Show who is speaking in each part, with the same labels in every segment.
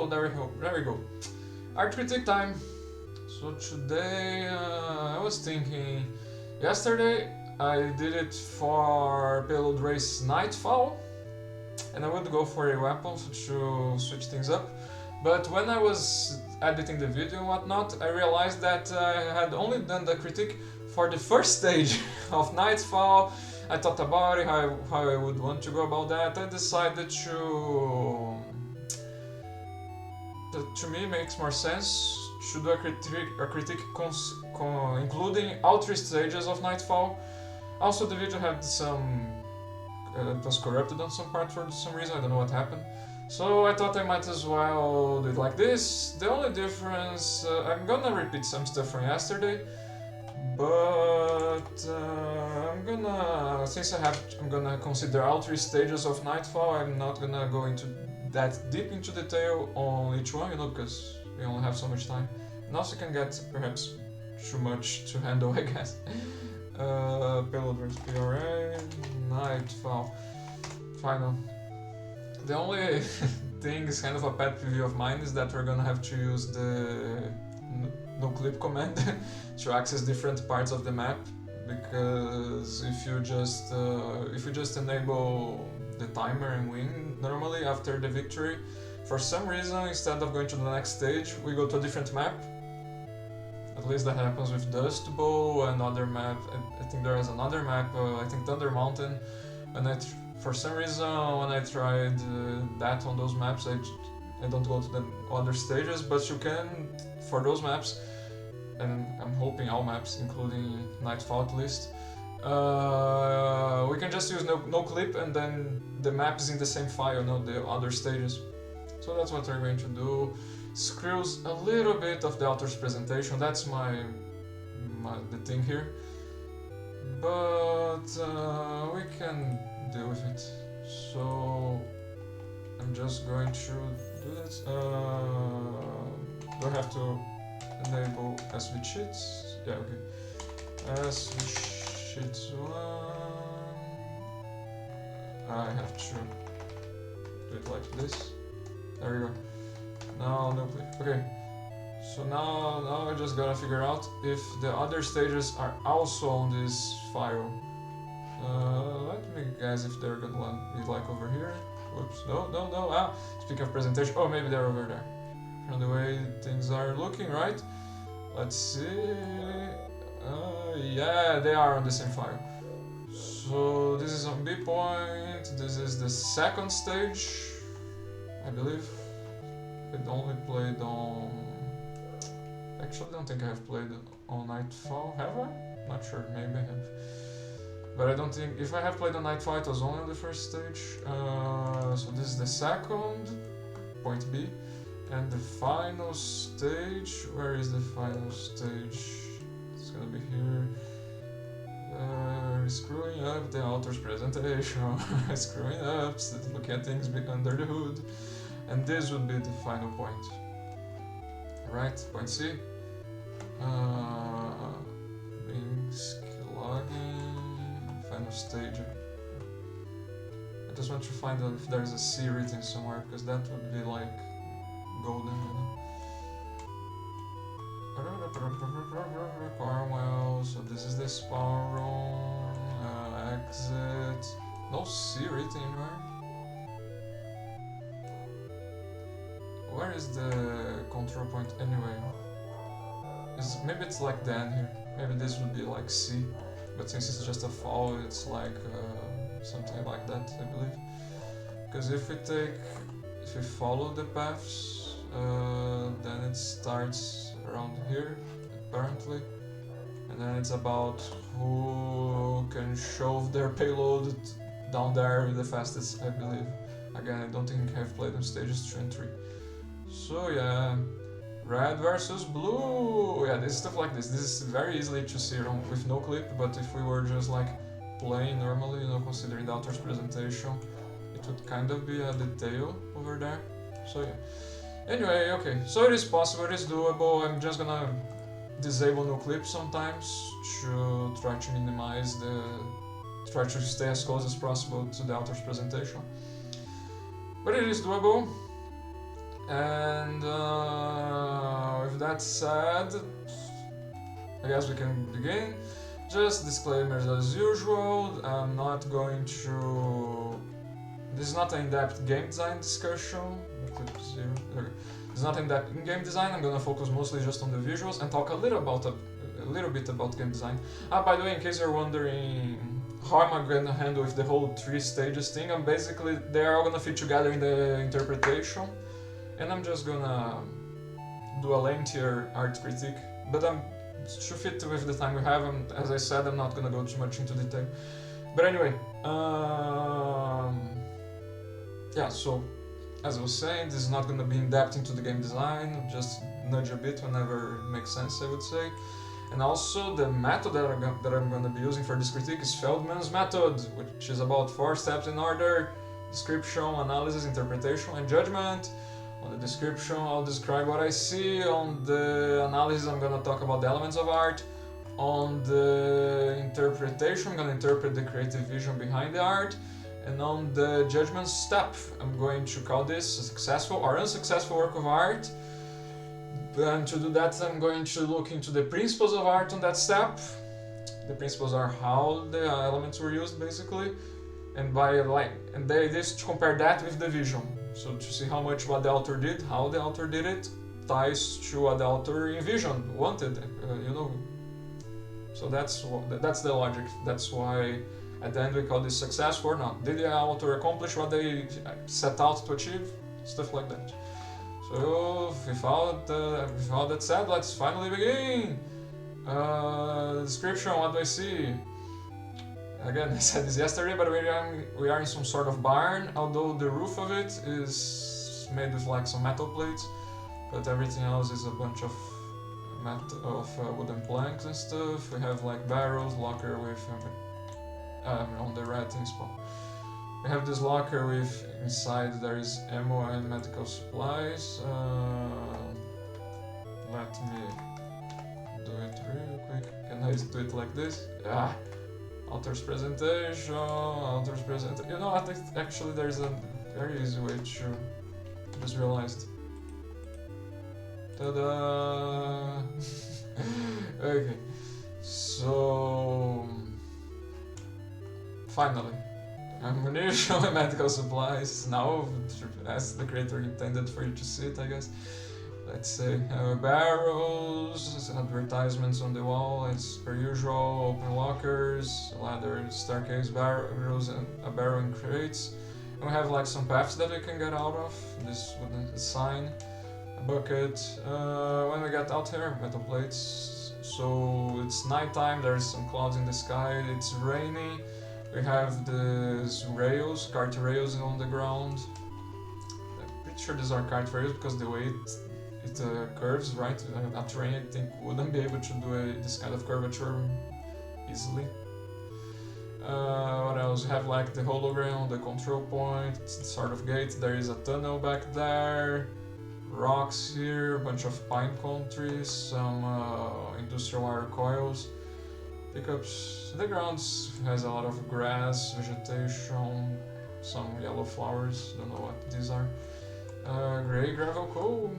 Speaker 1: So there we go. Art critique time. So today I was thinking, yesterday I did it for payload race Nightfall, and I would go for a weapon to switch things up. But when I was editing the video and whatnot, I realized that I had only done the critique for the first stage of Nightfall. I thought about it, how I would want to go about that. I decided to me makes more sense to do a critique including all 3 stages of Nightfall. Also, the video had some it was corrupted on some part for some reason, I don't know what happened. So I thought I might as well do it like this. The only difference, I'm gonna repeat some stuff from yesterday, but I'm gonna consider all 3 stages of Nightfall. I'm not gonna go into that deep into detail on each one, because we only have so much time. And also can get perhaps too much to handle, I guess. Payload versus PRA, Nightfall, final. The only thing is kind of a pet peeve of mine is that we're gonna have to use the no clip command to access different parts of the map, because if you just enable the timer and win normally after the victory, for some reason instead of going to the next stage we go to a different map. At least that happens with Dust Bowl and other map. I think there is another map, I think Thunder Mountain, and for some reason when I tried that on those maps I don't go to the other stages, but you can for those maps, and I'm hoping all maps including Nightfall at least. We can just use no clip and then the map is in the same file, not the other stages. So that's what we're going to do. Screws a little bit of the author's presentation, that's the thing here. But we can deal with it. So I'm just going to do this. Do I have to enable SV cheats? Yeah, okay. SV cheats 1. I have to do it like this. There we go. Now no clip. Okay. So now I just gotta figure out if the other stages are also on this file. Let me guess if they're gonna be like over here. Whoops, no. Ah, speaking of presentation, oh, maybe they're over there. From the way things are looking, right? Let's see. Yeah, they are on the same file. So this is on B point. This is the second stage, I believe. It only played on. Actually, I don't think I have played on Nightfall. Have I? Not sure. Maybe I have. But I don't think, if I have played on Nightfall, it was only on the first stage. So this is the second, point B. And the final stage, where is the final stage? It's gonna be here. Screwing up the author's presentation. Screwing up, looking at things under the hood. And this would be the final point. Alright, point C. Logging, final stage. I just want to find out if there's a C written somewhere, because that would be like golden, Cornwell, so this is the spawn room, exit. No C written anywhere. Where is the control point anyway? Maybe it's like the end here. Maybe this would be like C, but since it's just a fall, it's like something like that, I believe. Because if we follow the paths, then it starts around here, apparently, and then it's about who can shove their payload down there the fastest, I believe. Again, I don't think I've played on stages 2 and 3. So yeah, red versus blue. Yeah, this stuff like this. This is very easily to see with no clip, but if we were just like playing normally, considering the author's presentation, it would kind of be a detail over there. So yeah. Anyway, okay. So it is possible, it is doable. I'm just gonna disable no clip sometimes to try to minimize try to stay as close as possible to the author's presentation. But it is doable. And with that said, I guess we can begin. Just disclaimers as usual. I'm not going to. This is not an in-depth game design discussion. It's not in-depth in game design. I'm gonna focus mostly just on the visuals and talk a little bit about game design. By the way, in case you're wondering how am I gonna handle with the whole 3 stages thing, I'm basically they're all gonna fit together in the interpretation, and I'm just gonna do a lengthier art critique. But to fit with the time we have, as I said, I'm not gonna go too much into detail. But anyway, yeah, so as I was saying, this is not gonna be in depth into the game design, just nudge a bit whenever it makes sense, I would say. And also the method that I'm gonna be using for this critique is Feldman's method, which is about 4 steps in order: description, analysis, interpretation, and judgment. On the description, I'll describe what I see. On the analysis, I'm gonna talk about the elements of art. On the interpretation, I'm gonna interpret the creative vision behind the art. And on the judgment step, I'm going to call this a successful or unsuccessful work of art. And to do that, I'm going to look into the principles of art on that step. The principles are how the elements were used, basically, and the idea is to compare that with the vision. So to see how much what the author did, how the author did it, ties to what the author envisioned, wanted, So that's the logic. That's why at the end we call this successful or not. Did the author accomplish what they set out to achieve? Stuff like that. So without that said, let's finally begin. Description, what do I see? Again, I said this yesterday, but we are in some sort of barn, although the roof of it is made with like some metal plates, but everything else is a bunch of wooden planks and stuff. We have like barrels, locker with on the writing spot. We have this locker with inside there is ammo and medical supplies. Let me do it real quick. Can I do it like this? Author's presentation, You know what? Actually, there's a very easy way to. Just realized. Ta-da! Okay, so finally, ammunition and medical supplies. Now, as the creator intended for you to see it, I guess. Let's say barrels, advertisements on the wall as per usual, open lockers, ladder, staircase, barrels, and a barrel and crates. And we have like some paths that we can get out of. This wooden sign, a bucket. When we get out here, metal plates. So it's nighttime. There's some clouds in the sky. It's rainy. We have these rails, cart rails on the ground. I'm pretty sure these are cart rails because the way it curves, right? A train, I think, wouldn't be able to do this kind of curvature easily. What else? We have like the hologram, the control point, sort of gate. There is a tunnel back there. Rocks here, a bunch of pine cone trees, some industrial wire coils. Pickups. The ground has a lot of grass, vegetation, some yellow flowers. Don't know what these are. Gray gravel coal.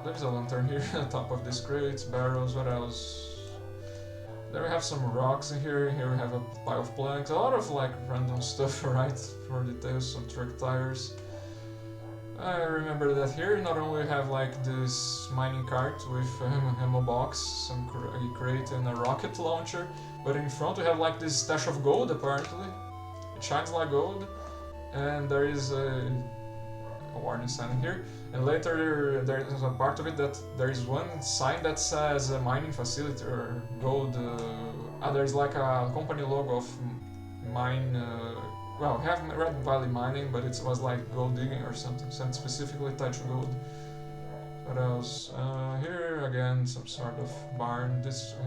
Speaker 1: There's a lantern here on top of these crates, barrels, what else? There we have some rocks in here. Here we have a pile of planks. A lot of like random stuff, right? For details, some truck tires. I remember that here not only have like this mining cart with ammo box, some crate and a rocket launcher, but in front we have like this stash of gold apparently. It shines like gold, and there is a warning sign here. And later there is a part of it that there is one sign that says a mining facility or gold. There's like a company logo of mine. Well, we have Red Valley Mining, but it was like gold digging or something specifically tied to gold. What else? Here again, some sort of barn.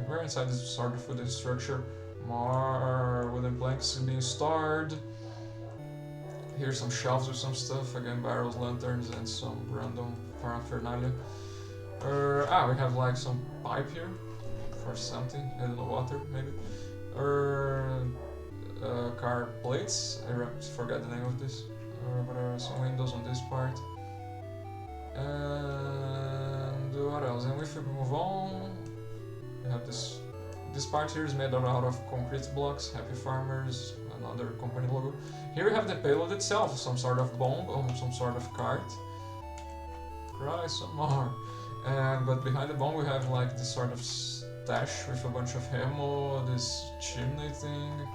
Speaker 1: We're inside this sort of wooden structure. More wooden planks being stored. Here's some shelves with some stuff. Again, barrels, lanterns, and some random paraphernalia. We have like some pipe here for something. I don't know, water maybe. Car plates. I forgot the name of this. But some windows on this part. else? And if we move on, we have this part here is made out of concrete blocks, Happy Farmers, another company logo. Here we have the payload itself, some sort of bomb or some sort of cart. Cry some more. But behind the bomb we have like this sort of stash with a bunch of ammo, this chimney thing,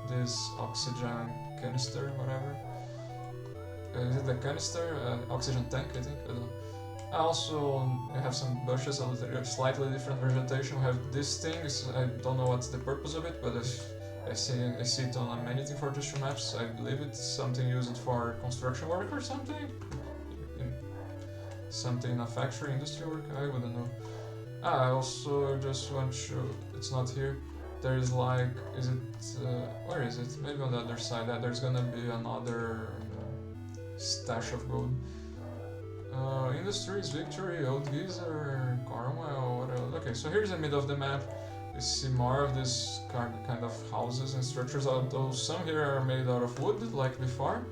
Speaker 1: this oxygen canister, whatever. Is it the canister? Oxygen tank, I think? I don't know. Also, we have some bushes, a slightly different vegetation. We have these things, I don't know what's the purpose of it, but I see it on many things for 2's maps. I believe it's something used for construction work or something? Something in a factory, industry work? I wouldn't know. I also just want to... it's not here. There is like... is it... where is it? Maybe on the other side. There's gonna be another stash of gold. Industries, Victory, Old Geezer, Cornwall, what else? Okay, so here's the middle of the map. We see more of this kind of houses and structures, although some here are made out of wood, like before,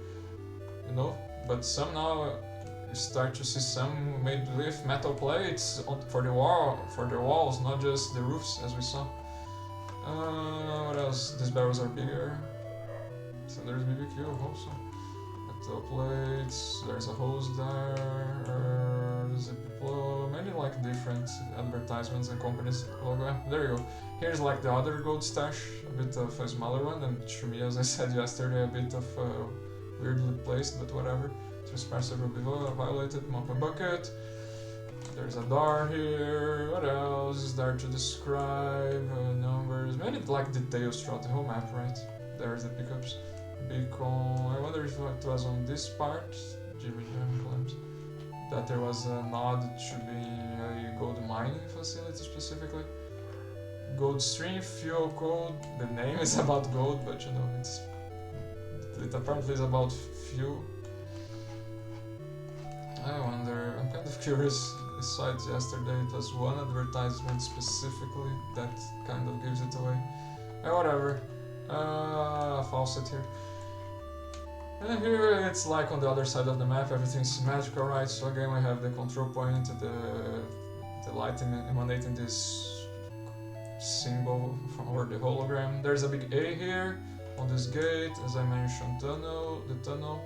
Speaker 1: you know, but some now you start to see some made with metal plates for the walls, not just the roofs, as we saw. What else? These barrels are bigger. So there's BBQ also. Metal plates, there's a hose there, many like different advertisements and companies logo. There you go. Here's like the other gold stash, a bit of a smaller one, and to me, as I said yesterday, a bit of weirdly placed, but whatever. Trespass will be violated, mop and bucket. There's a door here, what else is there to describe? Numbers, many like details throughout the whole map, right? There's the pickups. Beacon, I wonder if it was on this part, Jimmy claims, that there was a nod to being a gold mining facility specifically. Gold stream, fuel code, the name is about gold, but you know, it apparently is about fuel. I wonder, I'm kind of curious, besides yesterday it was one advertisement specifically that kind of gives it away. Whatever, faucet here. And here it's like on the other side of the map, everything's symmetrical, right? So again we have the control point, the light emanating this symbol or the hologram. There's a big A here on this gate, as I mentioned, the tunnel,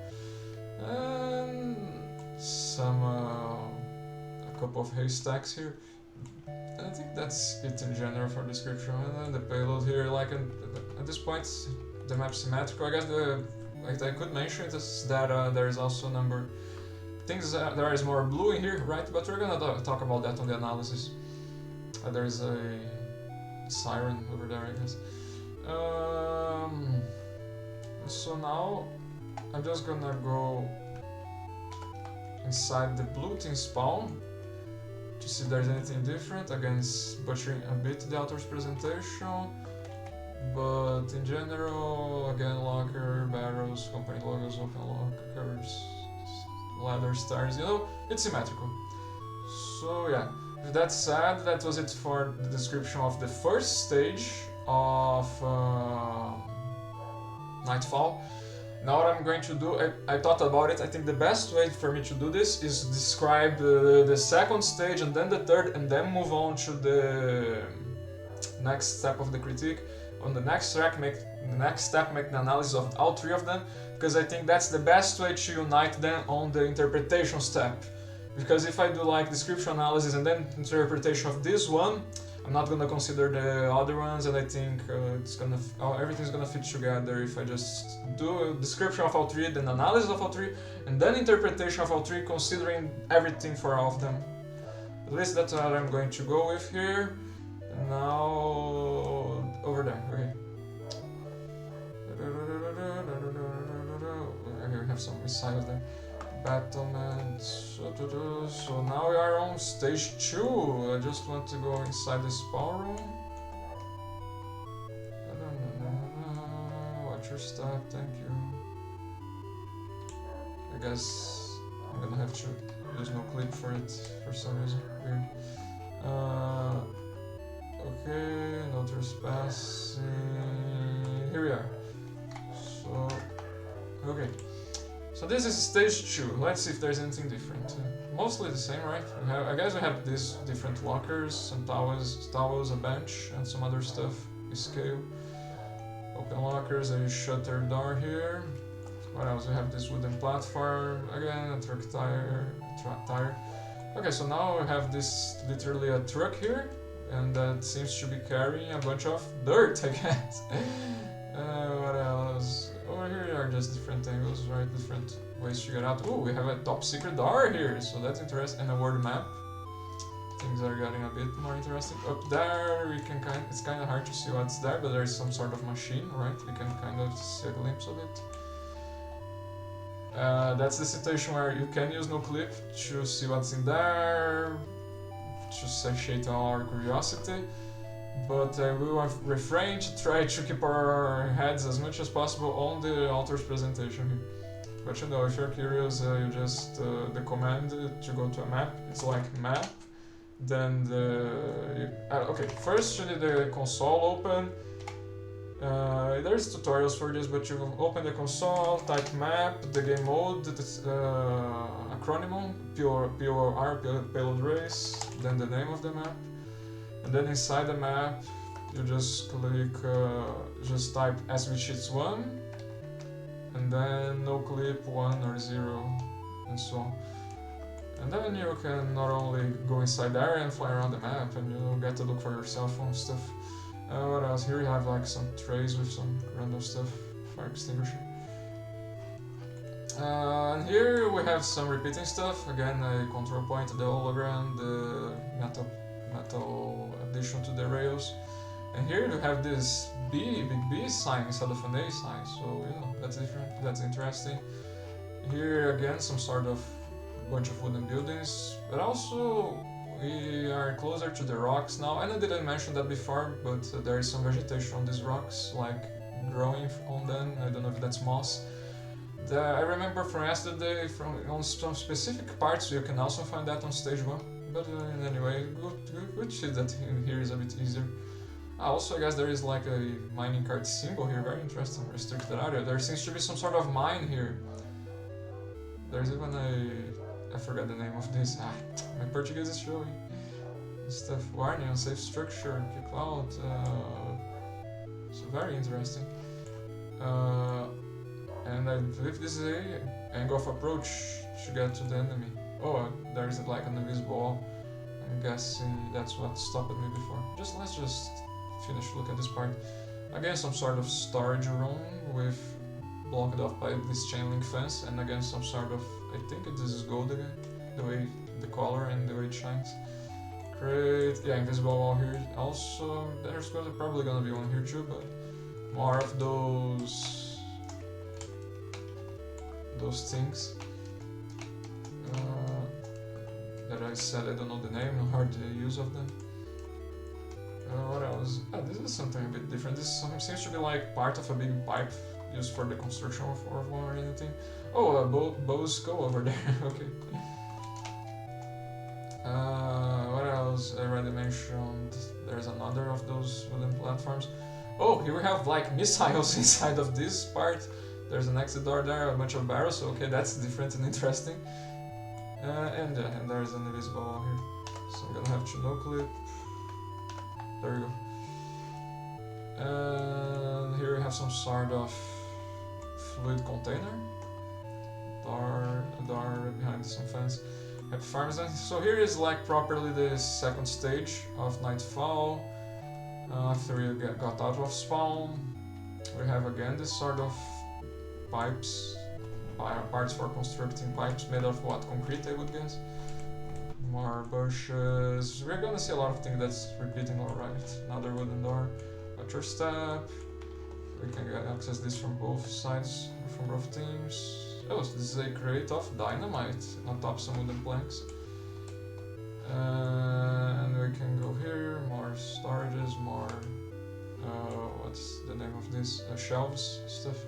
Speaker 1: and a couple of haystacks here. I think that's it in general for description. And then the payload here, like at this point, the map's symmetrical. I guess I could mention is that there is also there is more blue in here, right? But we're gonna talk about that on the analysis. There's a siren over there, I guess. So now I'm just gonna go inside the blue team spawn to see if there's anything different. Again, it's butchering a bit the author's presentation. But in general, again, locker, barrels, company logos, open lockers, ladder stars, you know, it's symmetrical. So yeah, with that said, that was it for the description of the first stage of Nightfall. Now what I'm going to do, I thought about it, I think the best way for me to do this is describe the second stage and then the third and then move on to the next step of the critique. On the next step, make the analysis of all three of them, because I think that's the best way to unite them on the interpretation step. Because if I do like description analysis and then interpretation of this one, I'm not gonna consider the other ones, and I think everything's gonna fit together if I just do a description of all three, then analysis of all three, and then interpretation of all three, considering everything for all of them. At least that's what I'm going to go with here. Now over there, okay. Here we have some missiles there. Battlement. So now we are on stage 2. I just want to go inside the spawn room. Watch your step, thank you. I guess I'm gonna have to use no clip for it for some reason. Weird. Okay, no trespassing. Here we are. So, okay. So this is stage 2. Let's see if there's anything different. mostly the same, right? I guess we have these different lockers, some towels, a bench, and some other stuff. Scale. Open lockers, a shutter door here. What else? We have this wooden platform, again, a truck tire. Okay, so now we have this, literally a truck here, and that seems to be carrying a bunch of dirt, I guess. What else? Over here are just different angles, right? Different ways to get out. Oh, we have a top secret door here, so that's interesting. And a world map. Things are getting a bit more interesting. Up there, we can it's kind of hard to see what's there, but there's some sort of machine, right? We can kind of see a glimpse of it. That's the situation where you can use no clip to see what's in there, to satiate our curiosity. But we will refrain to try to keep our heads as much as possible on the author's presentation here. But you know, if you're curious, you just the command to go to a map. It's like map. Then okay, first you need the console open. There's tutorials for this, but you open the console, type map, the game mode, the acronym, POR, payload race, then the name of the map. And then inside the map, you just click, just type SVSheets1, and then no clip 1 or 0, and so on. And then you can not only go inside there and fly around the map, and you get to look for your cell phone stuff. What else? Here you have like some trays with some random stuff, fire extinguisher. And here we have some repeating stuff. Again, a control point, the hologram, the metal addition to the rails. And here you have this big B sign instead of an A sign, so you know, that's different, that's interesting. Here again, some sort of bunch of wooden buildings, but also we are closer to the rocks now, and I didn't mention that before, but there is some vegetation on these rocks, like growing on them. I don't know if that's moss. I remember from yesterday, on some specific parts, you can also find that on stage 1, but anyway, good shit that in here is a bit easier. Also, I guess there is like a mining cart symbol here, very interesting, restricted area. There seems to be some sort of mine here. There's even I forgot the name of this. My Portuguese is showing. Stuff, warning, unsafe structure, kick out. So very interesting. And I believe this is a angle of approach to get to the enemy. Oh, there is like an invisible wall. I'm guessing that's what stopped me before. Let's just finish look at this part. Again, some sort of storage room with blocked off by this chain link fence, and again some sort of, I think this is gold again, the way the color and the way it shines. Great, yeah, invisible wall here. Also, there's probably gonna be one here too, but more of those things that I said. I don't know the name or the use of them. What else? This is something a bit different. This seems to be like part of a big pipe used for the construction of one or anything. Oh, a bow's skull over there. Okay. What else? I already mentioned there's another of those wooden platforms. Oh, here we have like missiles inside of this part. There's an exit door there, a bunch of barrels. So okay, that's different and interesting. And there's an invisible wall here. So I'm gonna have to no clip. There we go. And here we have some sort of fluid container. Door behind some fence. Happy Farms. So here is like properly the second stage of Nightfall. After we got out of spawn, we have again this sort of pipes, parts for constructing pipes made of what? Concrete, I would guess. More bushes. We're gonna see a lot of things that's repeating, alright. Another wooden door. Watch your step. We can access this from both sides, from both teams. Oh, so this is a crate of dynamite on top of some wooden planks. And we can go here, more storages, more, what's the name of this? Shelves, stuff.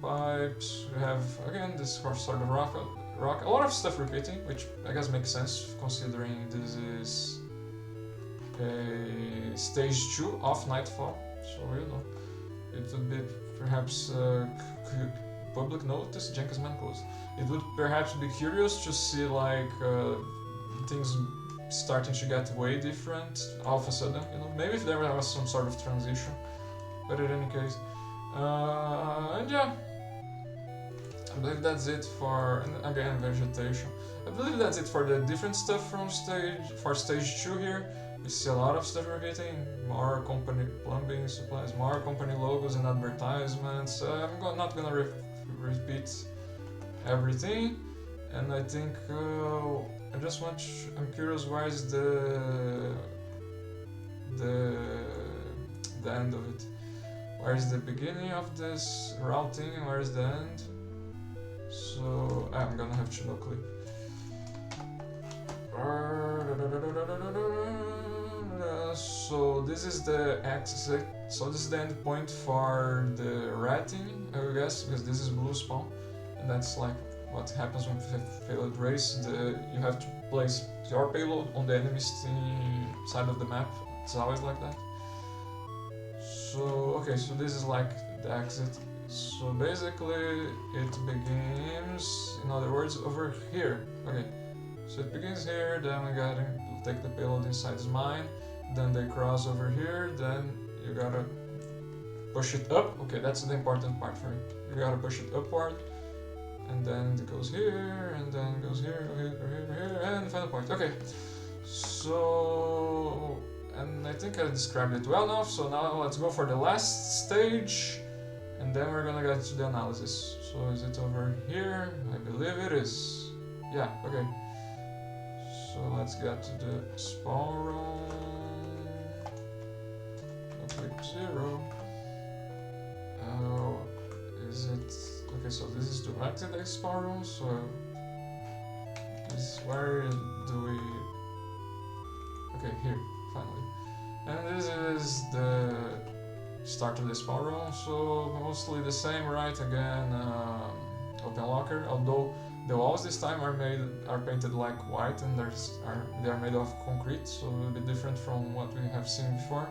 Speaker 1: Pipes. We have, again, this sort of rock. A lot of stuff repeating, which I guess makes sense considering this is a stage 2 of Nightfall. So, you know, it would be perhaps public notice, Jenkins man closed. It would perhaps be curious to see like things starting to get way different all of a sudden, you know, maybe if there was some sort of transition, but in any case, and yeah, I believe that's it for, and again, vegetation. I believe that's it for the different stuff from stage 2 here. We see a lot of stuff repeating, more company plumbing supplies, more company logos and advertisements. I'm not gonna repeat everything, and I think I'm curious where is the end of it. Where is the beginning of this routing? Where is the end? So I'm gonna have to no-click. So this is the exit. So this is the end point for the ratting, I guess, because this is blue spawn, and that's like what happens when failed race. You have to place your payload on the enemy's side of the map. It's always like that. So okay, so this is like the exit. So basically it begins, in other words, over here. Okay, so it begins here, then we gotta take the payload inside his mine, then they cross over here, then you gotta push it up. Okay, that's the important part for you. You gotta push it upward, and then it goes here, and then it goes here, and the final point. Okay, so, and I think I described it well enough, so now let's go for the last stage, and then we're gonna get to the analysis. So is it over here? I believe it is. Yeah, okay. So let's get to the spawn room. Click 0. Is it? Okay, so this is directly the spawn room. So where do we? Okay, here finally. And this is the start of the spawn room. So mostly the same, right? Again, open locker. Although the walls this time are painted like white, and they are made of concrete, so a little bit different from what we have seen before.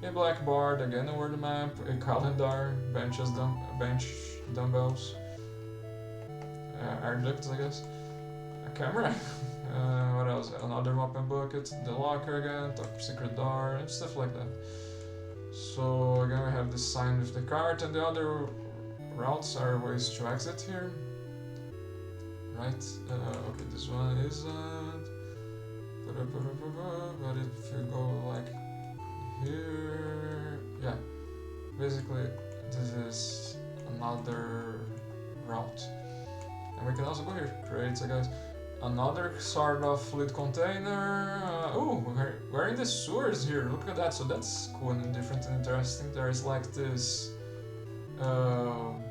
Speaker 1: A blackboard, again a word map, a calendar, bench dumbbells, air ducts, I guess, a camera. What else? Another mop and bucket, the locker again, top secret door, and stuff like that. So again we have the sign with the cart, and the other routes are ways to exit here. Right, okay, this one isn't, but if you go like here, yeah, basically this is another route. And we can also go here, create, guys, another sort of fluid container. Oh, we're in the sewers here, look at that, so that's cool and different and interesting. There is like this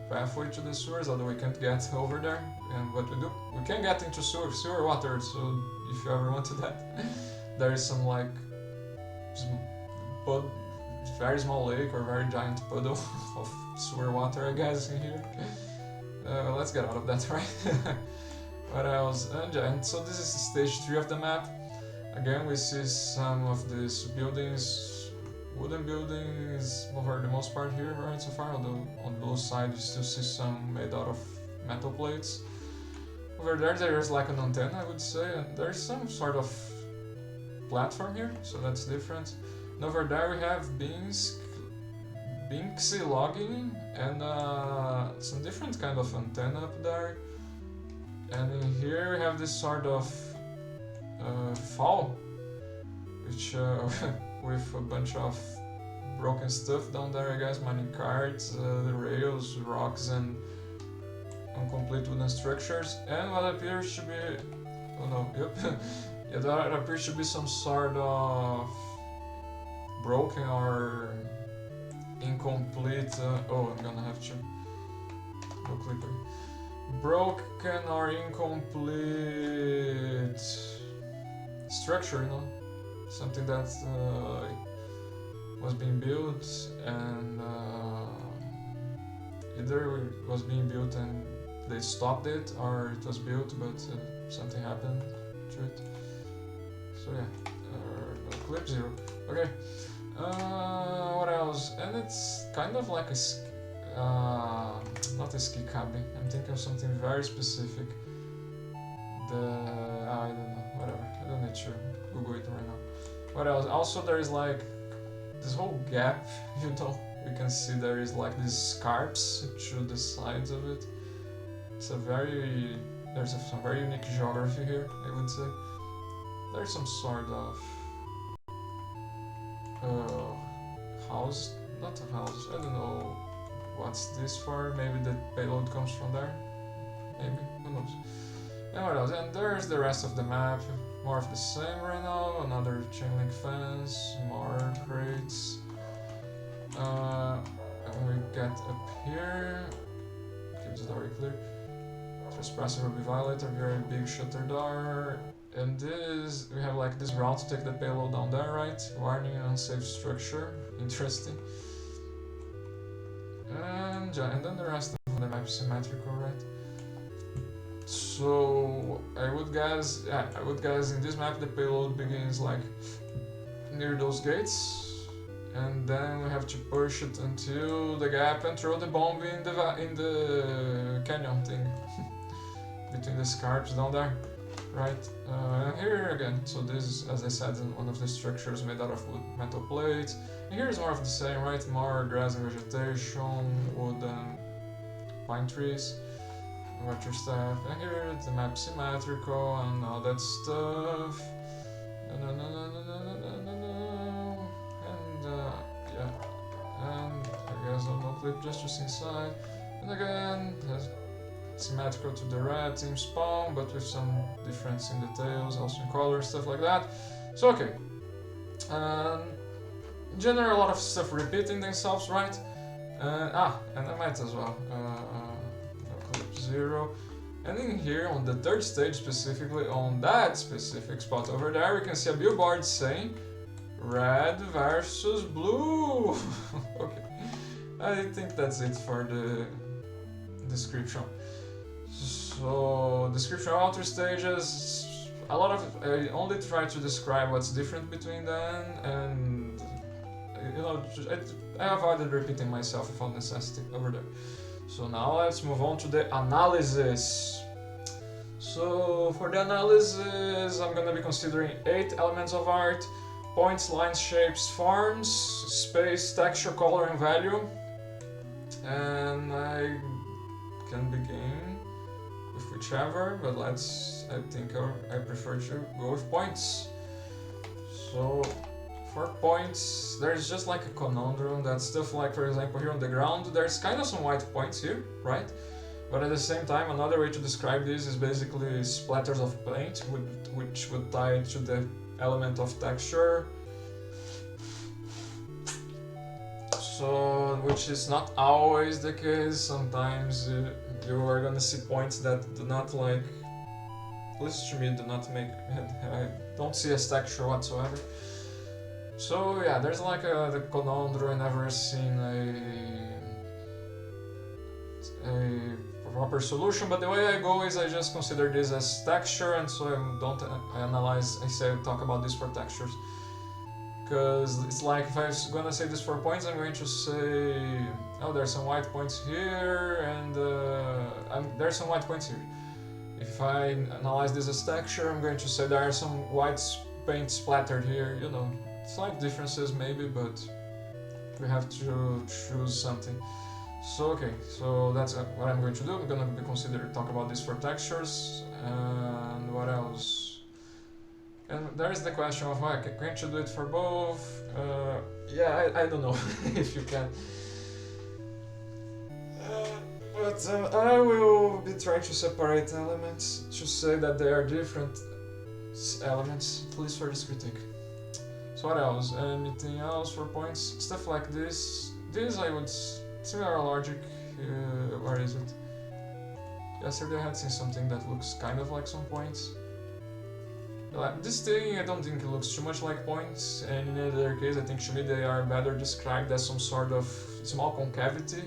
Speaker 1: pathway to the sewers, although we can't get over there. And what we do, we can get into sewer water, so if you ever wanted that. There is some like very small lake or very giant puddle of sewer water, I guess, in here. Let's get out of that, right? What else? And so this is stage 3 of the map. Again, we see some of these buildings, wooden buildings, for the most part here, right, so far, although on both sides you still see some made out of metal plates. Over there is like an antenna, I would say, and there's some sort of platform here, so that's different. And over there we have Binksy logging and some different kind of antenna up there. And in here we have this sort of fall, which with a bunch of broken stuff down there, I guess, mining carts, the rails, rocks, and incomplete wooden structures, and what appears to be, oh no, yep, yeah, that appears to be some sort of broken or incomplete, oh, I'm gonna have to go clicker. Broken or incomplete structure, you know, something that was being built and either it was being built and they stopped it, or it was built but something happened to it. So yeah, clip 0. Okay, what else? And it's kind of like a not a ski cabin. I'm thinking of something very specific. I don't know, whatever. I don't need to Google it right now. What else? Also, there is like this whole gap, you know. You can see there is like these scarps to the sides of it. There's some very unique geography here, I would say. There's some sort of house, not a house, I don't know what's this for. Maybe the payload comes from there. Maybe, who knows. And what else? And there's the rest of the map. More of the same right now. Another chain link fence, more crates. And we get up here. Keeps the door clear. Trespassing will be violated. Very big shutter door. And this, we have like this route to take the payload down there, right? Warning, unsafe structure. Interesting. And then the rest of the map is symmetrical, right? So I would guess in this map the payload begins like near those gates, and then we have to push it until the gap and throw the bomb in the canyon thing between the scarps down there, right? And here again, so this is, as I said, one of the structures made out of wood, metal plates. And here is more of the same, right? More grass and vegetation, wood and pine trees. Watch your stuff, and here the map symmetrical and all that stuff. And yeah, and I guess I'll not clip gestures inside. And again, symmetrical to the red team spawn, but with some difference in details, also in color, stuff like that. So okay, in general, a lot of stuff repeating themselves, right? And I might as well. 0. And in here, on the third stage specifically, on that specific spot over there, we can see a billboard saying red versus blue. Okay, I think that's it for the description. So, description of outer stages, a lot of I only try to describe what's different between them, and you know, I avoided repeating myself without necessity over there. So now let's move on to the analysis. So for the analysis, I'm gonna be considering 8 elements of art: points, lines, shapes, forms, space, texture, color, and value. And I can begin with whichever, but I think I prefer to go with points. So for points, there's just like a conundrum that stuff like, for example, here on the ground, there's kind of some white points here, right? But at the same time, another way to describe this is basically splatters of paint, which would tie to the element of texture. So, which is not always the case. Sometimes you are gonna see points that do not like, at least to me, do not make, I don't see as texture whatsoever. So yeah, there's like the conundrum. I've never seen a proper solution, but the way I go is I just consider this as texture, and so I talk about this for textures. Because it's like, if I was gonna say this for points, I'm going to say, oh, there's some white points here, and there's some white points here. If I analyze this as texture, I'm going to say there are some white paint splattered here, you know. Slight differences maybe, but we have to choose something. So okay, so that's what I'm going to do. I'm going to talk about this for textures, and what else? And there's the question of, can't you do it for both? Yeah, I don't know if you can. But I will be trying to separate elements to say that they are different elements, at least for this critique. So what else? Anything else for points? Stuff like this. This I would... Similar logic. Where is it? Yesterday I had seen something that looks kind of like some points. This thing, I don't think it looks too much like points, and in either case I think to me they are better described as some sort of small concavity,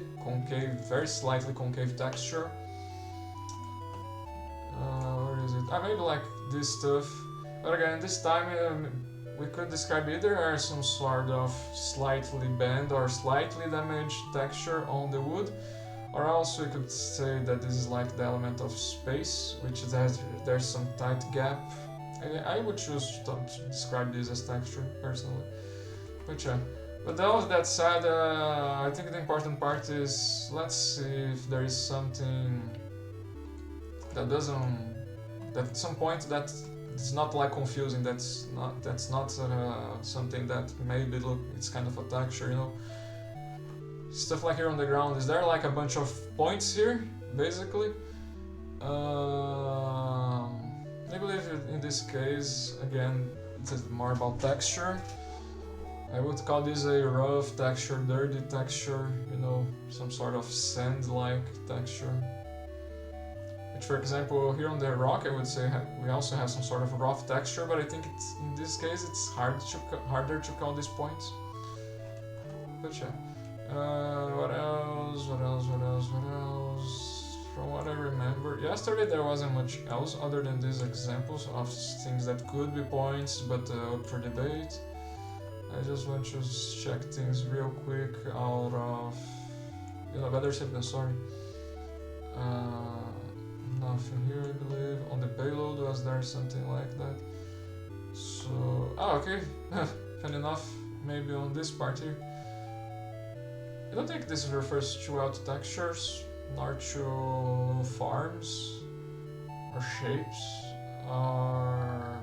Speaker 1: very slightly concave texture. Where is it? Maybe like this stuff. But again, this time we could describe either as some sort of slightly bent or slightly damaged texture on the wood, or else we could say that this is like the element of space, which is that there's some tight gap. I would choose to describe this as texture, personally. But yeah. But all of that said, I think the important part is, let's see if there is something that doesn't, that at some point that it's not like confusing, that's not something that maybe look, it's kind of a texture, you know. Stuff like here on the ground, is there like a bunch of points here, basically? I believe in this case, again, it's more about texture. I would call this a rough texture, dirty texture, you know, some sort of sand-like texture. Which, for example, here on the rock, I would say we also have some sort of rough texture, but I think it's, in this case it's harder to call these points. But yeah. What else? From what I remember, yesterday there wasn't much else other than these examples of things that could be points, but up for debate. I just want to check things real quick out of, you know, better safe than sorry. Nothing here, I believe. On the payload, was there something like that? So, okay. Funny enough, maybe on this part here. I don't think this refers to out textures, nor to forms, or shapes, or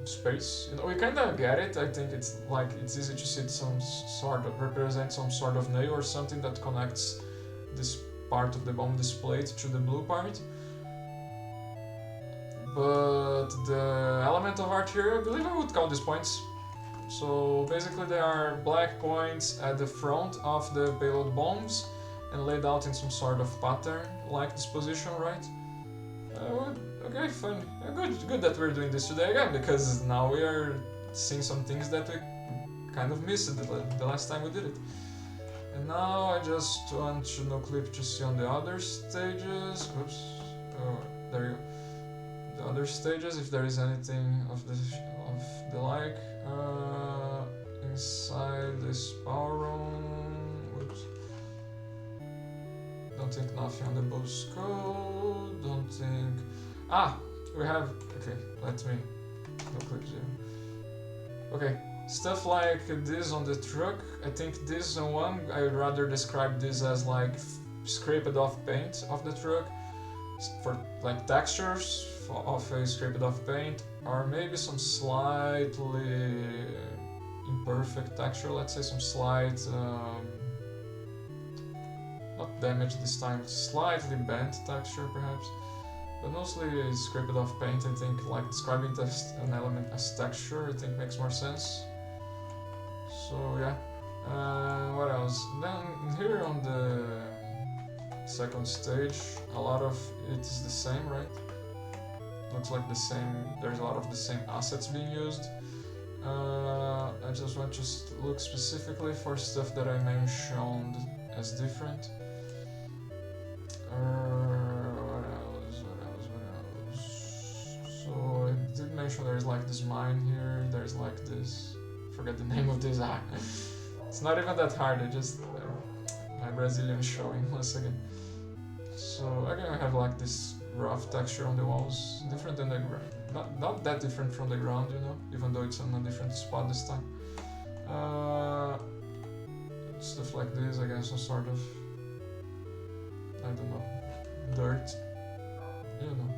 Speaker 1: space. You know, we kinda get it. I think it's like it's easy to see some sort of represent some sort of nail or something that connects this part of the bomb display to the blue part. But the element of art here, I believe I would call these points. So basically they are black points at the front of the payload bombs and laid out in some sort of pattern like disposition, right? Okay, fun. Good that we're doing this today again, because now we are seeing some things that we kind of missed the last time we did it. And now I just want to no clip to see on the other stages. Oops. Oh, there you go. The other stages, if there is anything of the like. Inside this power room. Oops. Don't think nothing on the boss code. Don't think. We have. Okay, let me. No clip here. Okay, stuff like this on the truck. I think this one, I'd rather describe this as like scraped off paint of the truck, for like textures of a scraped off paint, or maybe some slightly imperfect texture, let's say some slight, not damage this time, slightly bent texture perhaps, but mostly scraped off paint. I think like describing an element as texture, I think makes more sense. So yeah, what else? Then here on the second stage, a lot of it is the same, right? Looks like the same, there's a lot of the same assets being used. I just want to look specifically for stuff that I mentioned as different. What else? So I did mention there's like this mine here, there's like this, forget the name of this, it's not even that hard, I just, my Brazilian showing once again. So again I have like this rough texture on the walls, different than the ground. Not that different from the ground, you know, even though it's on a different spot this time. Stuff like this, I guess, some sort of, I don't know, dirt, you know.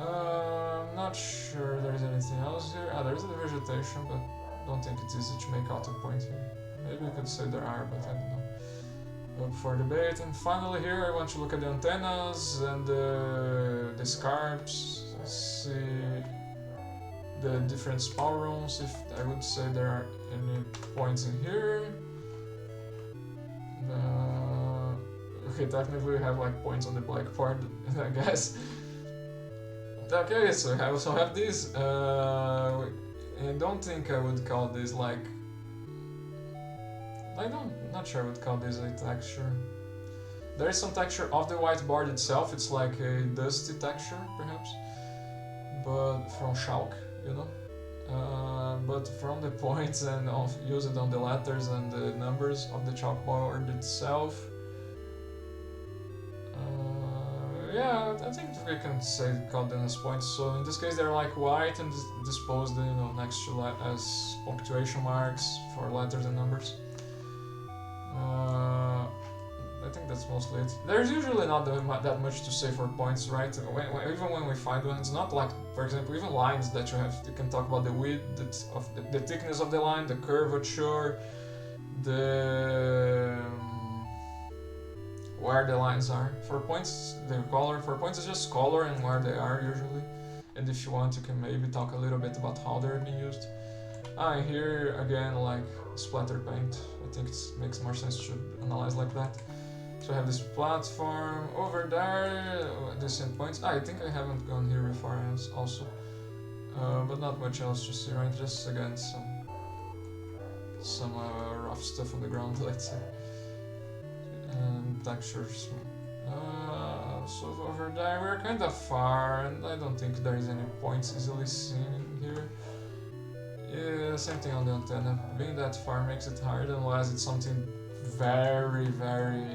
Speaker 1: I'm not sure there's anything else here. There's the vegetation, but don't think it's easy to make out a point here. Maybe we could say there are, but I don't know. Up for debate. And finally here I want to look at the antennas and the scarps, see the different spawn rooms, if I would say there are any points in here. Okay, technically we have like points on the black part, I guess. Okay, so I also have these. I don't think I would call this like, not sure I would call this a texture. There is some texture of the whiteboard itself, it's like a dusty texture, perhaps, but from chalk, you know. but from the points and use it on the letters and the numbers of the chalkboard itself. Yeah, I think we can say call them as points. So in this case, they're like white and disposed, next to as punctuation marks for letters and numbers. I think that's mostly it. There's usually not that much to say for points, right? Even when we find one, it's not like, for example, even lines that you can talk about the width of the thickness of the line, the curvature, where the lines are. For points, the color. For points, it's just color and where they are usually. And if you want, you can maybe talk a little bit about how they're being used. And here again, like splatter paint. I think it makes more sense to analyze like that. So I have this platform over there, these endpoints. I think I haven't gone here before also, but not much else to see, right? Just again some rough stuff on the ground, let's say, and textures. So over there we're kind of far, and I don't think there is any points easily seen here. Yeah, same thing on the antenna. Being that far makes it hard unless it's something very, very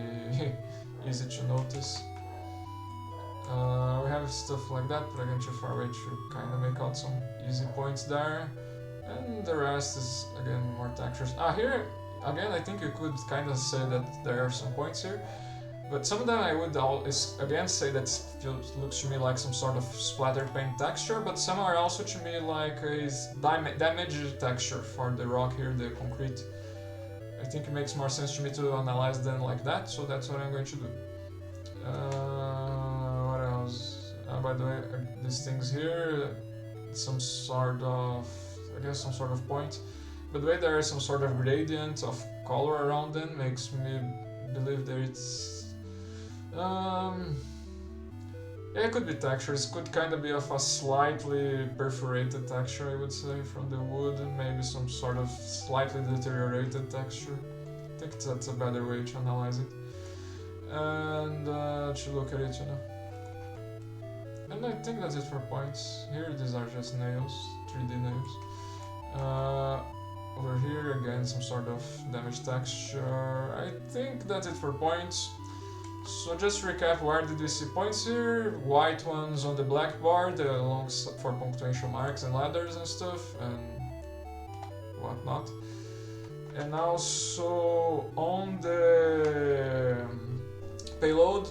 Speaker 1: easy to notice. We have stuff like that, but again too far away to kind of make out some easy points there. And the rest is again more textures. Here again I think you could kind of say that there are some points here, but some of them I would again say that looks to me like some sort of splatter paint texture, but some are also to me like a damage texture for the rock here, the concrete. I think it makes more sense to me to analyze them like that, so that's what I'm going to do. What else? By the way, these things here, some sort of point. By the way, there is some sort of gradient of color around them, makes me believe that it's... yeah, it could be textures, it could kind of be of a slightly perforated texture, I would say, from the wood, and maybe some sort of slightly deteriorated texture. I think that's a better way to analyze it. And to look at it, And I think that's it for points. Here, these are just nails, 3D nails. Over here, again, some sort of damage texture. I think that's it for points. So just to recap, where did we see points here? White ones on the black board, for punctuation marks and letters and stuff, and whatnot. And also on the payload,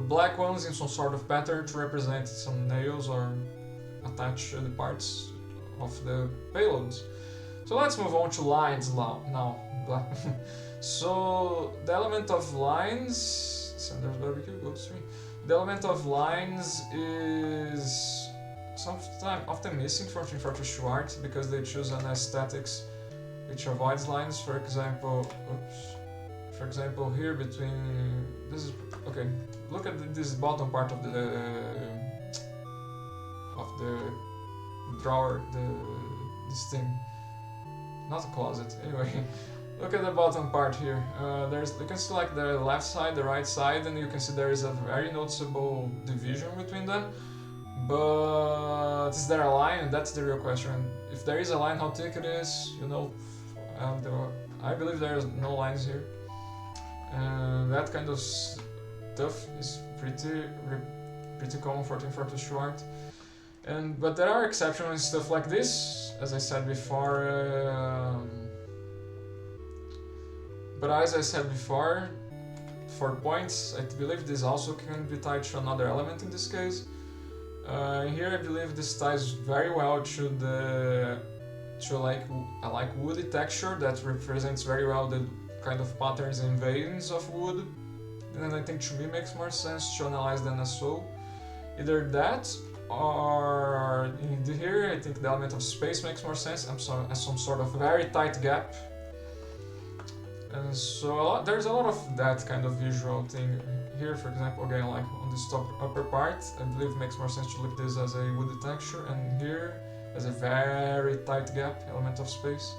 Speaker 1: black ones in some sort of pattern to represent some nails or attach the parts of the payloads. So let's move on to lines now. So the element of lines, Sanders barbecue, go to stream. The element of lines is often missing from Schwartz because they choose an aesthetics which avoids lines. For example, here between this is okay. Look at this bottom part of the drawer, this thing, not a closet. Anyway, look at the bottom part here. You can see like the left side, the right side, and you can see there is a very noticeable division between them. But is there a line? And that's the real question. If there is a line, how thick it is? I believe there is no lines here. And that kind of stuff is pretty common for Schwartz. But there are exceptions and stuff like this, as I said before. But as I said before, for points, I believe this also can be tied to another element in this case. Here I believe this ties very well to like woody texture that represents very well the kind of patterns and veins of wood. And I think to me makes more sense to analyze them as so. Either that, or in here I think the element of space makes more sense as some sort of very tight gap. And so there's a lot of that kind of visual thing here. For example, again, like on this upper part, I believe it makes more sense to look at this as a woody texture, and here as a very tight gap, element of space.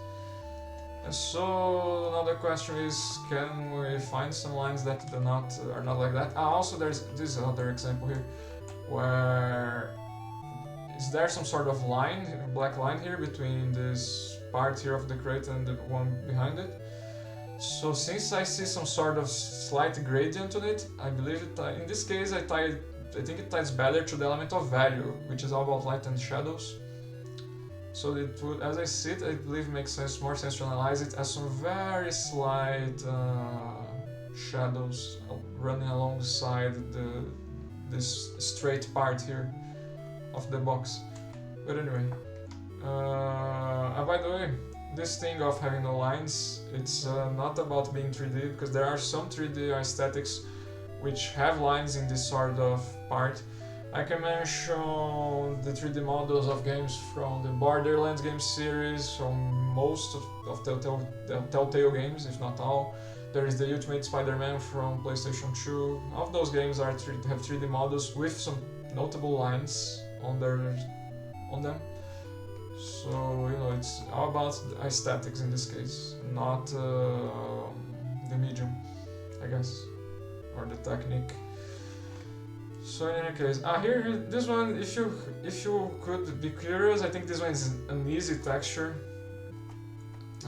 Speaker 1: And so another question is, can we find some lines that are not like that? Also, there's this other example here, where there some sort of line, black line here between this part here of the crate and the one behind it. So since I see some sort of slight gradient on it, I believe it. In this case, I think it ties better to the element of value, which is all about light and shadows. So it would, as I see it, I believe it makes more sense to analyze it as some very slight shadows running alongside this straight part here of the box. But anyway, by the way, this thing of having no lines, it's not about being 3D, because there are some 3D aesthetics which have lines in this sort of part. I can mention the 3D models of games from the Borderlands game series, from most of Telltale games, if not all. There is the Ultimate Spider-Man from PlayStation 2. All of those games have 3D models with some notable lines on them. So, you know, it's all about aesthetics in this case, not the medium, I guess, or the technique. So in any case, here this one, if you could be curious, I think this one is an easy texture.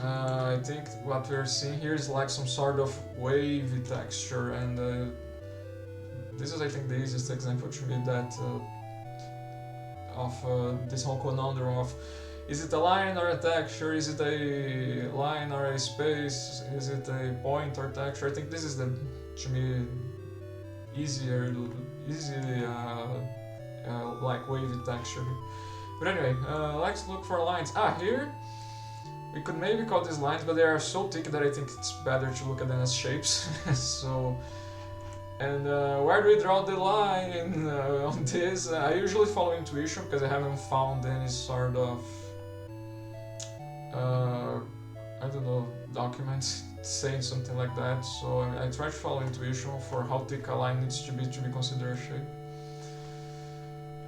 Speaker 1: I think what we're seeing here is like some sort of wavy texture, and this is, I think, the easiest example to me that of this whole conundrum of, is it a line or a texture? Is it a line or a space? Is it a point or texture? I think this is the, to me, easily like wavy texture. But anyway, let's look for lines. Here we could maybe call these lines, but they are so thick that I think it's better to look at them as shapes. So, and where do we draw the line on this? I usually follow intuition because I haven't found any sort of I don't know, documents saying something like that, so I try to follow intuition for how thick a line needs to be considered a shape.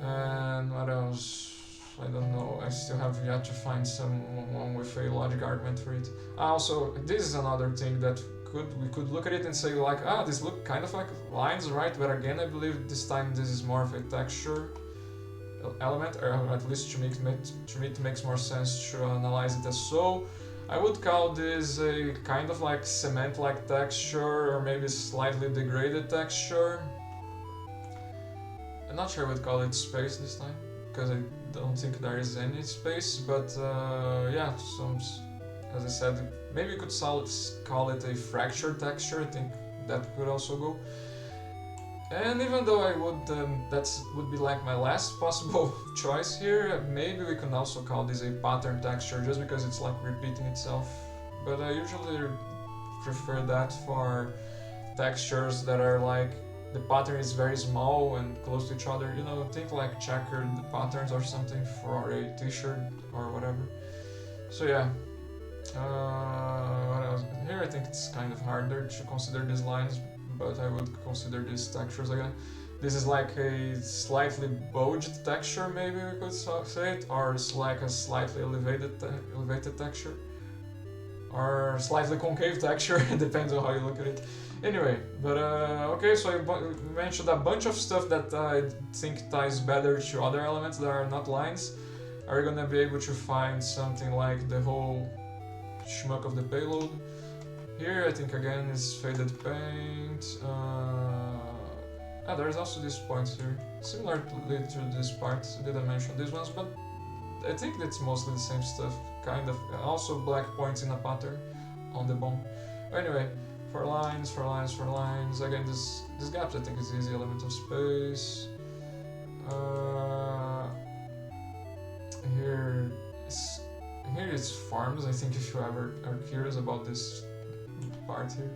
Speaker 1: And what else? I don't know, I still have yet to find someone with a logic argument for it. Also, this is another thing that we could look at it and say like, this look kind of like lines, right? But again, I believe this time this is more of a texture element, or at least to me it makes more sense to analyze it as so. I would call this a kind of like cement-like texture, or maybe slightly degraded texture. I'm not sure I would call it space this time, because I don't think there is any space, but yeah, as I said, maybe you could call it a fractured texture. I think that could also go. And even though I would, that would be like my last possible choice here, maybe we can also call this a pattern texture, just because it's like repeating itself. But I usually prefer that for textures that are like, the pattern is very small and close to each other, you know, think like checkered patterns or something for a t-shirt or whatever. So yeah, what else? Here I think it's kind of harder to consider these lines, but I would consider these textures again. This is like a slightly bulged texture, maybe we could say it, or it's like a slightly elevated texture, or slightly concave texture, depends on how you look at it. Anyway, but okay, so I mentioned a bunch of stuff that I think ties better to other elements that are not lines. Are we gonna be able to find something like the whole schmuck of the payload? Here I think again is faded paint. There's also these points here, similar to these parts. I didn't mention these ones, but I think it's mostly the same stuff, kind of. Also black points in a pattern on the bone. Anyway, for lines. Again, this gaps I think is easy element of space. Here it's forms. I think if you ever are curious about this part here.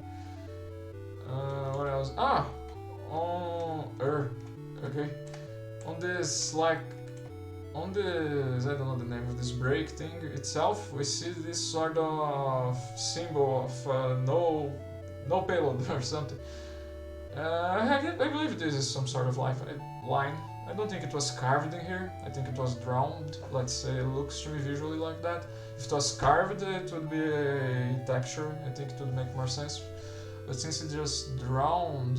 Speaker 1: What else? Okay. On this, I don't know the name of this break thing itself, we see this sort of symbol of no payload or something. I believe this is some sort of line. I don't think it was carved in here. I think it was drawn. Let's say it looks to me visually like that. If it was carved, it would be a texture. I think it would make more sense. But since it's just drawn,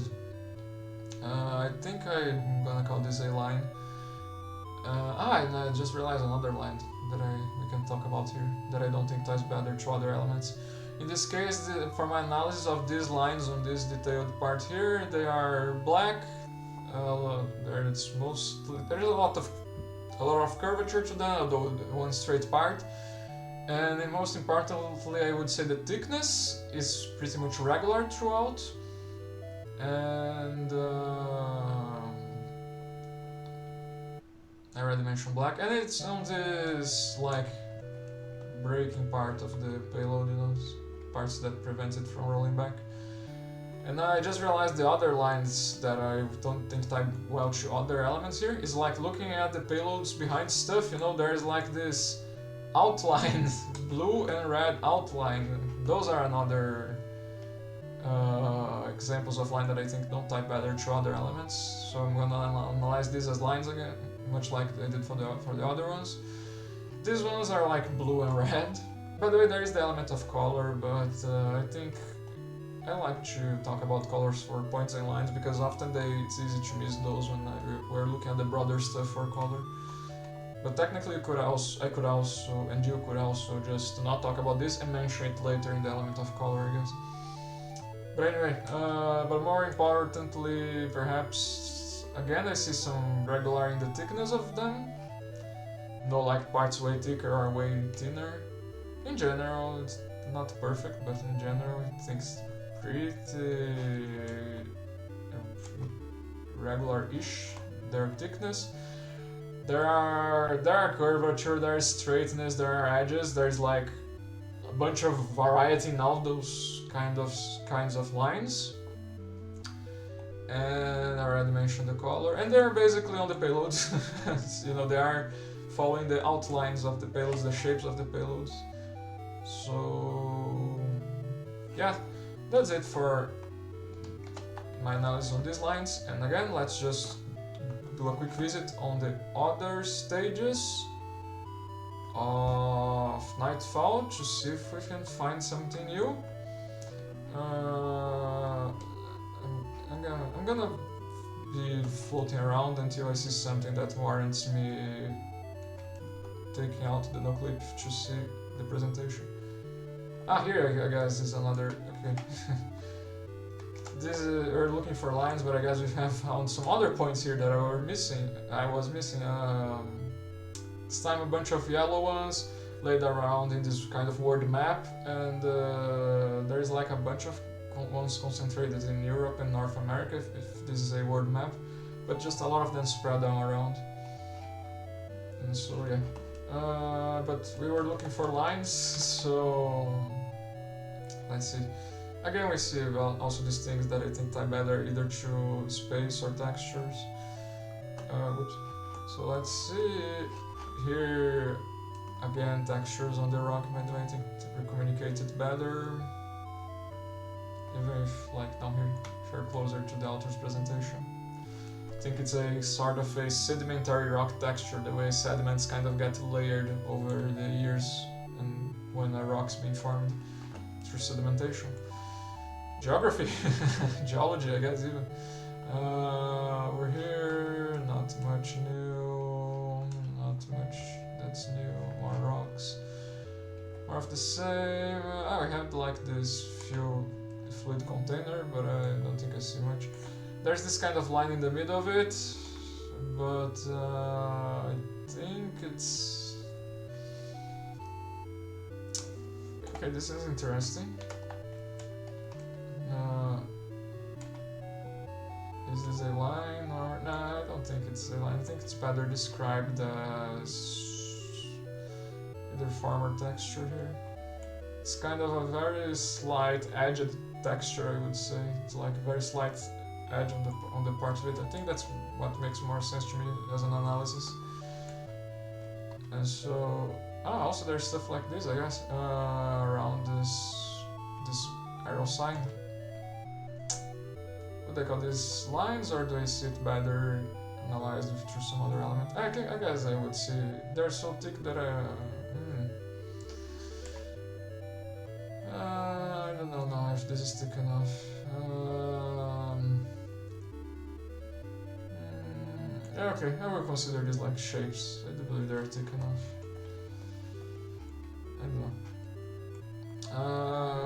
Speaker 1: I think I'm gonna call this a line. And I just realized another line that we can talk about here that I don't think ties better to other elements. In this case, for my analysis of these lines on this detailed part here, they are black. There's a lot of curvature to them, although one straight part. And most importantly, I would say the thickness is pretty much regular throughout. And I already mentioned black, and it's on this like breaking part of the payload, you know, parts that prevent it from rolling back. And I just realized the other lines that I don't think tie well to other elements here is like looking at the payloads behind stuff, you know, there's like this outline, blue and red outline. Those are another examples of line that I think don't tie better to other elements. So I'm gonna analyze these as lines again, much like I did for the other ones. These ones are like blue and red. By the way, there is the element of color, but I think I like to talk about colors for points and lines because often it's easy to miss those when we're looking at the broader stuff for color. But technically, I could also, and you could also just not talk about this and mention it later in the element of color, I guess. But anyway, but more importantly, perhaps, again, I see some regular in the thickness of them. No, like parts way thicker or way thinner. In general, it's not perfect, but in general, I think it's pretty regular-ish, their thickness. There are curvature, there is straightness, there are edges, there's like a bunch of variety in all those kinds of lines. And I already mentioned the color, and they're basically on the payloads. You know, they are following the outlines of the payloads, the shapes of the payloads. So yeah, that's it for my analysis on these lines. And again, let's just do a quick visit on the other stages of Nightfall to see if we can find something new. I'm gonna be floating around until I see something that warrants me taking out the no clip to see the presentation. Here I guess is another. Okay. We're looking for lines, but I guess we have found some other points here that I was missing. This time a bunch of yellow ones laid around in this kind of world map, and there's like a bunch of ones concentrated in Europe and North America, if this is a world map, but just a lot of them spread down around. And so yeah. But we were looking for lines, so let's see. Again, we see also these things that I think tie better either to space or textures. Whoops. So let's see here. Again, textures on the rock, by the way, I think we communicated better. Even if, like down here, if you're closer to the author's presentation. I think it's a sort of a sedimentary rock texture, the way sediments kind of get layered over the years and when a rock's being formed through sedimentation. Geography, geology, I guess even. We're here, not much new, not much that's new, more rocks. More of the same. We have like this fluid container, but I don't think I see much. There's this kind of line in the middle of it, but I think it's... Okay, this is interesting. Is this a line or... No, I don't think it's a line. I think it's better described as either form or texture here. It's kind of a very slight edged texture, I would say. It's like a very slight edge on the part of it. I think that's what makes more sense to me as an analysis. And so... also there's stuff like this, I guess, around this arrow sign. What do they call these lines, or do I see it better analyzed through some other element? I guess I would see they're so thick that I don't know now if this is thick enough. Yeah, okay, I will consider these like shapes. I do believe they're thick enough. I don't know.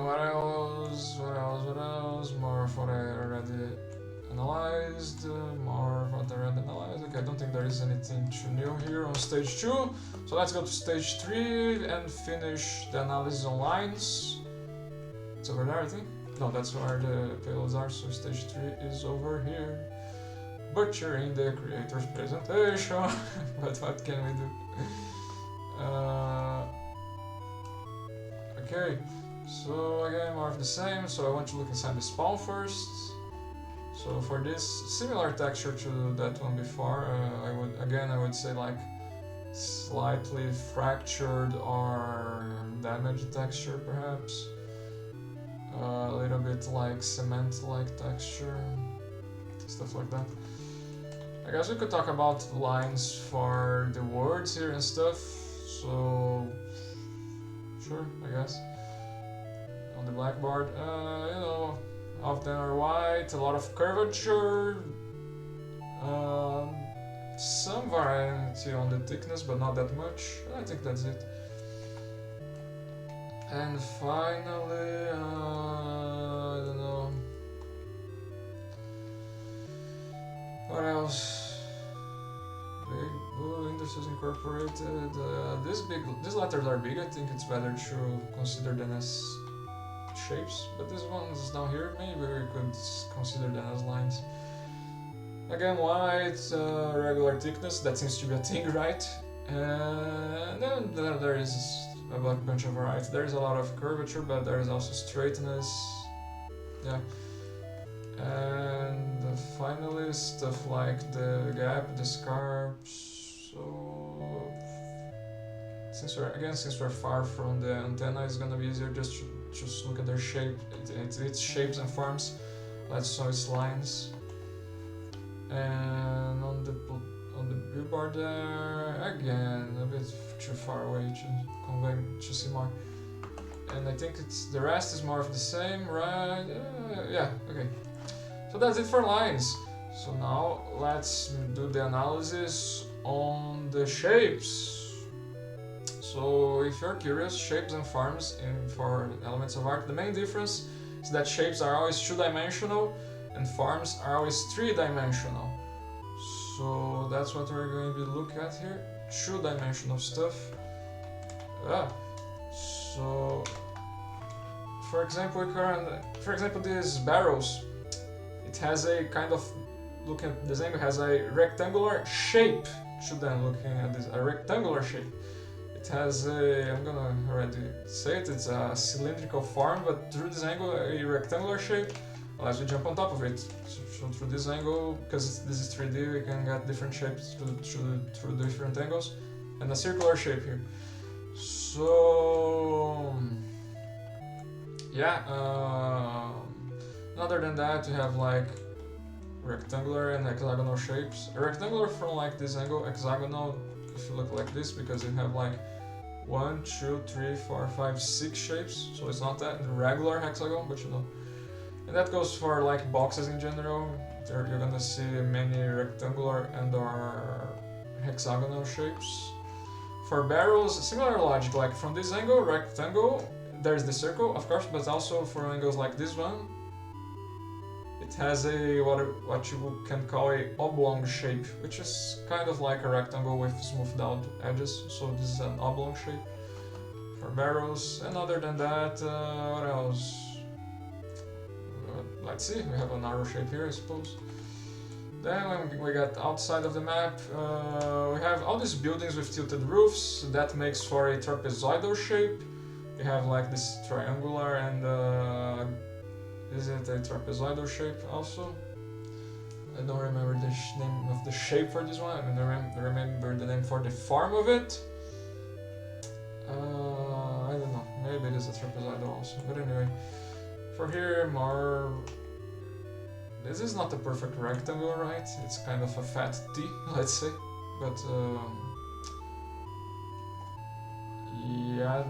Speaker 1: What else? What else? What else? More of what I already analyzed. More of what I already analyzed. Okay, I don't think there is anything too new here on stage 2. So let's go to stage 3 and finish the analysis on lines. It's over there, I think. No, that's where the payloads are. So stage 3 is over here. Butchering the creator's presentation. But what can we do? Okay, so again more of the same. So I want to look inside the spawn first. So for this similar texture to that one before, I would say like slightly fractured or damaged texture perhaps. A little bit like cement-like texture, stuff like that. I guess we could talk about lines for the words here and stuff. So sure, I guess. On the blackboard, you know, all of them are white, a lot of curvature, some variety on the thickness, but not that much. I think that's it. And finally, I don't know. What else? Big blue indices incorporated. These letters are big. I think it's better to consider them as shapes. But these ones down here, maybe we could consider them as lines. Again, white, regular thickness. That seems to be a thing, right? And then there is a bunch of variety. There is a lot of curvature, but there is also straightness. Yeah. And finally, stuff like the gap, the scarps. So since we're far from the antenna, it's gonna be easier just to just look at their shape, its shapes and forms. Let's show its lines. And on the billboard there, again a bit too far away to see more. And I think the rest is more of the same, right? Yeah, okay. So that's it for lines. So now let's do the analysis on the shapes. So if you're curious, shapes and forms for elements of art, the main difference is that shapes are always two-dimensional and forms are always three-dimensional. So that's what we're going to be looking at here, two-dimensional stuff. So for example, these barrels, it has a kind of, looking at the design, it has a rectangular shape. Looking at this, a rectangular shape. It has a, I'm gonna already say it, it's a cylindrical form, but through this angle, a rectangular shape. As we jump on top of it, so through this angle, because this is 3D, we can get different shapes through different angles, and a circular shape here. So yeah, other than that, you have like rectangular and hexagonal shapes. A rectangular from like this angle, hexagonal if you look like this, because you have like 1, 2, 3, 4, 5, 6 shapes. So it's not that regular hexagon, but you know. And that goes for like boxes in general. You're gonna see many rectangular and or hexagonal shapes. For barrels, similar logic, like from this angle, rectangle, there's the circle, of course, but also for angles like this one, it has a what you can call a oblong shape, which is kind of like a rectangle with smoothed out edges. So this is an oblong shape for barrels. And other than that, what else? Let's see, we have a narrow shape here, I suppose. Then when we get outside of the map, we have all these buildings with tilted roofs. That makes for a trapezoidal shape. We have like this triangular and is it a trapezoidal shape also? I don't remember the name of the shape for this one. I mean, I remember the name for the form of it. I don't know, maybe it is a trapezoidal also, but anyway. For here, more... This is not a perfect rectangle, right? It's kind of a fat T, let's say. But yeah,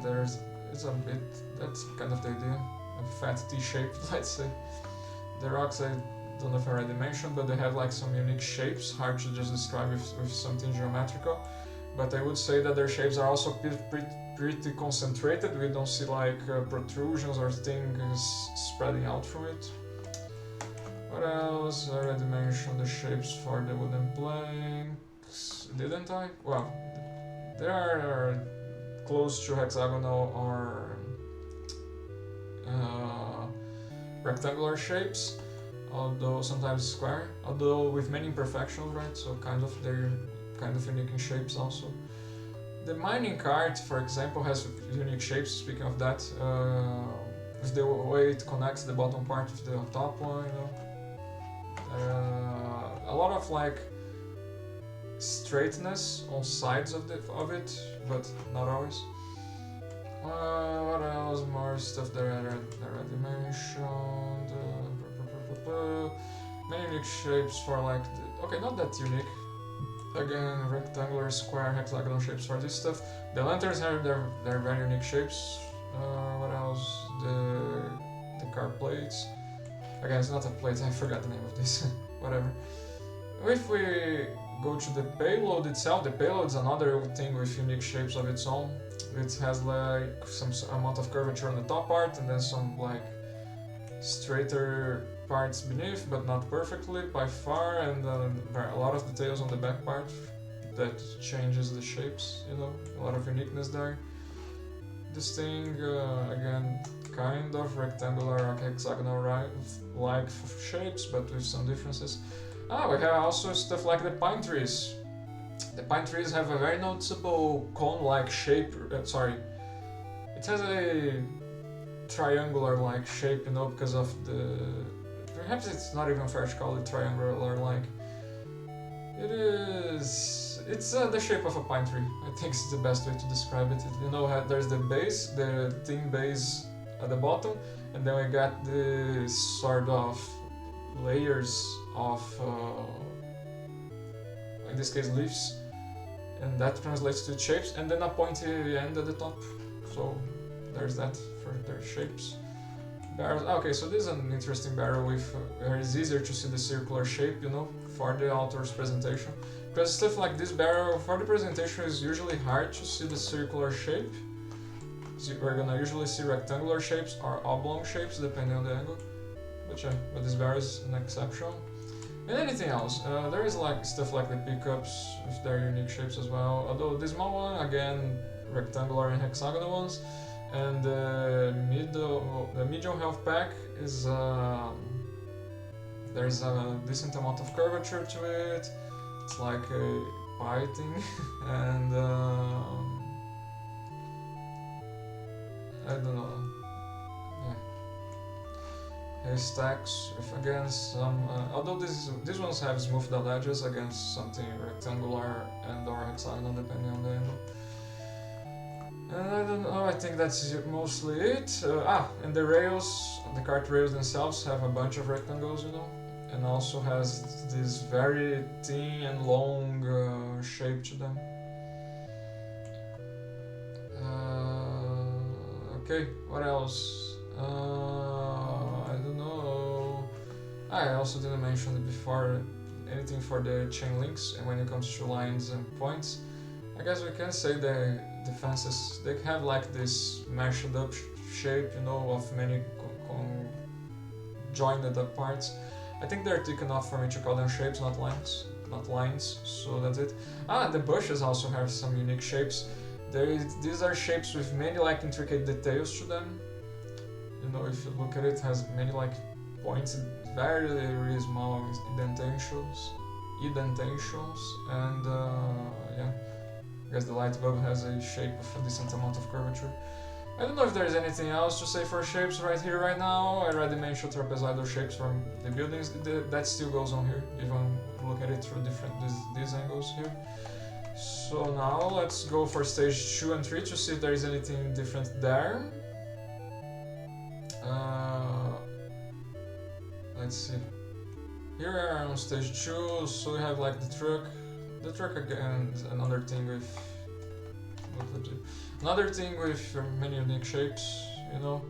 Speaker 1: it's a bit... That's kind of the idea. A fat T shape, let's say. The rocks, don't know if I already mentioned, but they have like some unique shapes, hard to just describe with something geometrical. But I would say that their shapes are also pretty concentrated. We don't see like protrusions or things spreading out from it. What else? I already mentioned the shapes for the wooden planks, didn't I? Well, they are close to hexagonal or rectangular shapes, although sometimes square, although with many imperfections, right? So they're kind of unique in shapes also. The mining cart, for example, has unique shapes, speaking of that, with the way it connects the bottom part with the top one, you know. A lot of like straightness on sides of it, but not always. What else? More stuff that I already mentioned. Many unique shapes for like okay, not that unique. Again, rectangular, square, hexagonal shapes for this stuff. The lanterns have their very unique shapes. What else? The car plates. Again, it's not a plate. I forgot the name of this. Whatever. If we go to the payload itself, the payload is another thing with unique shapes of its own. It has like some amount of curvature on the top part and then some like straighter parts beneath, but not perfectly by far, and a lot of details on the back part that changes the shapes, you know, a lot of uniqueness there. This thing, again, kind of rectangular or hexagonal like shapes, but with some differences. We have also stuff like the pine trees. The pine trees have a very noticeable cone-like shape, it has a triangular-like shape, you know, because of the... Perhaps it's not even fair to call it triangular-like. It is... It's the shape of a pine tree. I think it's the best way to describe it. You know, there's the base, the thin base at the bottom, and then we got the sort of layers of, in this case, leaves, and that translates to shapes, and then a pointy end at the top. So there's that for their shapes. Barrels. Okay, so this is an interesting barrel with where it's easier to see the circular shape, you know, for the author's presentation. Because stuff like this barrel for the presentation is usually hard to see the circular shape. So we're gonna usually see rectangular shapes or oblong shapes depending on the angle. But this barrel is an exception. And anything else, there is like stuff like the pickups with their unique shapes as well. Although the small one, again, rectangular and hexagonal ones. And the medium health pack is there's a decent amount of curvature to it. It's like a pie thing, and I don't know. Yeah. Stacks with again some. Although these ones have smoothed out edges against something rectangular and/or hexagonal depending on the angle. And I don't know, I think that's mostly it. And the rails, the cart rails themselves have a bunch of rectangles, you know, and also has this very thin and long shape to them. Okay, what else? I don't know. I also didn't mention it before, anything for the chain links, and when it comes to lines and points. I guess we can say the fences, they have like this mashed up shape, you know, of many joined up parts. I think they're thick enough for me to call them shapes, not lines, so that's it. The bushes also have some unique shapes. These are shapes with many like intricate details to them. You know, if you look at it, has many like points, very, very small indentations, and yeah. I guess the light bulb has a shape of a decent amount of curvature. I don't know if there's anything else to say for shapes right here, right now. I already mentioned trapezoidal shapes from the buildings. That still goes on here, even look at it through these angles here. So now let's go for stage 2 and 3 to see if there is anything different there. Let's see. Here we are on stage 2, so we have like the truck. The truck again, another thing with many unique shapes, you know.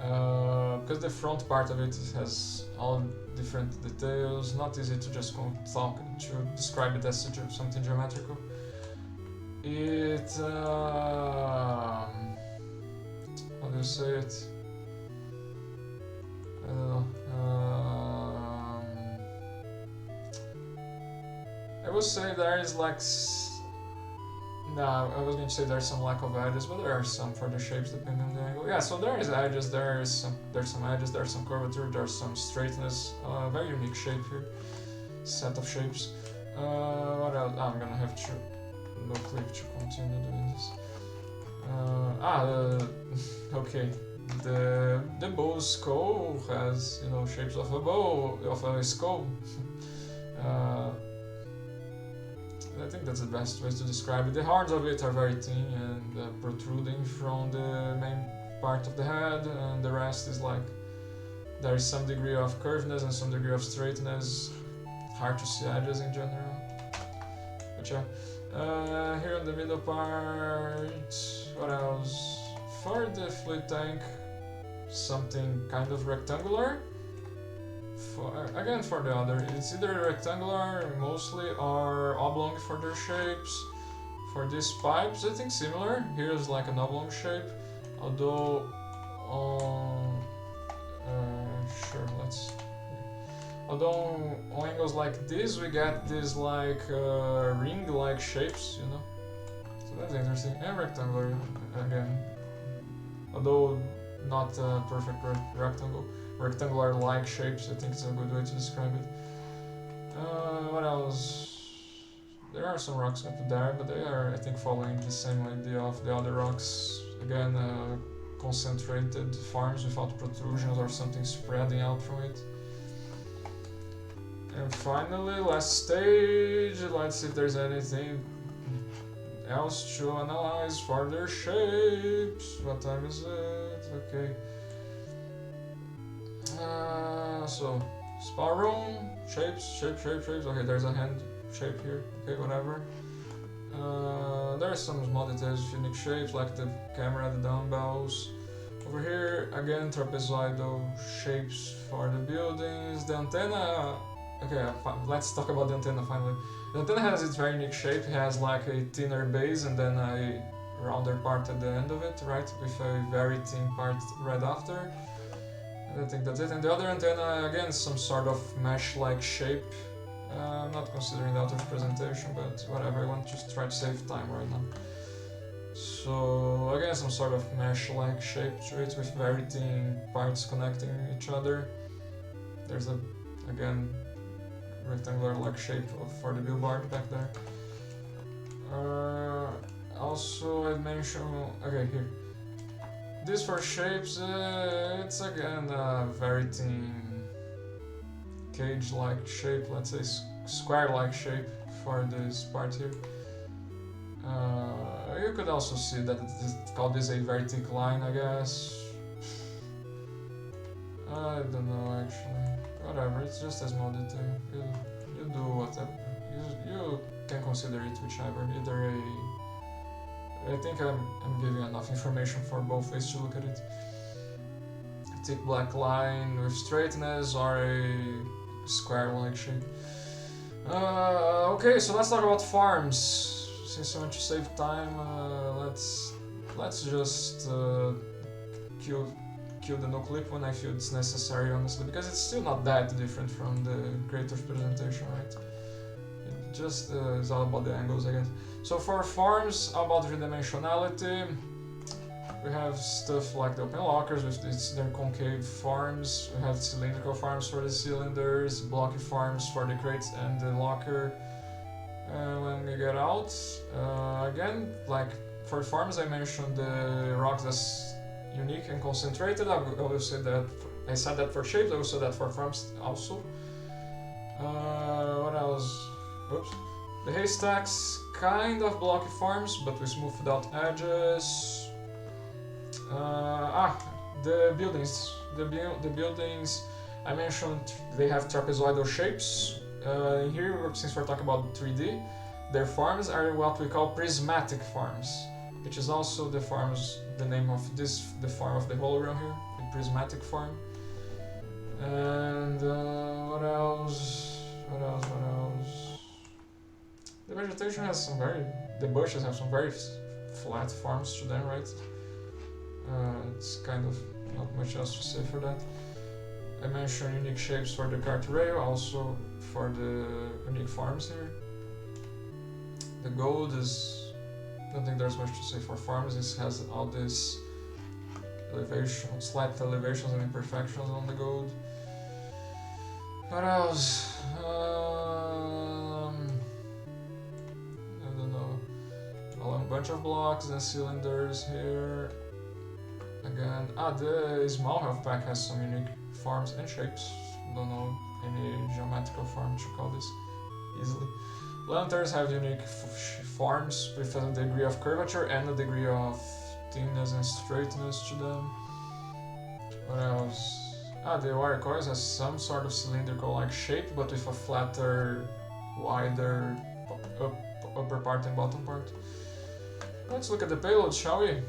Speaker 1: because the front part of it has all different details, not easy to just talk to describe it as something geometrical. It how do you say it? I don't know. I would say there is like no, I was going to say there's some lack of edges, but there are some for the shapes depending on the angle. Yeah, so there is edges, there's some edges, there's some curvature, there's some straightness. Very unique shape here. Set of shapes. What else? I'm gonna have to no clip to continue doing this. Okay. The bow's skull has, you know, shapes of a bow, of a skull. I think that's the best way to describe it. The horns of it are very thin and protruding from the main part of the head, and the rest is like there is some degree of curvedness and some degree of straightness. Hard to see edges in general. But yeah, here on the middle part, what else? For the fluid tank, something kind of rectangular. Again, for the other, it's either rectangular mostly or oblong for their shapes. For these pipes, I think similar. Here's like an oblong shape, although although on angles like this we get these like ring-like shapes, you know. So that's interesting. And rectangular again, although not a perfect rectangle. Rectangular-like shapes, I think it's a good way to describe it. What else? There are some rocks up there, but they are, I think, following the same idea of the other rocks. Again, concentrated forms without protrusions or something spreading out from it. And finally, last stage, let's see if there's anything else to analyze for their shapes. What time is it? Okay. So, spa room, shapes. Okay, there's a hand shape here. Okay, whatever. There are some small details, unique shapes like the camera, the dumbbells. Over here, again, trapezoidal shapes for the buildings. The antenna. Okay, let's talk about the antenna finally. The antenna has its very unique shape. It has like a thinner base and then a rounder part at the end of it, right? With a very thin part right after. I think that's it. And the other antenna, again, some sort of mesh-like shape. I'm not considering that of presentation, but whatever, I want to just try to save time right now. So, again, some sort of mesh-like shape to it with very thin parts connecting each other. There's a, again, rectangular-like shape for the billboard back there. Also, I mentioned, okay, here. This for shapes, it's again a very thin cage-like shape, let's say square-like shape for this part here. You could also see that call this a very thick line, I guess. I don't know actually. Whatever, it's just a small detail. You do whatever. You can consider it whichever. Either a I think I'm giving enough information for both ways to look at it. A thick black line with straightness or a square-like shape. Okay, so let's talk about farms. Since I want to save time, let's just kill the no clip when I feel it's necessary, honestly, because it's still not that different from the creator's presentation, right? It just is all about the angles, I guess. So for forms, about three-dimensionality, we have stuff like the open lockers with their concave forms. We have cylindrical forms for the cylinders, blocky forms for the crates and the locker. When we get out, again, like for forms, I mentioned the rocks as unique and concentrated. I will say that I said that for shapes. I will say that for forms also. What else? Oops. The haystacks, kind of blocky forms, but with smoothed out edges. The buildings. The buildings, I mentioned they have trapezoidal shapes. Here, since we're talking about 3D, their forms are what we call prismatic forms, which is also the name of the form of the hologram here. prismatic form. And what else? What else? The vegetation has some the bushes have some very flat forms to them, right? It's kind of not much else to say for that. I mentioned unique shapes for the cart rail, also for the unique forms here. The gold is, I don't think there's much to say for forms. This has all these slight elevations and imperfections on the gold. What else? I don't know. A bunch of blocks and cylinders here. Again, the small health pack has some unique forms and shapes. Don't know any geometrical form to call this easily. Lanterns have unique forms with a degree of curvature and a degree of thinness and straightness to them. What else? The wire coils has some sort of cylindrical-like shape, but with a flatter, wider upper part and bottom part. Let's look at the payloads, shall we?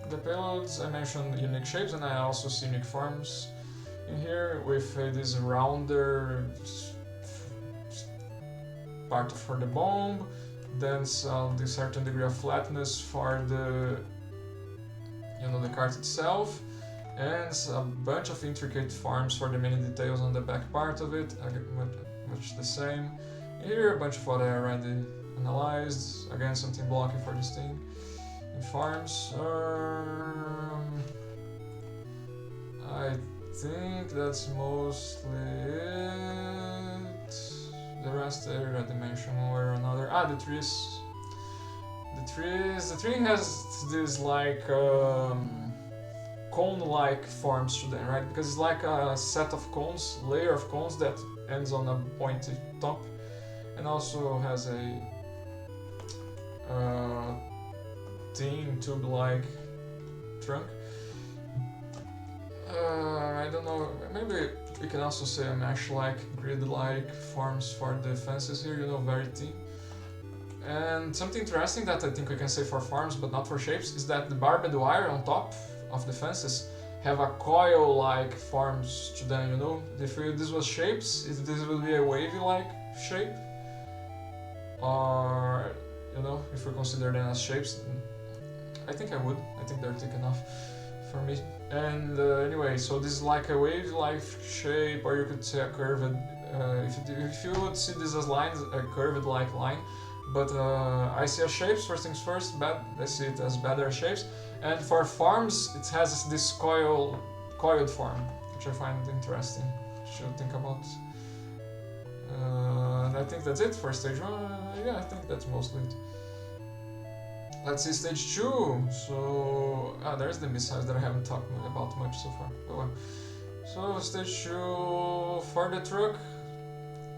Speaker 1: The payloads, I mentioned unique shapes, and I also see unique forms in here with this rounder part for the bomb, then the certain degree of flatness for the the cart itself, and a bunch of intricate forms for the many details on the back part of it, much the same. Here a bunch of what I already analyzed, again something blocky for this thing. In forms, I think that's mostly it. The rest I already mentioned one way or another. The trees. The tree has this like cone-like forms to them, right? Because it's like a set of cones, layer of cones that ends on a pointy top, and also has a thin tube-like trunk. I don't know, maybe we can also say a mesh-like, grid-like forms for the fences here, very thin. And something interesting that I think we can say for forms but not for shapes is that the barbed wire on top of the fences have a coil-like forms to them, If this was shapes, this would be a wavy-like shape. Or, if we consider them as shapes, I think I would. I think they're thick enough for me. And anyway, so this is like a wave-like shape, or you could say a curved. If you would see this as lines, a curved-like line. But I see as shapes, first things first. I see it as better shapes. And for forms, it has this coiled form, which I find interesting. Should think about. And I think that's it for stage 1. Yeah, I think that's mostly it. Let's see stage 2. So there's the missiles that I haven't talked about much so far. So stage 2 for the truck.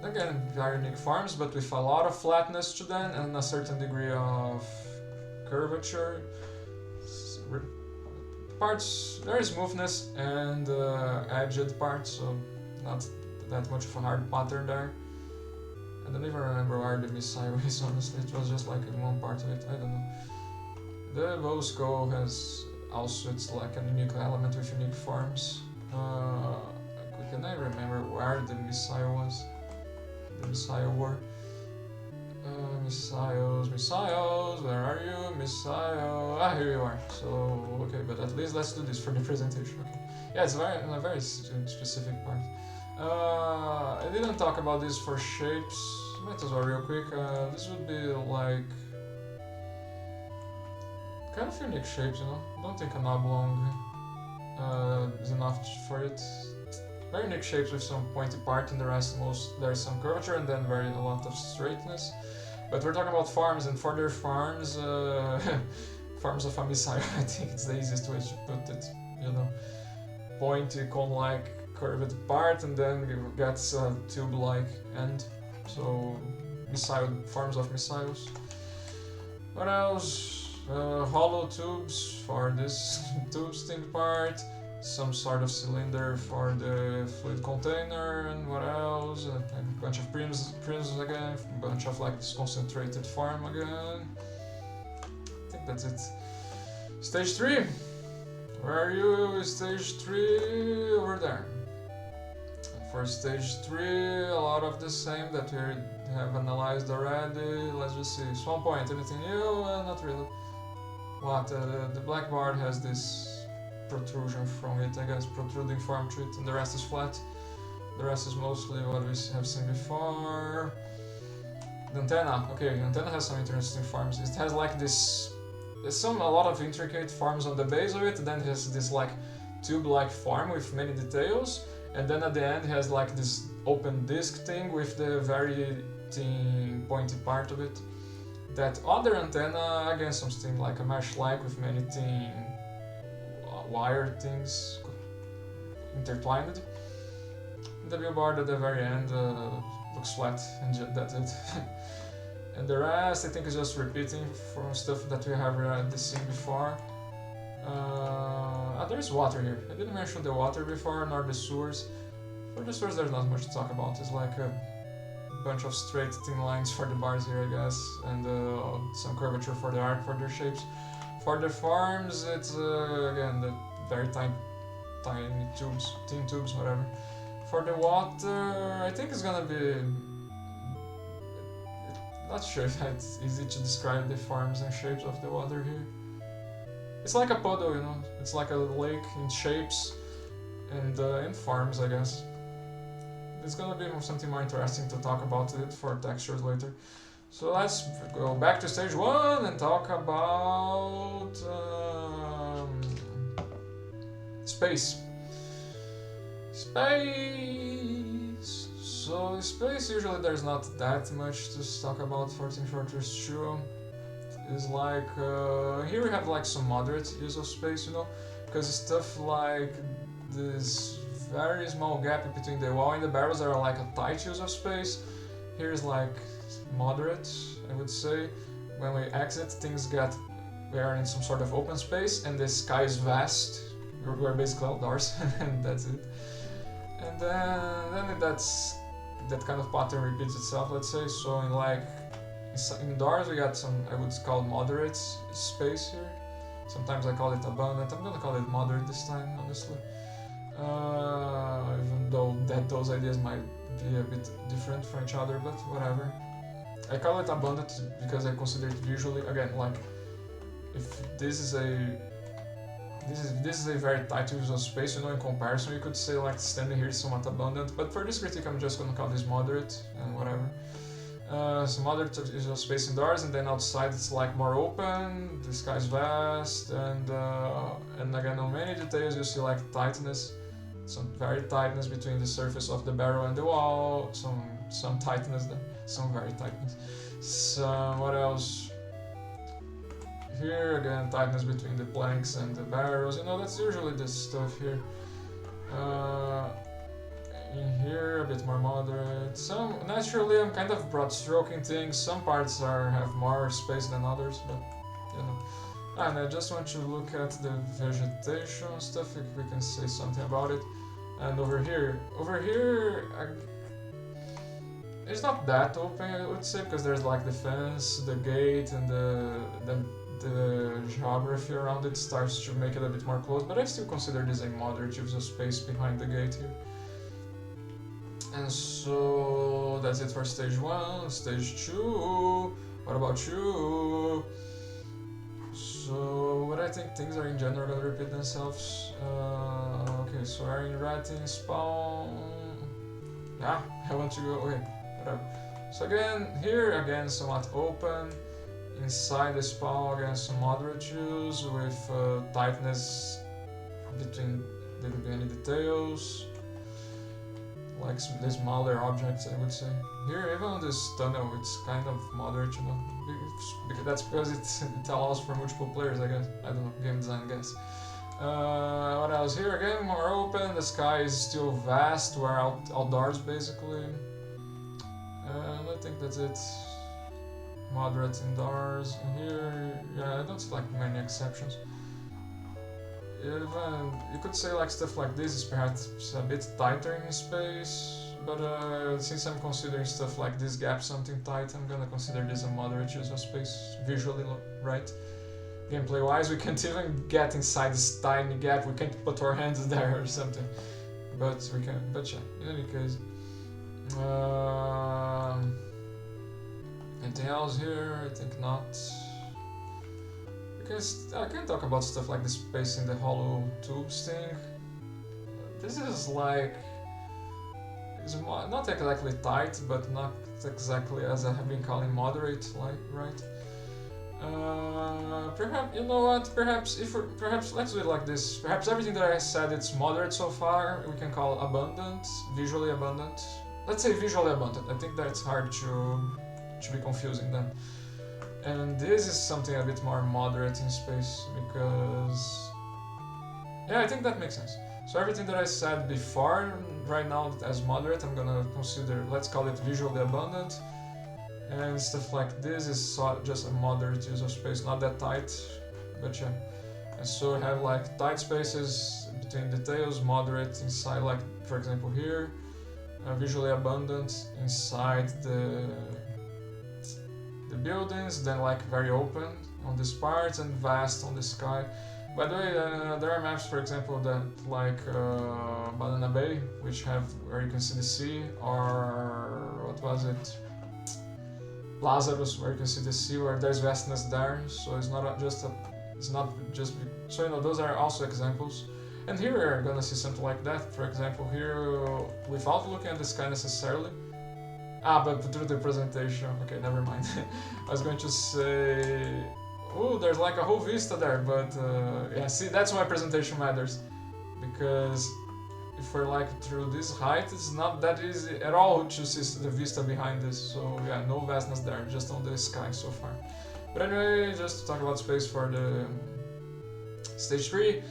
Speaker 1: Again, very unique forms, but with a lot of flatness to them and a certain degree of curvature. Parts, there is smoothness and edged parts, so not that much of a hard pattern there. I don't even remember where the missile is, honestly. It was just like in one part of it, I don't know. The bow skull has also, it's like a unique element with unique forms. Can I remember where the missile was? The missile war. Missiles, where are you? Missile. Here you are. So, okay, but at least let's do this for the presentation. Okay. Yeah, it's a very specific part. I didn't talk about this for shapes. Might as well real quick. This would be like kind of unique shapes, I don't think an oblong is enough for it. Very unique shapes with some pointy part, and the rest there's some curvature and then a lot of straightness. But we're talking about farms, and for their farms, farms of a missile, I think it's the easiest way to put it. Pointy cone-like curved part, and then it gets a tube-like end. So forms of missiles. What else? Hollow tubes for this tube sting part. Some sort of cylinder for the fluid container, and what else? A bunch of prisms again, a bunch of like this concentrated form again. I think that's it. Stage 3. Where are you? Stage 3 over there. For stage 3, a lot of the same that we have analyzed already. Let's just see. Spawn point, anything new? Not really. What? The black bar has this protrusion from it, I guess, protruding form to it, and the rest is flat. The rest is mostly what we have seen before. The antenna, okay, the antenna has some interesting forms. It has like this, a lot of intricate forms on the base of it, then it has this like tube-like form with many details, and then at the end it has like this open disc thing with the very thin pointy part of it. That other antenna, again something like a mesh-like with many thin wire things intertwined. The billboard at the very end looks flat, and that's it. And the rest I think is just repeating from stuff that we have already seen before. There's water here. I didn't mention the water before, nor the sewers. For the sewers there's not much to talk about. It's like a bunch of straight thin lines for the bars here, I guess, and some curvature for the arc for their shapes. For the farms, it's again the very tiny tubes, thin tubes, whatever. For the water, I think it's gonna be... Not sure if it's easy to describe the forms and shapes of the water here. It's like a puddle, you know. It's like a lake in shapes and in forms, I guess. It's gonna be something more interesting to talk about it for textures later. So let's go back to stage 1 and talk about space. Space! So space, usually there's not that much to talk about for Team Fortress 2. It's like, here we have like some moderate use of space, you know, because stuff like this very small gap between the wall and the barrels are like a tight use of space. Here's like moderate, I would say. When we exit, we are in some sort of open space and the sky is vast. We're basically outdoors and that's it. And then that kind of pattern repeats itself, let's say. So indoors we got some, I would call moderate space here. Sometimes I call it abundant. I'm gonna call it moderate this time, honestly. Even though those ideas might be a bit different from each other, but whatever. I call it abundant because I consider it visually, again, like if this is a very tight use of space, you know, in comparison you could say like standing here is somewhat abundant, but for this critique I'm just gonna call this moderate and whatever. So moderate use of space indoors, and then outside it's like more open, the sky is vast, and again on many details you see like tightness, some very tightness between the surface of the barrel and the wall, some tightness there, some very tightness. So what else? Here again, tightness between the planks and the barrels, you know, that's usually this stuff here. In here, a bit more moderate. Naturally I'm kind of broad stroking things, some parts have more space than others, but you know. And I just want to look at the vegetation stuff, if we can say something about it. And over here, it's not that open, I would say, because there's like the fence, the gate, and the geography around it starts to make it a bit more closed, but I still consider this a moderate use of space behind the gate here. And so that's it for stage 1. Stage 2, what about you? So what I think things are in general gonna repeat themselves. Okay, so we're in writing spawn. Yeah, I want to go, okay, whatever. So again, somewhat open. Inside the spawn, again, some moderate use with tightness between many details. Like the smaller objects, I would say. Here, even on this tunnel, it's kind of moderate, you know. That's because it allows for multiple players, I guess. I don't know, game design, I guess. What else? Here again, more open. The sky is still vast. We're outdoors, basically. And I think that's it. Moderate indoors. And here, yeah, I don't see like many exceptions. Even you could say like stuff like this is perhaps a bit tighter in space, but since I'm considering stuff like this gap something tight, I'm gonna consider this a moderate use of space visually, right? gameplay wise. We can't even get inside this tiny gap. We can't put our hands there or something. But we can. But yeah, in any case. Anything else here? I think not. Because I can talk about stuff like the space in the hollow tubes thing. This is like. It's not exactly tight, but not exactly as I have been calling moderate, like, right? Perhaps, you know what, perhaps let's do it like this. Perhaps everything that I said it's moderate so far, we can call abundant, visually abundant. Let's say visually abundant. I think that's hard to be confusing then. And this is something a bit more moderate in space, because... Yeah, I think that makes sense. So everything that I said before, right now as moderate, I'm gonna consider, let's call it visually abundant. And stuff like this is just a moderate use of space, not that tight, but yeah. And so I have like tight spaces between details, moderate inside, like for example here, visually abundant inside the buildings, then like very open on this part and vast on the sky. By the way, there are maps, for example, that like Banana Bay, which have where you can see the sea, or what was it? Lazarus, where you can see the sea, where there's vastness there. So it's not just so you know, those are also examples. And here we're gonna see something like that. For example, here without looking at the sky necessarily. But through the presentation. Okay, never mind. I was going to say. Oh, there's like a whole vista there, but yeah, see, that's why presentation matters, because if we're like through this height, it's not that easy at all to see the vista behind this. So yeah, no vastness there, just on the sky so far. But anyway, just to talk about space for the stage 3,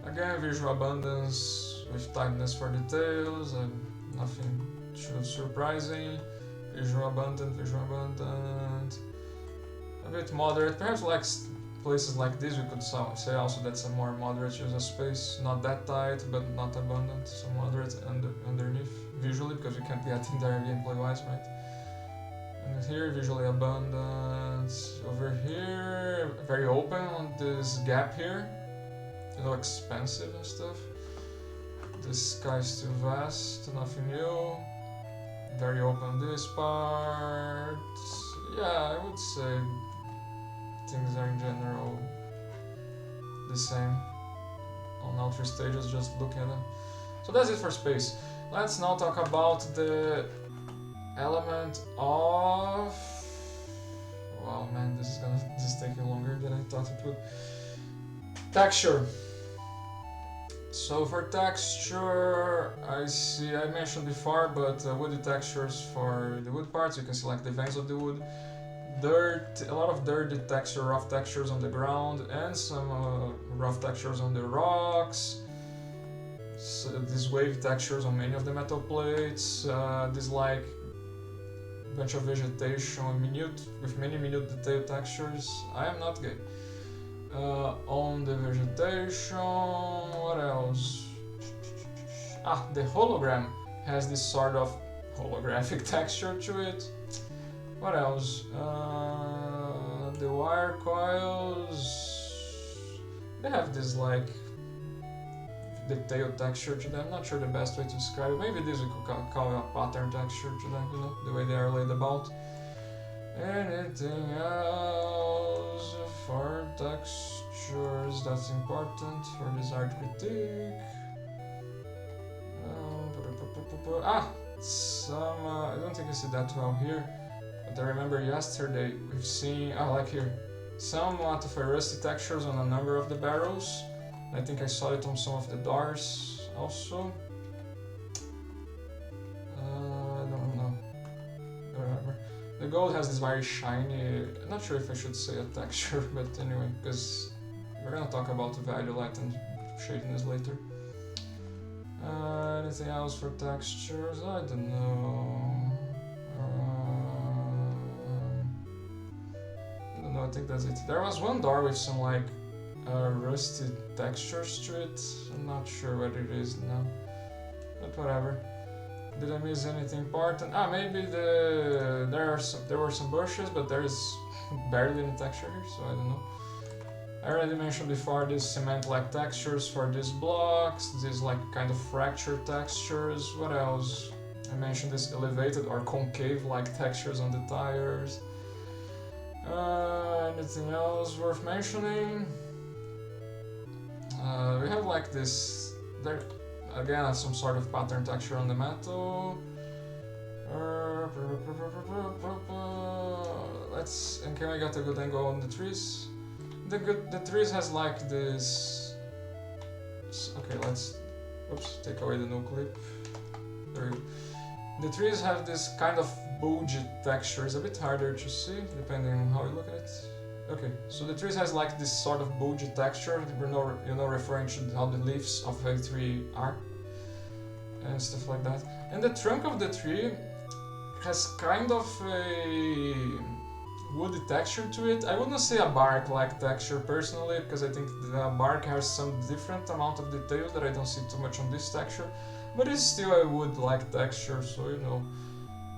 Speaker 1: again, visual abundance with tightness for details and nothing too surprising. Visual abundant. A bit moderate, perhaps like places like this we could say also that's a more moderate use of space, not that tight but not abundant, so moderate underneath visually, because we can't get in there gameplay wise, right? And here visually abundant, over here very open on this gap here, you know, expensive and stuff. This sky's too vast, nothing new. Very open this part. Yeah, I would say things are in general the same on all 3 stages, just looking at them. So that's it for space. Let's now talk about the element of... Wow man, this is taking longer than I thought it would. Texture. So for texture, I mentioned before, but woody textures for the wood parts, you can see like the veins of the wood. Dirt, a lot of dirty texture, rough textures on the ground, and some rough textures on the rocks. So these wave textures on many of the metal plates. This like bunch of vegetation, with many minute detail textures. I am not gay. On the vegetation, what else? The hologram has this sort of holographic texture to it. What else? The wire coils, they have this like detail texture to them. I'm not sure the best way to describe it. Maybe this we could call a pattern texture to them, you know, the way they are laid about. Anything else for textures that's important for this art critique? I don't think I see that well here. But I remember yesterday we've seen, like here, somewhat of a rusty textures on a number of the barrels. I think I saw it on some of the doors also. I don't know. I don't remember. The gold has this very shiny, I'm not sure if I should say a texture, but anyway, because we're gonna talk about the value, light and shadiness later. Anything else for textures? I don't know. I think that's it. There was one door with some like rusty textures to it. I'm not sure what it is now, but whatever. Did I miss anything important? Maybe there were some bushes, but there is barely any texture here, so I don't know. I already mentioned before these cement-like textures for these blocks, these like kind of fracture textures. What else? I mentioned these elevated or concave-like textures on the tires. Anything else worth mentioning? We have like this, there again some sort of pattern texture on the metal. And can we get a good angle on the trees? The trees has like this. Okay, let's. Oops, take away the no clip. There we go. The trees have this kind of bulgy texture. It's a bit harder to see depending on how you look at it. Okay, so the trees has like this sort of bulgy texture. Referring to how the leaves of a tree are and stuff like that. And the trunk of the tree has kind of a woody texture to it. I wouldn't say a bark-like texture personally, because I think the bark has some different amount of details that I don't see too much on this texture, but it's still a wood-like texture, so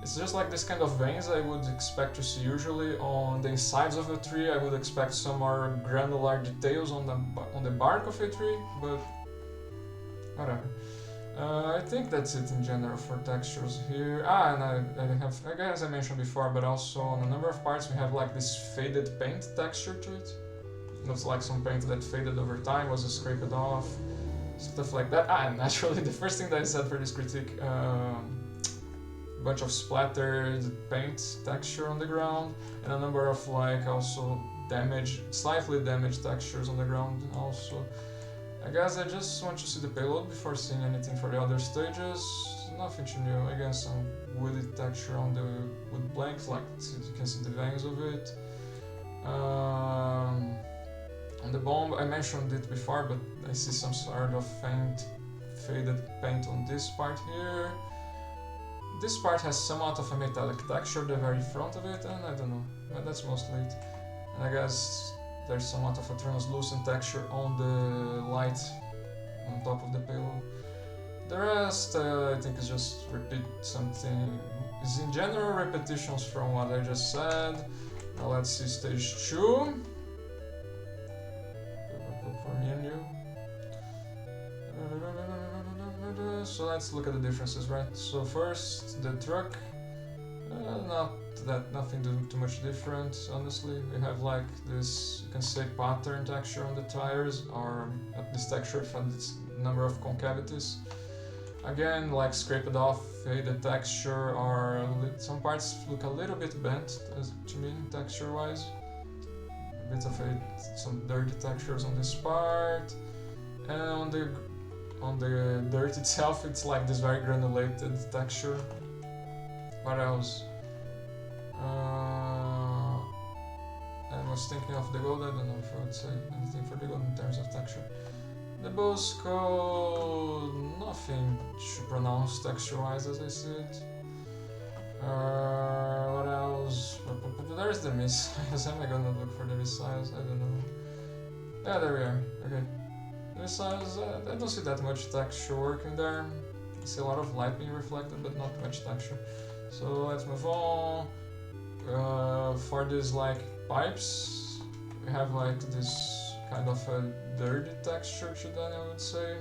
Speaker 1: it's just like this kind of veins I would expect to see usually on the insides of a tree. I would expect some more granular details on the bark of a tree, but whatever. I think that's it in general for textures here. And I have, again, as I mentioned before, but also on a number of parts we have like this faded paint texture to it. Looks like some paint that faded over time, was scraped off, stuff like that. And naturally the first thing that I said for this critique, bunch of splattered paint texture on the ground, and a number of like also slightly damaged textures on the ground also. I guess I just want to see the payload before seeing anything for the other stages. Nothing too new. Again, some woody texture on the wood planks, like you can see the veins of it. On the bomb, I mentioned it before, but I see some sort of faint faded paint on this part here. This part has somewhat of a metallic texture, the very front of it, and I don't know, but that's mostly it. And I guess there's somewhat of a translucent texture on the light on top of the payload. The rest, I think, is just repeat something. Is in general repetitions from what I just said. Now let's see stage 2. For me and you. So let's look at the differences, right? So first, the truck. Nothing too much different, honestly. We have like this, you can say, pattern texture on the tires, or this texture from this number of concavities. Again, like scraped off, faded texture, or some parts look a little bit bent, to me, texture-wise. A bit of some dirty textures on this part, and on the dirt itself, it's like this very granulated texture. What else? I was thinking of the gold. I don't know if I would say anything for the gold in terms of texture. The Bosco, nothing too pronounced texture-wise as I see it. What else? There's the missiles. Am I gonna look for the missiles? I don't know. Yeah, there we are. Okay. The missiles, I don't see that much texture working there. I see a lot of light being reflected, but not much texture. So let's move on. For these like pipes, we have like this kind of a dirty texture to them, I would say.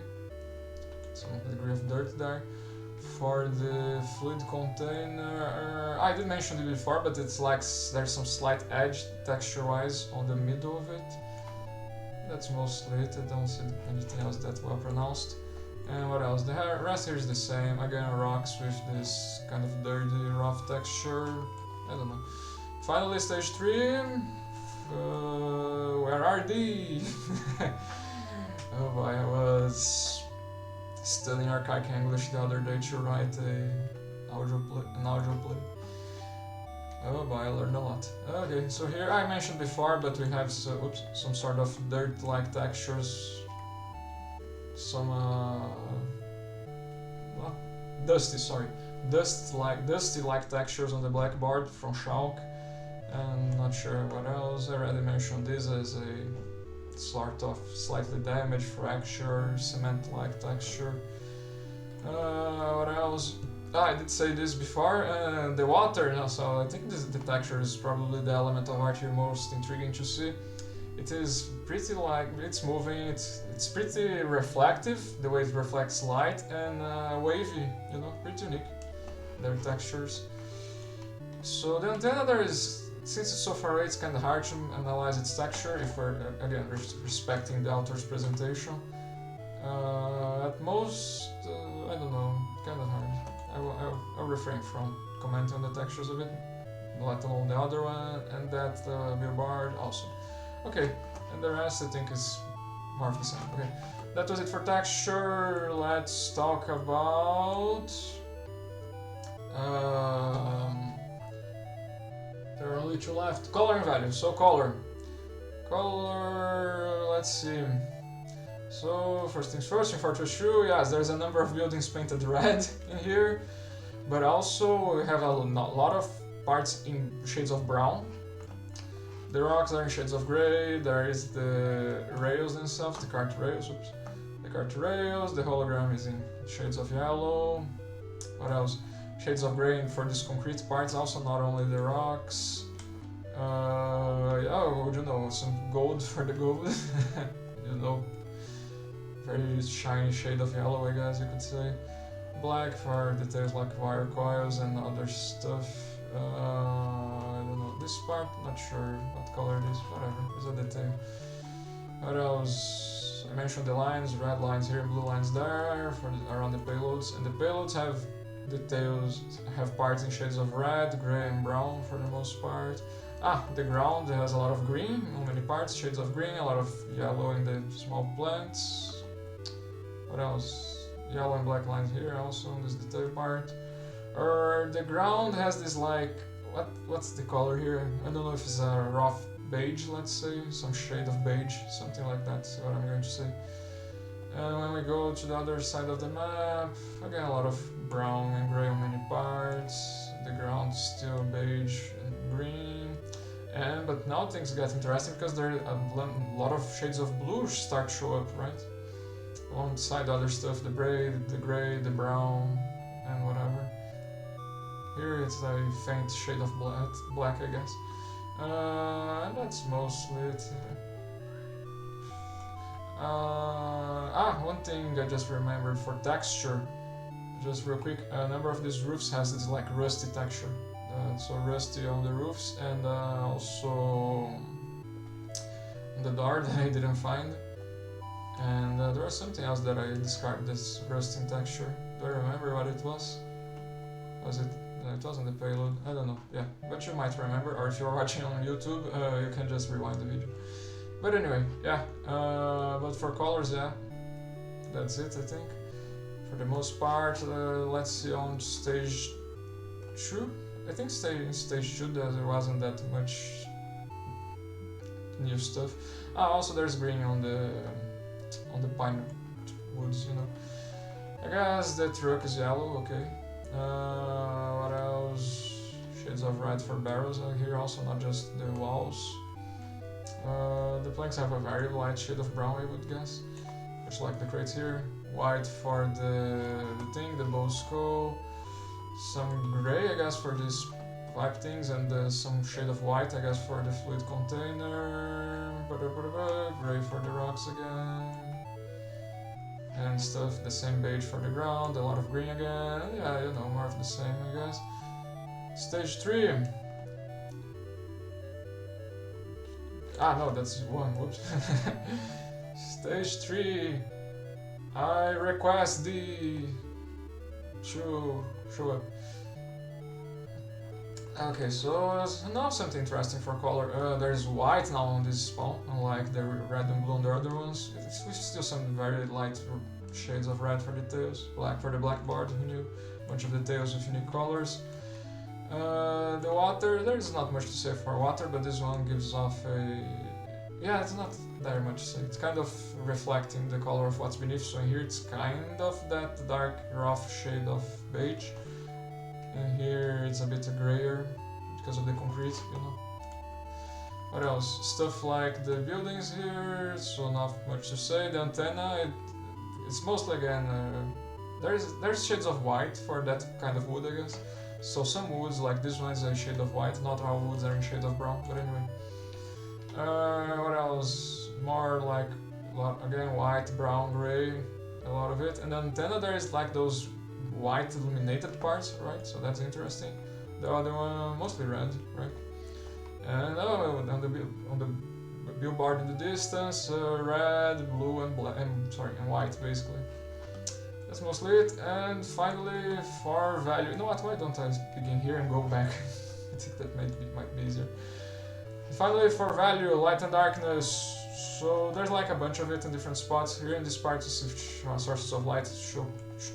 Speaker 1: Some degree of dirt there. For the fluid container, I did mention it before, but it's like there's some slight edge texture-wise on the middle of it. That's mostly it. I don't see anything else that well pronounced. And what else? The rest here is the same. Again, rocks with this kind of dirty, rough texture. I don't know. Finally, stage 3. Where are they? Oh boy, I was studying archaic English the other day to write an audio play. Oh boy, I learned a lot. Okay, so here I mentioned before, but we have some sort of dirt-like textures. Some dusty-like textures on the blackboard from chalk, and not sure what else. I already mentioned this as a sort of slightly damaged, fracture, cement-like texture. What else? I did say this before. The water. So I think the texture is probably the element of art here most intriguing to see. it is pretty like, it's moving, it's pretty reflective, the way it reflects light, and wavy, you know, pretty unique, their textures. So the antenna there is, since it's so far away, it's kind of hard to analyze its texture if we're, again, respecting the author's presentation. At most, I don't know, kind of hard. I'll refrain from commenting on the textures of it, let alone the other one, and that billboard also. Okay, and the rest I think is more of the same. Okay, that was it for texture. Let's talk about... there are only two left. Color and value. So color, let's see. So first things first, in Fortress 2, yes, there's a number of buildings painted red in here, but also we have a lot of parts in shades of brown. The rocks are in shades of grey, there is the rails themselves, the cart rails, the hologram is in shades of yellow. What else? Shades of grey for these concrete parts, also not only the rocks. Oh, you know, some gold for the gold, you know, very shiny shade of yellow, I guess you could say. Black for details like wire coils and other stuff. I don't know, this part, not sure what color it is, whatever, it's a detail. What else? I mentioned the lines, red lines here, blue lines there, for around the payloads, and the payloads have details, have parts in shades of red, grey and brown for the most part. The ground has a lot of green on many parts, shades of green, a lot of yellow in the small plants. What else? Yellow and black lines here also on this detail part. The ground has this like, what's the color here? I don't know if it's a rough beige, let's say, some shade of beige, something like that's what I'm going to say. And when we go to the other side of the map, again a lot of brown and grey on many parts. The ground still beige and green. But now things get interesting because there are a lot of shades of blue start to show up, right? Alongside other stuff, the gray, the brown, and whatever. Here it's a faint shade of black, I guess. And that's mostly it. One thing I just remembered for texture, just real quick, a number of these roofs has this like rusty texture. So rusty on the roofs, and also on the door that I didn't find. And there was something else that I described this rusting texture. Do I remember what it was? Was it? It wasn't the payload. I don't know. Yeah, but you might remember, or if you're watching on YouTube, you can just rewind the video. But anyway, yeah. But for colors, yeah, that's it. I think for the most part. Let's see on stage 2. I think in stage 2 there wasn't that much new stuff. Also there's green on the pine woods, you know. I guess the truck is yellow, okay. What else? Shades of red for barrels here also, not just the walls. The planks have a very light shade of brown, I would guess. Just like the crates here. White for the thing, the bow skull. Some grey, I guess, for these pipe things, and some shade of white, I guess, for the fluid container. Grey for the rocks again. And stuff, the same beige for the ground, a lot of green again. Yeah, you know, more of the same, I guess. Stage 3. No, that's 1, whoops. Stage 3. I request thee to show up. Okay, so now something interesting for color. There's white now on this spawn, unlike the red and blue on the other ones. It's still some very light shades of red for details, black for the blackboard, who knew? A bunch of details with unique colors. The water, there's not much to say for water, but this one gives off a... Yeah, it's not very much to say. It's kind of reflecting the color of what's beneath, so here it's kind of that dark, rough shade of beige. And here it's a bit grayer because of the concrete, you know. What else? Stuff like the buildings here, so not much to say. The antenna, it's mostly again, there's shades of white for that kind of wood, I guess. So some woods like this one is a shade of white, not all woods are in shade of brown, but anyway. What else? More like, again, white, brown, gray, a lot of it. And then there is like those white illuminated parts, right? So that's interesting. The other one mostly red, right? And on the billboard in the distance, red, blue, and black, and white basically. That's mostly it. And finally, for value, you know what? Why don't I begin here and go back? I think that might be easier. Finally, for value, light and darkness. So there's like a bunch of it in different spots. Here in this part, you see sources of light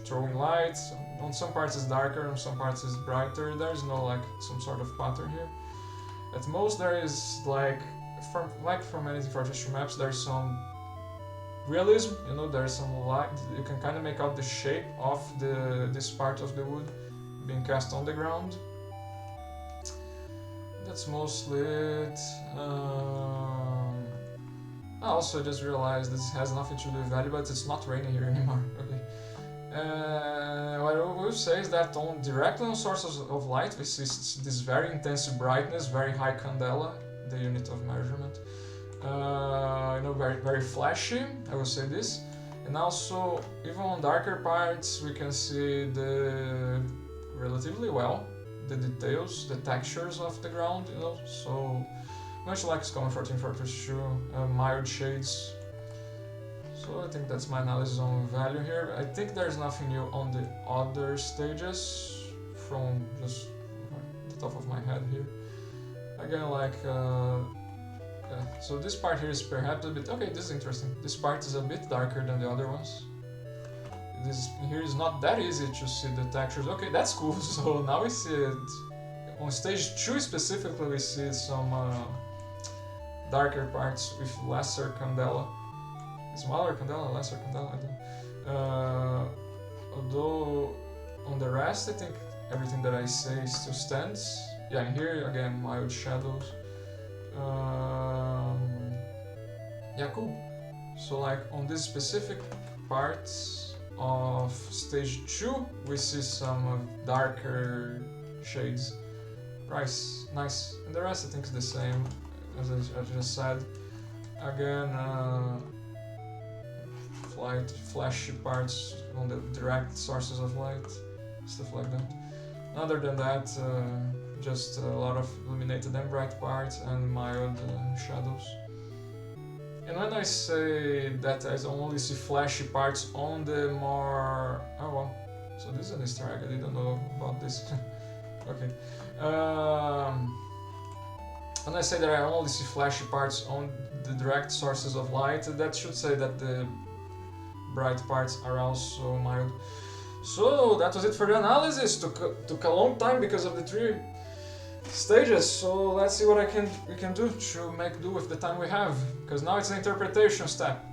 Speaker 1: throwing light. On some parts it's darker, on some parts it's brighter. There's no like some sort of pattern here. At most, there is like from many different maps, there's some realism. You know, there's some light. You can kind of make out the shape of this part of the wood being cast on the ground. That's mostly it. Also, I just realized this has nothing to do with value, but it's not raining here anymore. Okay. What I will say is that directly on sources of light, we see this very intense brightness, very high candela, the unit of measurement. You know, very, very flashy, I will say this. And also, even on darker parts, we can see relatively well the details, the textures of the ground, you know, so much like it's common 1442, mild shades. So I think that's my analysis on value here. I think there's nothing new on the other stages from just the top of my head here. Again, like, so this part here is perhaps a bit, okay, this is interesting. This part is a bit darker than the other ones. This here is not that easy to see the textures. Okay, that's cool. So now we see it. On stage 2 specifically, we see some darker parts with lesser candela. Smaller candela, lesser candela, I don't know. Although on the rest, I think everything that I say still stands. Yeah, and here again, mild shadows. Yeah, cool. So like on these specific parts of stage 2, we see some darker shades. Nice. And the rest I think is the same as I just said. Again, flashy parts on the direct sources of light, stuff like that. Other than that, just a lot of illuminated and bright parts and mild shadows. And when I say that I only see flashy parts on the more... Oh well, so this is an Easter egg, I didn't know about this. Okay. When I say that I only see flashy parts on the direct sources of light, that should say that the bright parts are also mild. So that was it for the analysis. Took a long time because of the 3 stages. So let's see what we can do to make do with the time we have. Because now it's an interpretation step.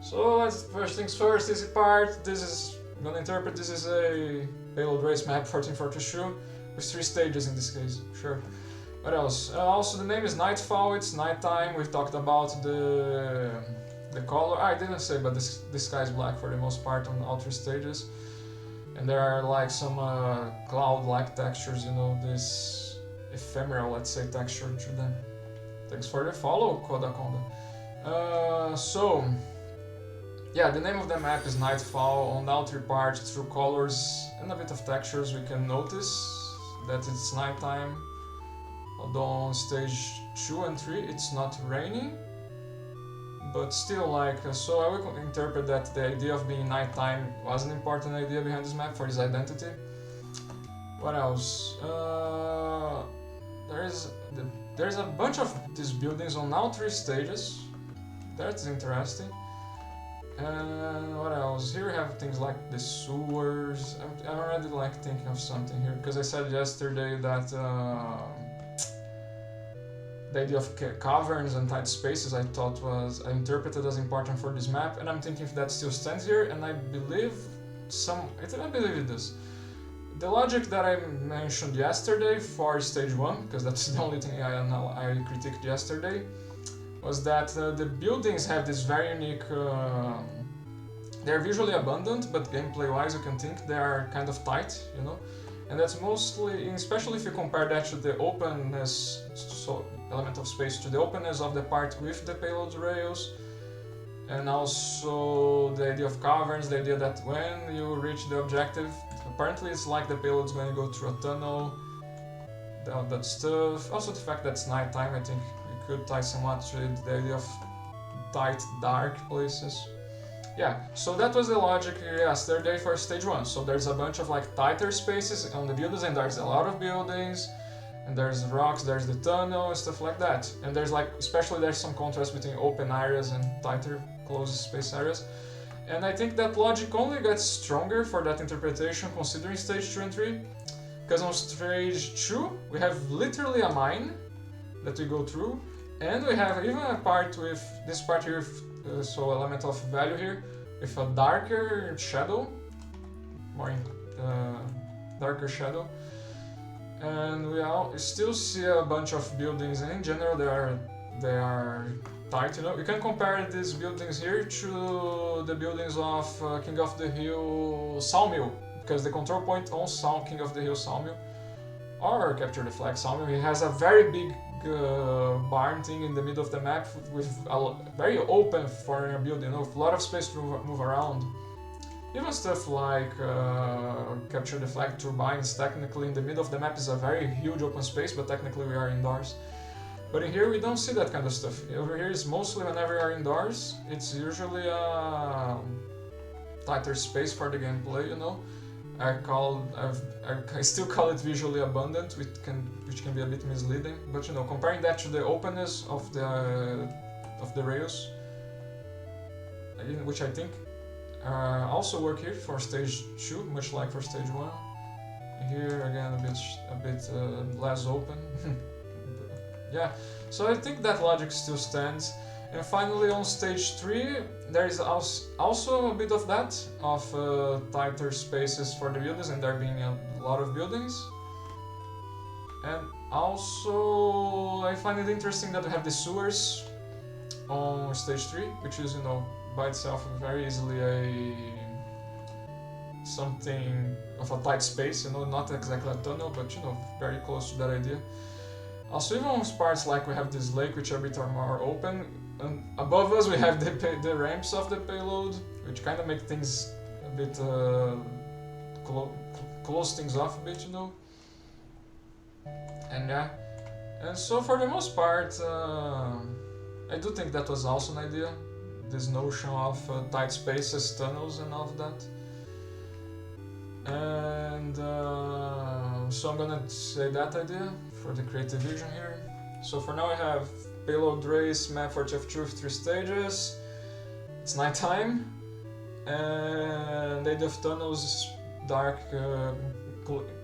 Speaker 1: So let's first things first. Easy part. I'm gonna interpret. This is a payload race map 1442 with 3 stages in this case. Sure. What else? Also, the name is Nightfall. It's nighttime. We've talked about the color. I didn't say, but the sky is black for the most part on all 3 stages. And there are like some cloud-like textures, you know, this ephemeral, let's say, texture to them. Thanks for the follow, Koda Konda. So, yeah, the name of the map is Nightfall. On all 3 parts, through colors and a bit of textures, we can notice that it's nighttime. Although on stage 2 and 3 it's not raining. But still, like, so I will interpret that the idea of being nighttime was an important idea behind this map for this identity. What else? There's a bunch of these buildings on all 3 stages. That's interesting. And what else? Here we have things like the sewers. I'm already like thinking of something here because I said yesterday that the idea of caverns and tight spaces I interpreted as important for this map, and I'm thinking if that still stands here, and I believe it does. The logic that I mentioned yesterday for stage 1, because that's the only thing I critiqued yesterday, was that the buildings have this very unique... they're visually abundant, but gameplay-wise you can think they are kind of tight, you know? And that's mostly, especially if you compare that to the openness element of space to the openness of the part with the payload rails. And also the idea of caverns, the idea that when you reach the objective, apparently it's like the payload's going to go through a tunnel, all that stuff. Also the fact that it's nighttime, I think we could tie somewhat to the idea of tight, dark places. Yeah, so that was the logic, yes, third day for stage 1. So there's a bunch of like tighter spaces on the buildings, and there's a lot of buildings, and there's rocks, there's the tunnel and stuff like that. And there's like, especially there's some contrast between open areas and tighter, closed space areas. And I think that logic only gets stronger for that interpretation considering stage 2 and 3. Because on stage 2, we have literally a mine that we go through, and we have even a part with, this part here, so element of value here, with a darker shadow, more darker shadow. And we still see a bunch of buildings, and in general they are tight, you know. You can compare these buildings here to the buildings of King of the Hill Sawmill, because the control point on King of the Hill Sawmill, or Capture the Flag Sawmill, it has a very big barn thing in the middle of the map with very open for a building, you know, with a lot of space to move around. Even stuff like Capture the Flag turbines, technically in the middle of the map is a very huge open space, but technically we are indoors. But in here we don't see that kind of stuff. Over here is mostly whenever we are indoors, it's usually a tighter space for the gameplay, you know. I still call it visually abundant, which can be a bit misleading. But you know, comparing that to the openness of the rails, which I think also work here for stage 2, much like for stage 1. Here again a bit less open. Yeah, so I think that logic still stands. And finally on stage 3, there is also a bit of that, of tighter spaces for the buildings, and there being a lot of buildings. And also I find it interesting that we have the sewers on stage 3, which is, you know, by itself very easily something of a tight space, you know, not exactly a tunnel, but you know, very close to that idea. Also, even on parts like we have this lake, which are a bit more open, and above us we have the ramps of the payload, which kind of make things a bit close things off a bit, you know. And yeah, and so for the most part, I do think that was also an idea, this notion of tight spaces, tunnels, and all of that. And so I'm gonna say that idea for the creative vision here. So for now I have payload race, map for TF2 with 3 stages. It's nighttime, and the idea of tunnels, dark,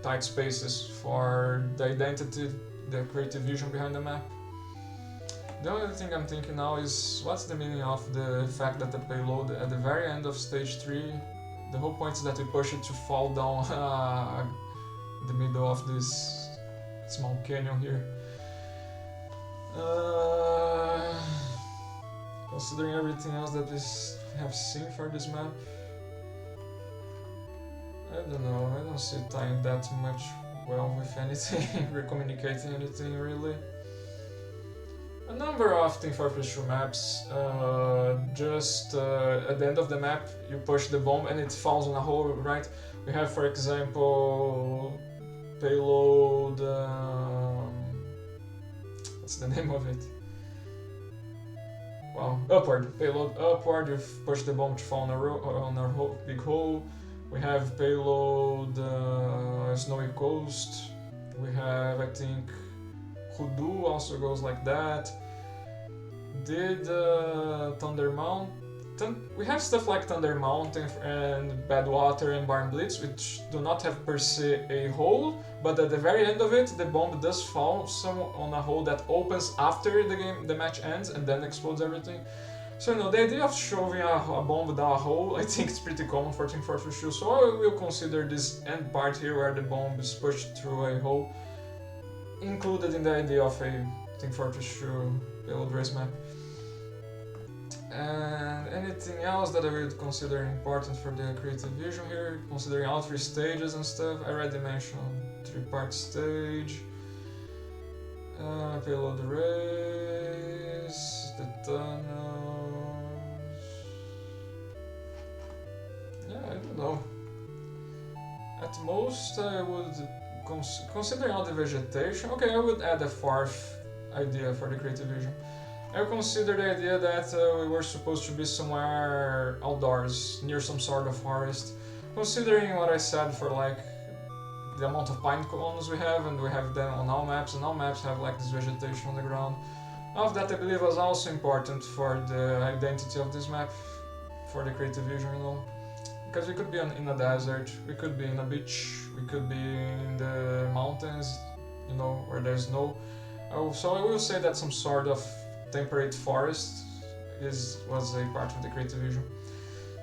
Speaker 1: tight spaces for the identity, the creative vision behind the map. The only thing I'm thinking now is what's the meaning of the fact that the payload at the very end of stage 3, the whole point is that we push it to fall down the middle of this small canyon here. Considering everything else that we have seen for this map, I don't know, I don't see it tying that much well with anything, communicating anything really. A number of Team Fortress 2 maps, just at the end of the map you push the bomb and it falls on a hole, right? We have, for example, payload, what's the name of it? Wow, upward, payload upward, you push the bomb to fall on a big hole. We have payload Snowy Coast, we have, I think, Hoodoo also goes like that. Did Thunder Mountain? We have stuff like Thunder Mountain and Badwater and Barn Blitz, which do not have per se a hole, but at the very end of it, the bomb does fall on a hole that opens after the match ends and then explodes everything. So you know, the idea of shoving a bomb down a hole, I think it's pretty common for Team Fortress 2. So I will consider this end part here, where the bomb is pushed through a hole, included in the idea of a Team Fortress 2 payload race map. And anything else that I would consider important for the creative vision here, considering all 3 stages and stuff, I already mentioned 3-part stage. Payload arrays, the tunnels. Yeah, I don't know. At most, I would considering all the vegetation. Okay, I would add a fourth idea for the creative vision. I would consider the idea that we were supposed to be somewhere outdoors, near some sort of forest. Considering what I said for like the amount of pine cones we have, and we have them on all maps, and all maps have like this vegetation on the ground. All of that I believe was also important for the identity of this map, for the creative vision, you know. Because we could be in a desert, we could be in a beach, we could be in the mountains, you know, where there's no... So I will say that some sort of temperate forest was a part of the creative vision.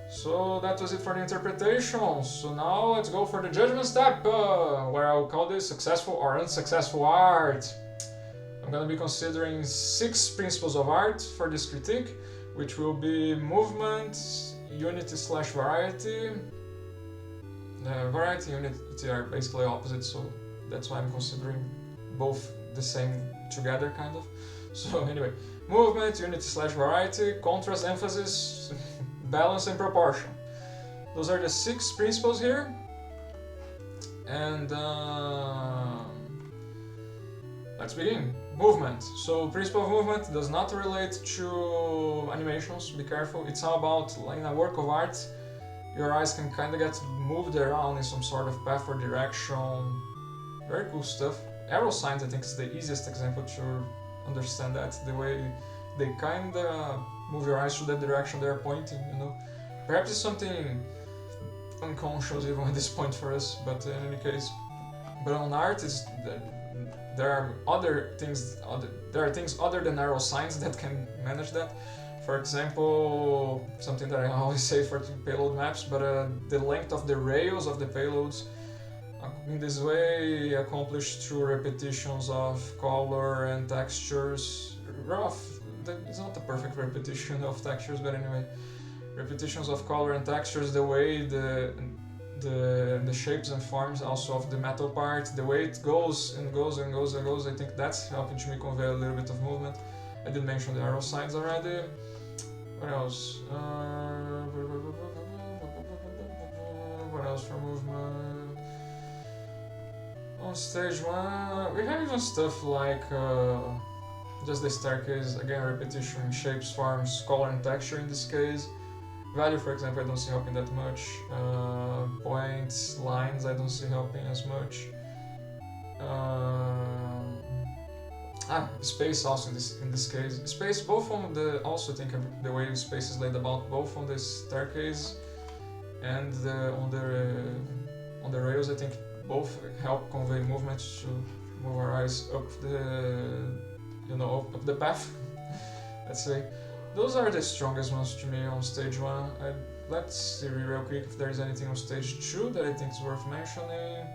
Speaker 1: So that was it for the interpretation. So now let's go for the judgment step, where I will call this successful or unsuccessful art. I'm gonna be considering 6 principles of art for this critique, which will be movement, unity/variety. Variety and unity are basically opposite, so that's why I'm considering both the same together, kind of. So anyway, movement, unity/variety, contrast, emphasis, balance and proportion. Those are the 6 principles here. And let's begin. Movement. So principle of movement does not relate to animations, be careful. It's all about, in a work of art, your eyes can kind of get moved around in some sort of path or direction. Very cool stuff. Arrow signs, I think, is the easiest example to understand that. The way they kind of move your eyes to the direction they're pointing, you know. Perhaps it's something unconscious even at this point for us, but in any case. But on art, there are other things. There are things other than arrow signs that can manage that. For example, something that I always say for payload maps, but the length of the rails of the payloads, in this way, accomplished through repetitions of color and textures. Rough. It's not a perfect repetition of textures, but anyway, repetitions of color and textures. The way the shapes and forms also of the metal part, the way it goes and goes and goes and goes, I think that's helping to me convey a little bit of movement. I did mention the arrow signs already. What else? What else for movement? On stage 1, we have even stuff like just the staircase, again repetition, shapes, forms, color and texture in this case. Value, for example, I don't see helping that much. Points, lines, I don't see helping as much. Space also in this case. Space, both on the, also think the way space is laid about, both on the staircase and on the rails, I think both help convey movement to move our eyes up up the path, let's say. Those are the strongest ones to me on stage 1. Let's see real quick if there's anything on stage 2 that I think is worth mentioning.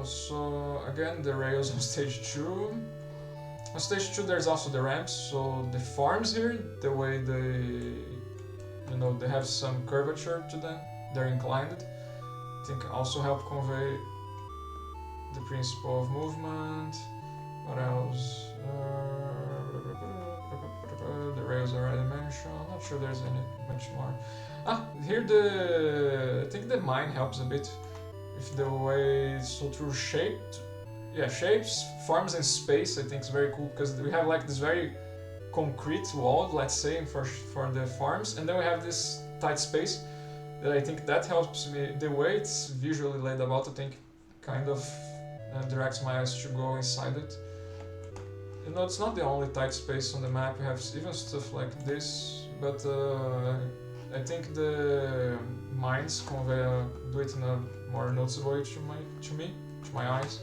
Speaker 1: So again, the rails on stage 2. On stage 2 there's also the ramps, so the forms here, the way they have some curvature to them, they're inclined. I think also help convey the principle of movement. What else? The rails already mentioned. I'm not sure there's much more. Here I think the mine helps a bit. If the way, so through shapes, forms and space, I think is very cool, because we have like this very concrete wall, let's say, for the forms, and then we have this tight space that I think that helps me. The way it's visually laid about, I think, kind of directs my eyes to go inside it. You know, it's not the only tight space on the map. We have even stuff like this, but I think the mines do it in a more noticeable way to my eyes.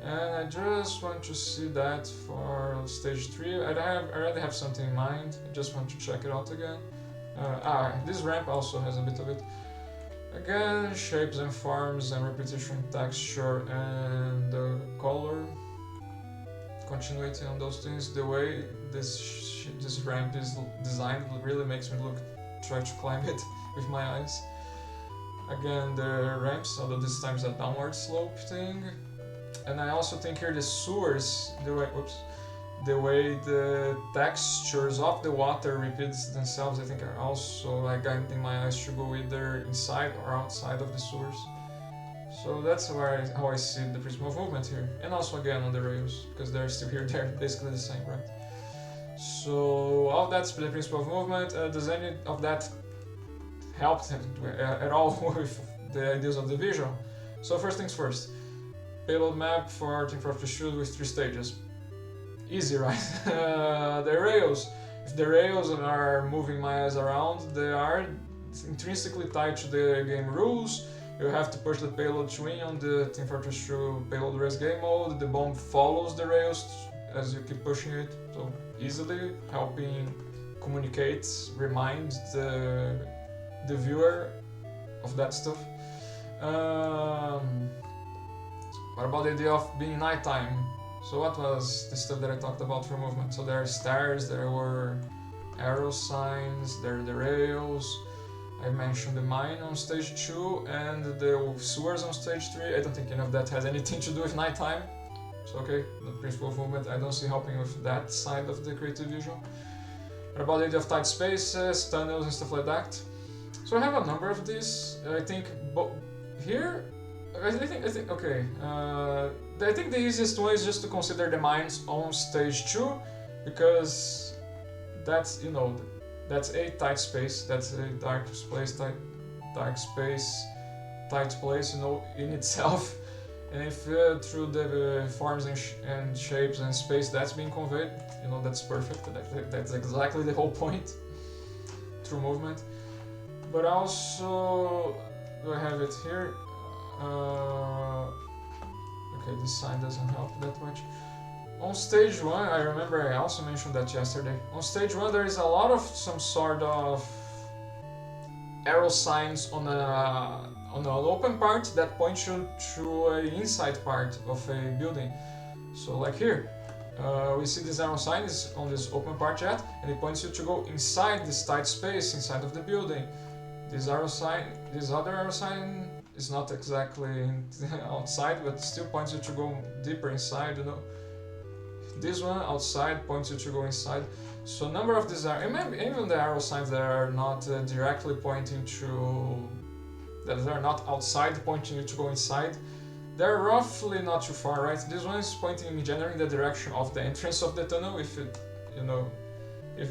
Speaker 1: And I just want to see that for stage 3. I already have something in mind. I just want to check it out again. This ramp also has a bit of it. Again, shapes and forms and repetition, texture and color. Continuity on those things. The way this ramp is designed really makes me try to climb it with my eyes. Again, the ramps, although this time is a downward slope thing. and I also think here the sewers, the way the textures of the water repeats themselves, I think are also like guiding my eyes to go either inside or outside of the sewers. So that's how I see the principle of movement here, and also again on the rails, because they're still here, they're basically the same, right? So all that's the principle of movement. Does any of that help at all with the ideas of the visual? So first things first, payload map for Team Fortress 2 with 3 stages. Easy, right? The rails. If the rails are moving my eyes around, they are intrinsically tied to the game rules. You have to push the payload to win on the Team Fortress 2 payload race game mode. The bomb follows the rails as you keep pushing it, so easily helping communicate, remind the viewer of that stuff. What about the idea of being nighttime? So what was the stuff that I talked about for movement? So there are stairs, there were arrow signs, there are the rails. I mentioned the mine on stage 2 and the sewers on stage 3. I don't think any of that has anything to do with nighttime. So okay, the principle of movement I don't see helping with that side of the creative visual. What about the idea of tight spaces, tunnels and stuff like that? So I have a number of these. I think here, I think okay. I think the easiest one is just to consider the mines on stage 2, because that's, you know, that's a tight space, that's a dark space, tight place, you know, in itself. And if through the forms and shapes and space that's being conveyed, you know, that's perfect. That's exactly the whole point through movement. But also, do I have it here? Okay, this sign doesn't help that much. On stage 1, I remember I also mentioned that yesterday. On stage 1 there is a lot of some sort of arrow signs on an open part that points you to an inside part of a building. So like here, we see this arrow sign is on this open part yet, and it points you to go inside this tight space inside of the building. This other arrow sign is not exactly outside, but still points you to go deeper inside, you know. This one outside points you to go inside. So a number of these are, even the arrow signs that are not directly pointing to, that are not outside pointing you to go inside, they're roughly not too far, right? This one is pointing in general in the direction of the entrance of the tunnel, if it, you know, if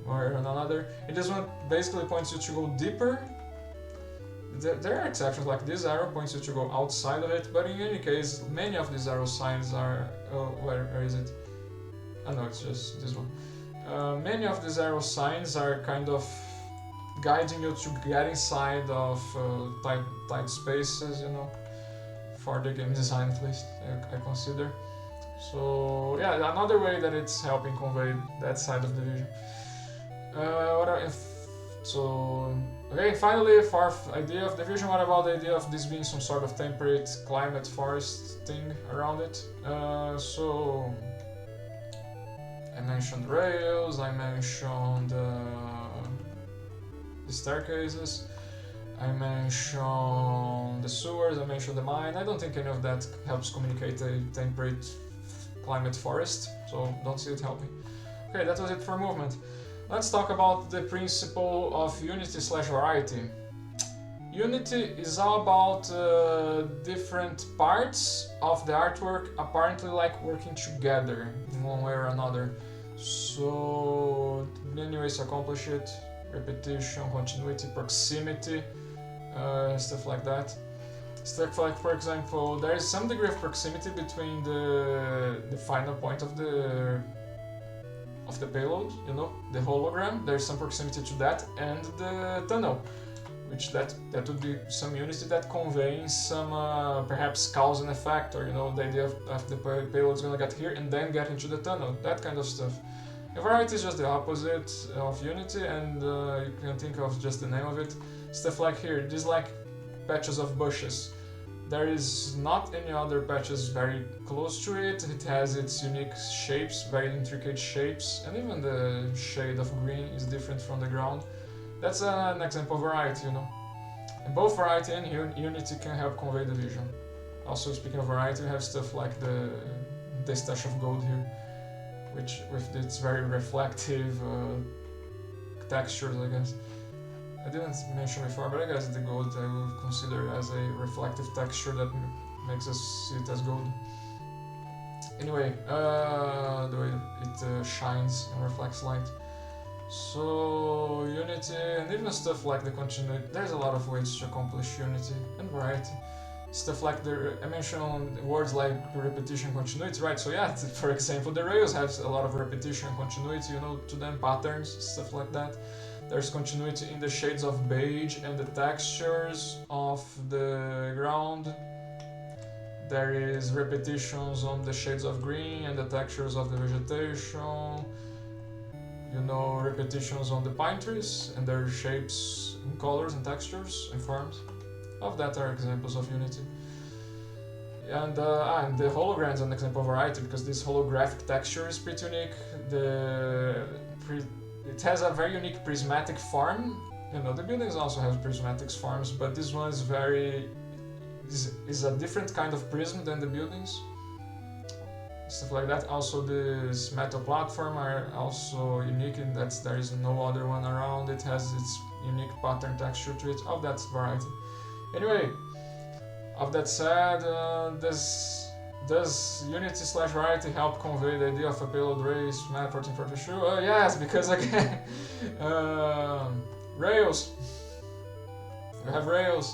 Speaker 1: or another. And this one basically points you to go deeper. There are exceptions, like this arrow points you to go outside of it, but in any case, many of these arrow signs are... where is it? Oh no, it's just this one. Many of these arrow signs are kind of guiding you to get inside of tight spaces, you know, for the game design at least, I consider. So yeah, another way that it's helping convey that side of the vision. Okay, finally, fourth idea of the vision. What about the idea of this being some sort of temperate climate forest thing around it? So I mentioned rails, I mentioned the staircases, I mentioned the sewers, I mentioned the mine. I don't think any of that helps communicate a temperate climate forest, so don't see it helping. Okay, that was it for movement. Let's talk about the principle of unity/variety. Unity is all about different parts of the artwork apparently like working together in one way or another. So many ways to accomplish it: repetition, continuity, proximity, stuff like that. Stuff like, for example, there is some degree of proximity between the final point of the payload, you know, the hologram. There's some proximity to that, and the tunnel, which that would be some unity that conveys some perhaps cause and effect, or you know, the idea of the payload is gonna get here and then get into the tunnel, that kind of stuff. And variety is just the opposite of unity, and you can think of just the name of it. Stuff like here, these like patches of bushes. There is not any other patches very close to it. It has its unique shapes, very intricate shapes, and even the shade of green is different from the ground. That's an example of variety, you know. And both variety and unity can help convey the vision. Also, speaking of variety, we have stuff like the stash of gold here, which with its very reflective textures, I guess. I didn't mention before, but I guess the gold I will consider as a reflective texture that makes us see it as gold. Anyway, the way it shines and reflects light. So, Unity, and even stuff like the continuity, there's a lot of ways to accomplish Unity and variety. Stuff like I mentioned words like repetition, continuity, right? So yeah, for example, the Rails have a lot of repetition and continuity, to them, patterns, stuff like that. There's continuity in the shades of beige and the textures of the ground. There is repetitions on the shades of green and the textures of the vegetation. Repetitions on the pine trees and their shapes and colors and textures and forms. Of that are examples of Unity. And the holograms are an example of variety, because this holographic texture is pretty unique. It has a very unique prismatic form. The buildings also have prismatic forms, but this one is is a different kind of prism than the buildings. Stuff like that. Also, this metal platform are also unique in that there is no other one around. It has its unique pattern texture to it. Of that variety. Anyway, of that said, does Unity/variety help convey the idea of a payload race map 1442? Yes, because again, Rails. We have Rails.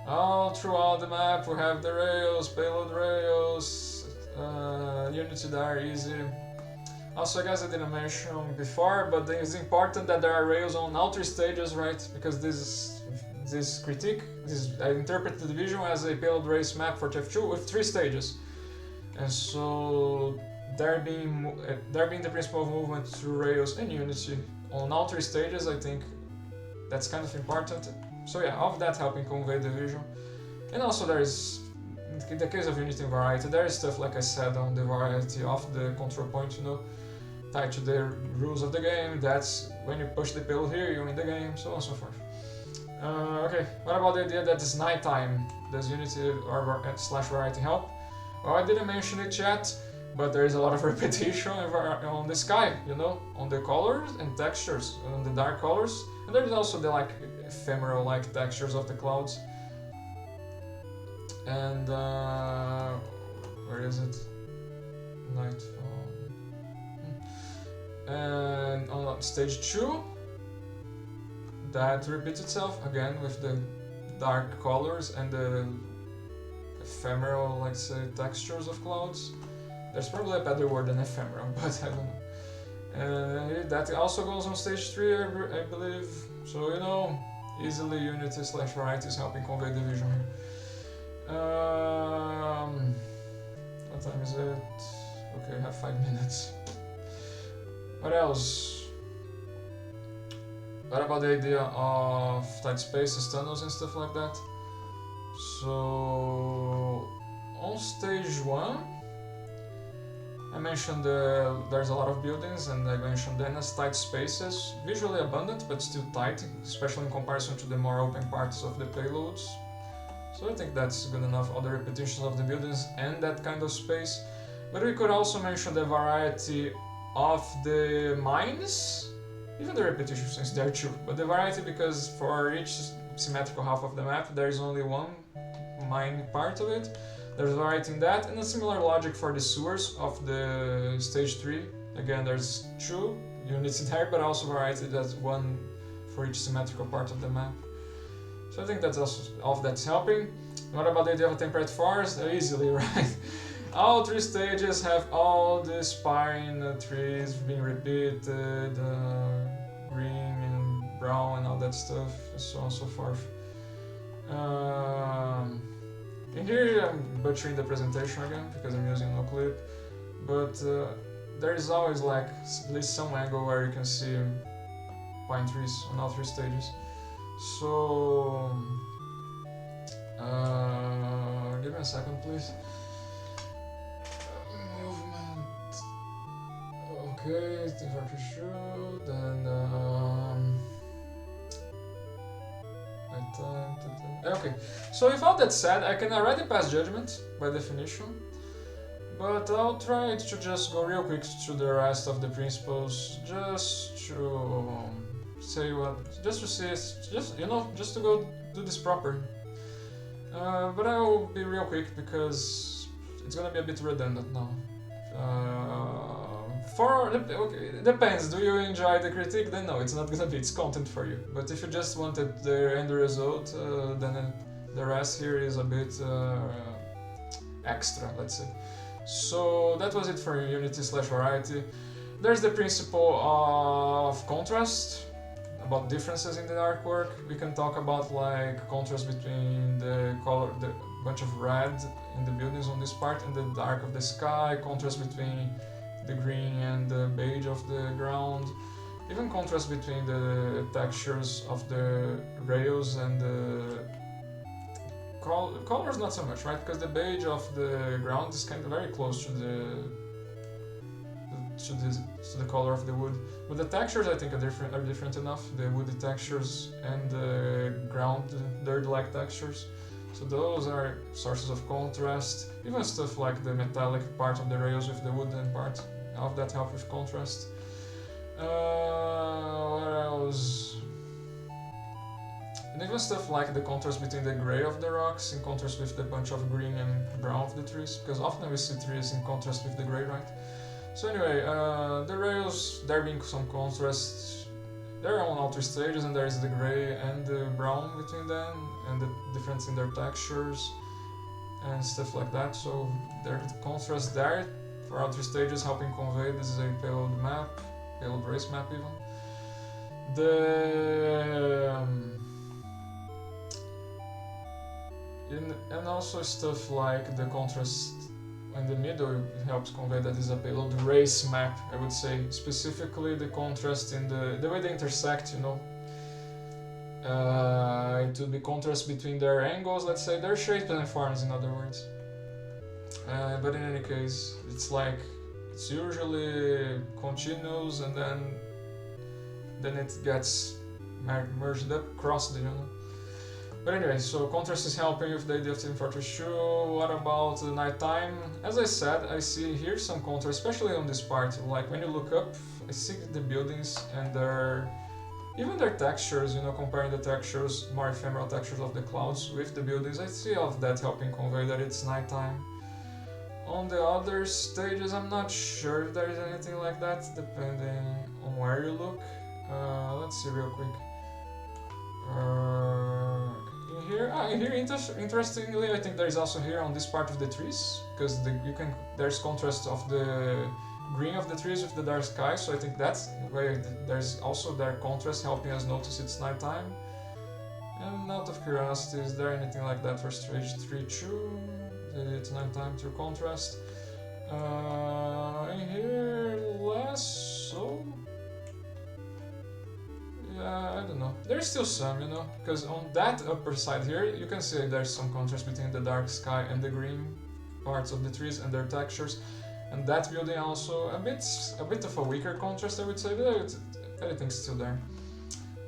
Speaker 1: All throughout the map we have the Rails, payload Rails, Unity there, easy. Also, I guess I didn't mention before, but it's important that there are Rails on all 3 stages, right? Because I interpret the division as a payload race map for TF2 with 3 stages. And so, there being the principle of movement through Rails and Unity on all 3 stages, I think that's kind of important. So yeah, of that helping convey the vision. And also there is, in the case of Unity and variety, there is stuff like I said on the variety of the control point, tied to the rules of the game. That's when you push the payload here, you win the game, so on and so forth. Okay, what about the idea that it's nighttime? Does Unity or /variety help? Well, I didn't mention it yet, but there is a lot of repetition on the sky, on the colors and textures, on the dark colors. And there's also the ephemeral textures of the clouds. And where is it? Nightfall. And on stage 2, that repeats itself again with the dark colors and the ephemeral, textures of clouds. There's probably a better word than ephemeral, but I don't know. And that also goes on stage 3, I believe. So, easily Unity/variety is helping convey the vision here. What time is it? Okay, I have 5 minutes. What else? What about the idea of tight spaces, tunnels and stuff like that? So, on stage 1, I mentioned there's a lot of buildings, and I mentioned them as tight spaces, visually abundant but still tight, especially in comparison to the more open parts of the payloads. So I think that's good enough, all the repetitions of the buildings and that kind of space. But we could also mention the variety of the mines, even the repetitions since there are 2, but the variety because for each symmetrical half of the map there is only one mine part of it. There's variety in that, and a similar logic for the sewers of the stage 3. Again, there's 2 units there, but also variety, that's 1 for each symmetrical part of the map. So I think that's also all of that's helping. What about the idea of a temperate forest? Easily, right? All 3 stages have all the spine trees being repeated, green and brown and all that stuff, and so on and so forth. And here I'm butchering the presentation again because I'm using no clip, but there is always at least some angle where you can see pine trees on all 3 stages. So give me a second, please. Movement. Okay, things are to shoot, and Okay, so with all that said, I can already pass Judgement by definition, but I'll try to just go real quick through the rest of the principles, just to say just to see, just to go do this proper. But I will be real quick because it's gonna be a bit redundant now. Okay, it depends. Do you enjoy the critique? Then no, it's not gonna be. It's content for you. But if you just wanted the end result, then the rest here is a bit extra, let's say. So that was it for Unity/Variety. There's the principle of contrast, about differences in the artwork. We can talk about like contrast between the bunch of red in the buildings on this part and the dark of the sky, contrast between the green and the beige of the ground, even contrast between the textures of the rails and the colors not so much, right? Because the beige of the ground is kind of very close to the color of the wood, but the textures I think are different enough. The woody textures and the ground dirt-like textures. So those are sources of contrast. Even stuff like the metallic part of the rails with the wooden part, all of that help with contrast. What else? And even stuff like the contrast between the grey of the rocks in contrast with the bunch of green and brown of the trees, because often we see trees in contrast with the grey, right? So anyway, the rails, there being some contrast, they're on outer stages, and there is the grey and the brown between them, and the difference in their textures and stuff like that. So there's contrast there for outer stages, helping convey this is a payload map, payload race map even. And also stuff like the contrast in the middle helps convey that is a payload race map, I would say. Specifically the contrast in the way they intersect, it would be contrast between their angles, let's say, their shapes and forms, in other words. But in any case, it's usually continuous, and then it gets merged up, crossed, But anyway, so contrast is helping with the idea of Team Fortress 2. What about the nighttime? As I said, I see here some contrast, especially on this part. Like when you look up, I see the buildings and even their textures, comparing the textures, more ephemeral textures of the clouds with the buildings. I see all of that helping convey that it's nighttime. On the other stages, I'm not sure if there is anything like that, depending on where you look. Let's see real quick. Here, interestingly, I think there is also here on this part of the trees, because there's contrast of the green of the trees with the dark sky, so I think that's where there's also their contrast helping us notice it's nighttime. And out of curiosity, is there anything like that for stage 3 too? It's nighttime through contrast. In here, less so. I don't know. There's still some, because on that upper side here, you can see there's some contrast between the dark sky and the green parts of the trees and their textures. And that building also a bit of a weaker contrast, I would say, but everything's still there.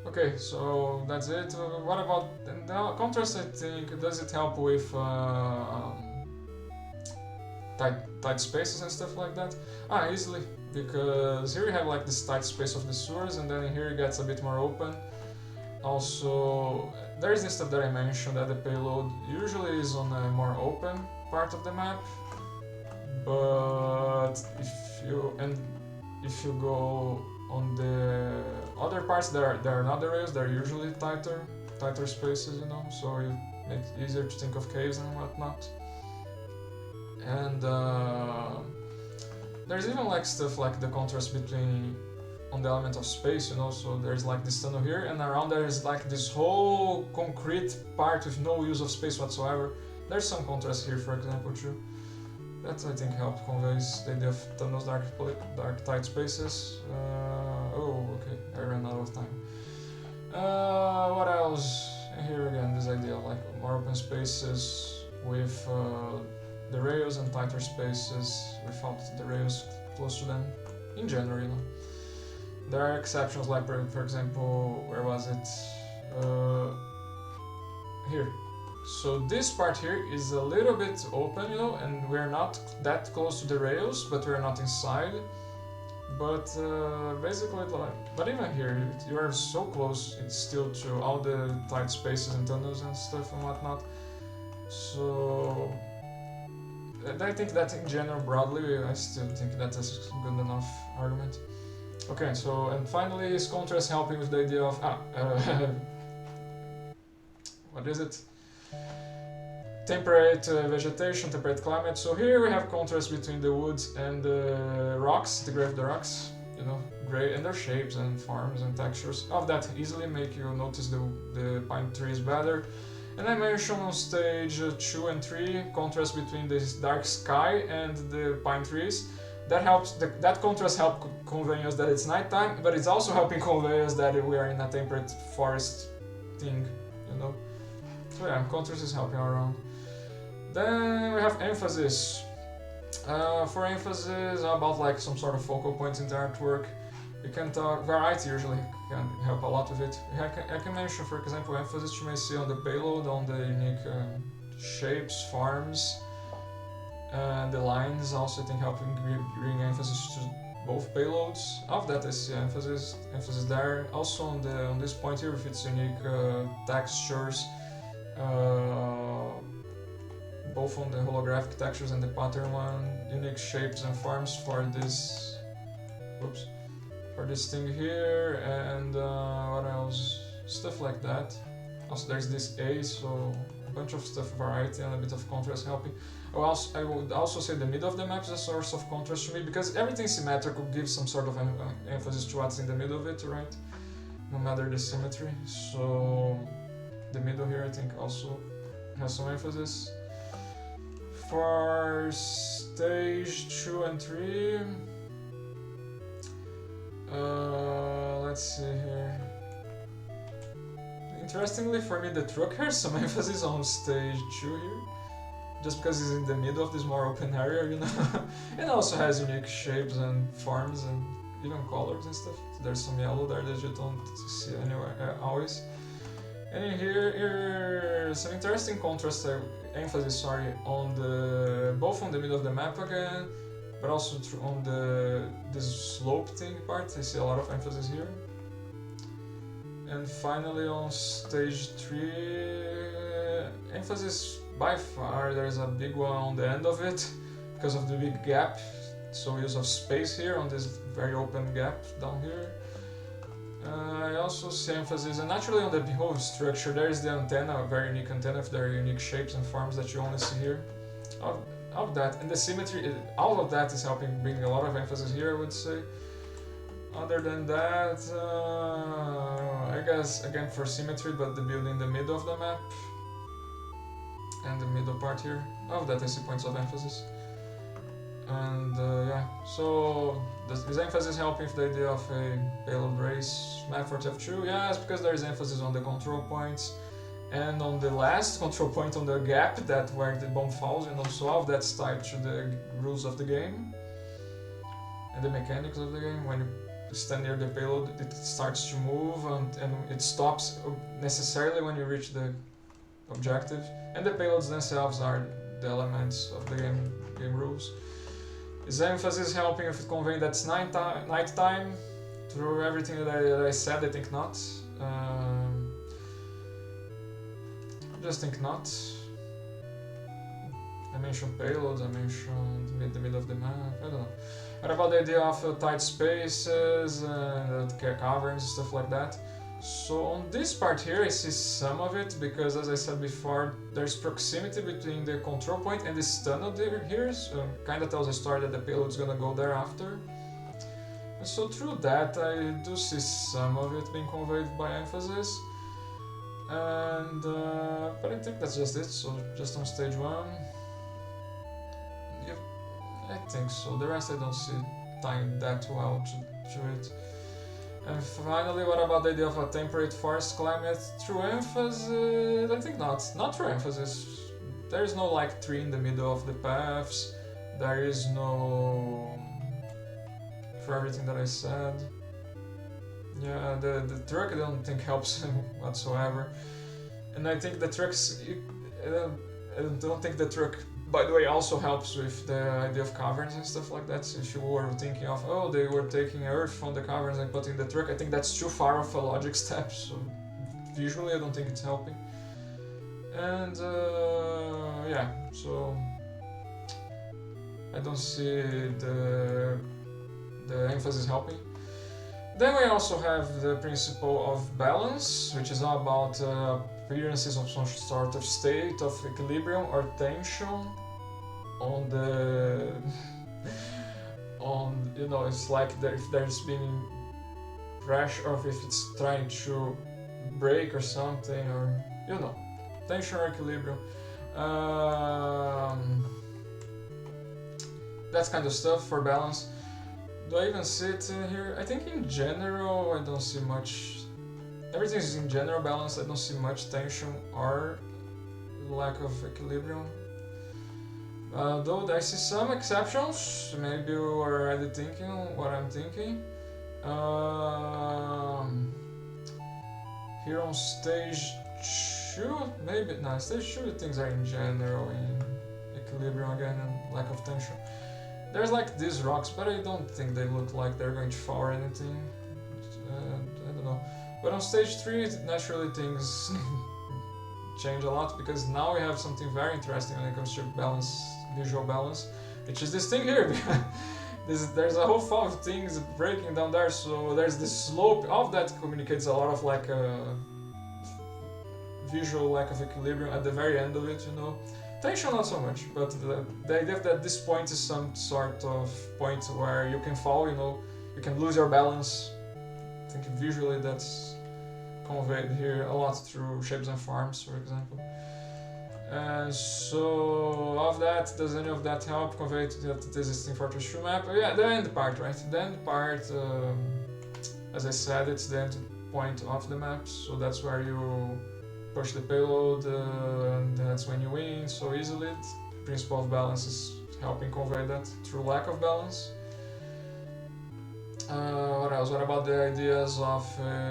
Speaker 1: Okay, so that's it. What about the contrast? I think, does it help with tight spaces and stuff like that? Easily. Because here you have like this tight space of the sewers, and then here it gets a bit more open. Also, there is this stuff that I mentioned, that the payload usually is on a more open part of the map, but if you go on the other parts, there are not the rails, they're usually tighter spaces, so it makes it easier to think of caves and whatnot. And there's even like stuff like the contrast between on the element of space, so there's like this tunnel here, and around there is like this whole concrete part with no use of space whatsoever. There's some contrast here, for example, too. That I think helped conveys the idea of tunnels, dark tight spaces. Okay, I ran out of time. What else? Here again, this idea of like more open spaces with the rails and tighter spaces without the rails close to them, in general, There are exceptions, like for example, where was it? Here. So this part here is a little bit open, you know, and we're not that close to the rails, but we're not inside. But basically, but even here, you are so close. It's still to all the tight spaces and tunnels and stuff and whatnot. So I think that in general, broadly, I still think that is a good enough argument. Okay, so and finally, is contrast helping with the idea of what is it? Temperate vegetation, temperate climate. So here we have contrast between the woods and the rocks, the grave of the rocks, you know, gray, and their shapes and forms and textures. Of that easily make you notice the pine trees better. And I mentioned on stage 2 and 3 contrast between this dark sky and the pine trees. That helps. That contrast helps convey us that it's nighttime, but it's also helping convey us that we are in a temperate forest thing, you know. So yeah, contrast is helping around. Then we have emphasis. For emphasis, about like some sort of focal points in the artwork. You can talk variety usually can help a lot with it. I can mention, for example, emphasis you may see on the payload, on the unique shapes, forms, and the lines. Also, I think helping bring emphasis to both payloads. Of that, I see emphasis there. Also on this point here with its unique textures. Both on the holographic textures and the pattern one, unique shapes and forms for this, for this thing here, and what else? Stuff like that. Also, there's this A, so a bunch of stuff, variety and a bit of contrast helping. I would also say the middle of the map is a source of contrast to me, because everything symmetrical gives some sort of emphasis to what's in the middle of it, right? No matter the symmetry. So the middle here, I think, also has some emphasis. For stage 2 and 3, let's see here. Interestingly, for me, the truck has some emphasis on stage 2 here, just because it's in the middle of this more open area, you know. It also has unique shapes and forms and even colors and stuff. So there's some yellow there that you don't see anywhere always. And in here, some interesting contrast, emphasis, on the both on the middle of the map again, but also on this slope thing part. I see a lot of emphasis here. And finally, on stage 3, emphasis by far. There's a big one on the end of it because of the big gap. So use of space here on this very open gap down here. I also see emphasis, and naturally on the whole structure, there is the antenna, a very unique antenna with their unique shapes and forms that you only see here. Of that, and the symmetry, all of that is helping bring a lot of emphasis here, I would say. Other than that, I guess, again for symmetry, but the building in the middle of the map, and the middle part here, of that I see points of emphasis. And yeah, so is emphasis helping with the idea of a payload race map for TF2? Yes, because there is emphasis on the control points and on the last control point on the gap that where the bomb falls, you know, so all of that's tied to the rules of the game and the mechanics of the game. When you stand near the payload, it starts to move and it stops necessarily when you reach the objective, and the payloads themselves are the elements of the game rules. Is emphasis helping with conveying that it's nighttime? Through everything that I said, I think not. I just think not. I mentioned payloads, I mentioned the middle of the map, I don't know. What about the idea of tight spaces, caverns, stuff like that? So on this part here, I see some of it, because as I said before, there's proximity between the control point and this tunnel here, so kind of tells a story that the payload's gonna go there after. And so through that, I do see some of it being conveyed by emphasis. And but I think that's just it, so just on stage 1. Yeah, I think so. The rest I don't see tying that well to it. And finally, what about the idea of a temperate forest climate through emphasis? I think not. Not through emphasis. There is no like tree in the middle of the paths. There is no... for everything that I said. Yeah, the truck I don't think helps whatsoever. And I think the trucks... I don't think the truck, by the way, also helps with the idea of caverns and stuff like that. So if you were thinking of, oh, they were taking earth from the caverns and putting the truck, I think that's too far of a logic step. So visually, I don't think it's helping. And yeah, so I don't see the emphasis helping. Then we also have the principle of balance, which is all about appearances of some sort of state of equilibrium or tension on the it's like if there's been pressure, or if it's trying to break or something, or tension or equilibrium. That kind of stuff for balance. Do I even see it here? I think in general I don't see much. Everything is in general balance. I don't see much tension or lack of equilibrium. Though I see some exceptions. Maybe you are already thinking what I'm thinking. Here on stage 2, maybe no. Stage 2 things are in general in equilibrium again and lack of tension. There's like these rocks, but I don't think they look like they're going to fall or anything. I don't know. But on stage 3, naturally things change a lot, because now we have something very interesting when it comes to balance, visual balance, which is this thing here. There's a whole fall of things breaking down there, so there's this slope. All of that communicates a lot of like a visual lack of equilibrium at the very end of it, Tension not so much, but the idea that this point is some sort of point where you can fall, you can lose your balance. I think visually that's conveyed here a lot through shapes and forms, for example. So of that, does any of that help convey that this is in Fortress 2 map? Yeah, the end part, right? The end part, as I said, it's the end point of the map, so that's where you push the payload, and that's when you win so easily. The principle of balance is helping convey that through lack of balance. What else? What about the ideas of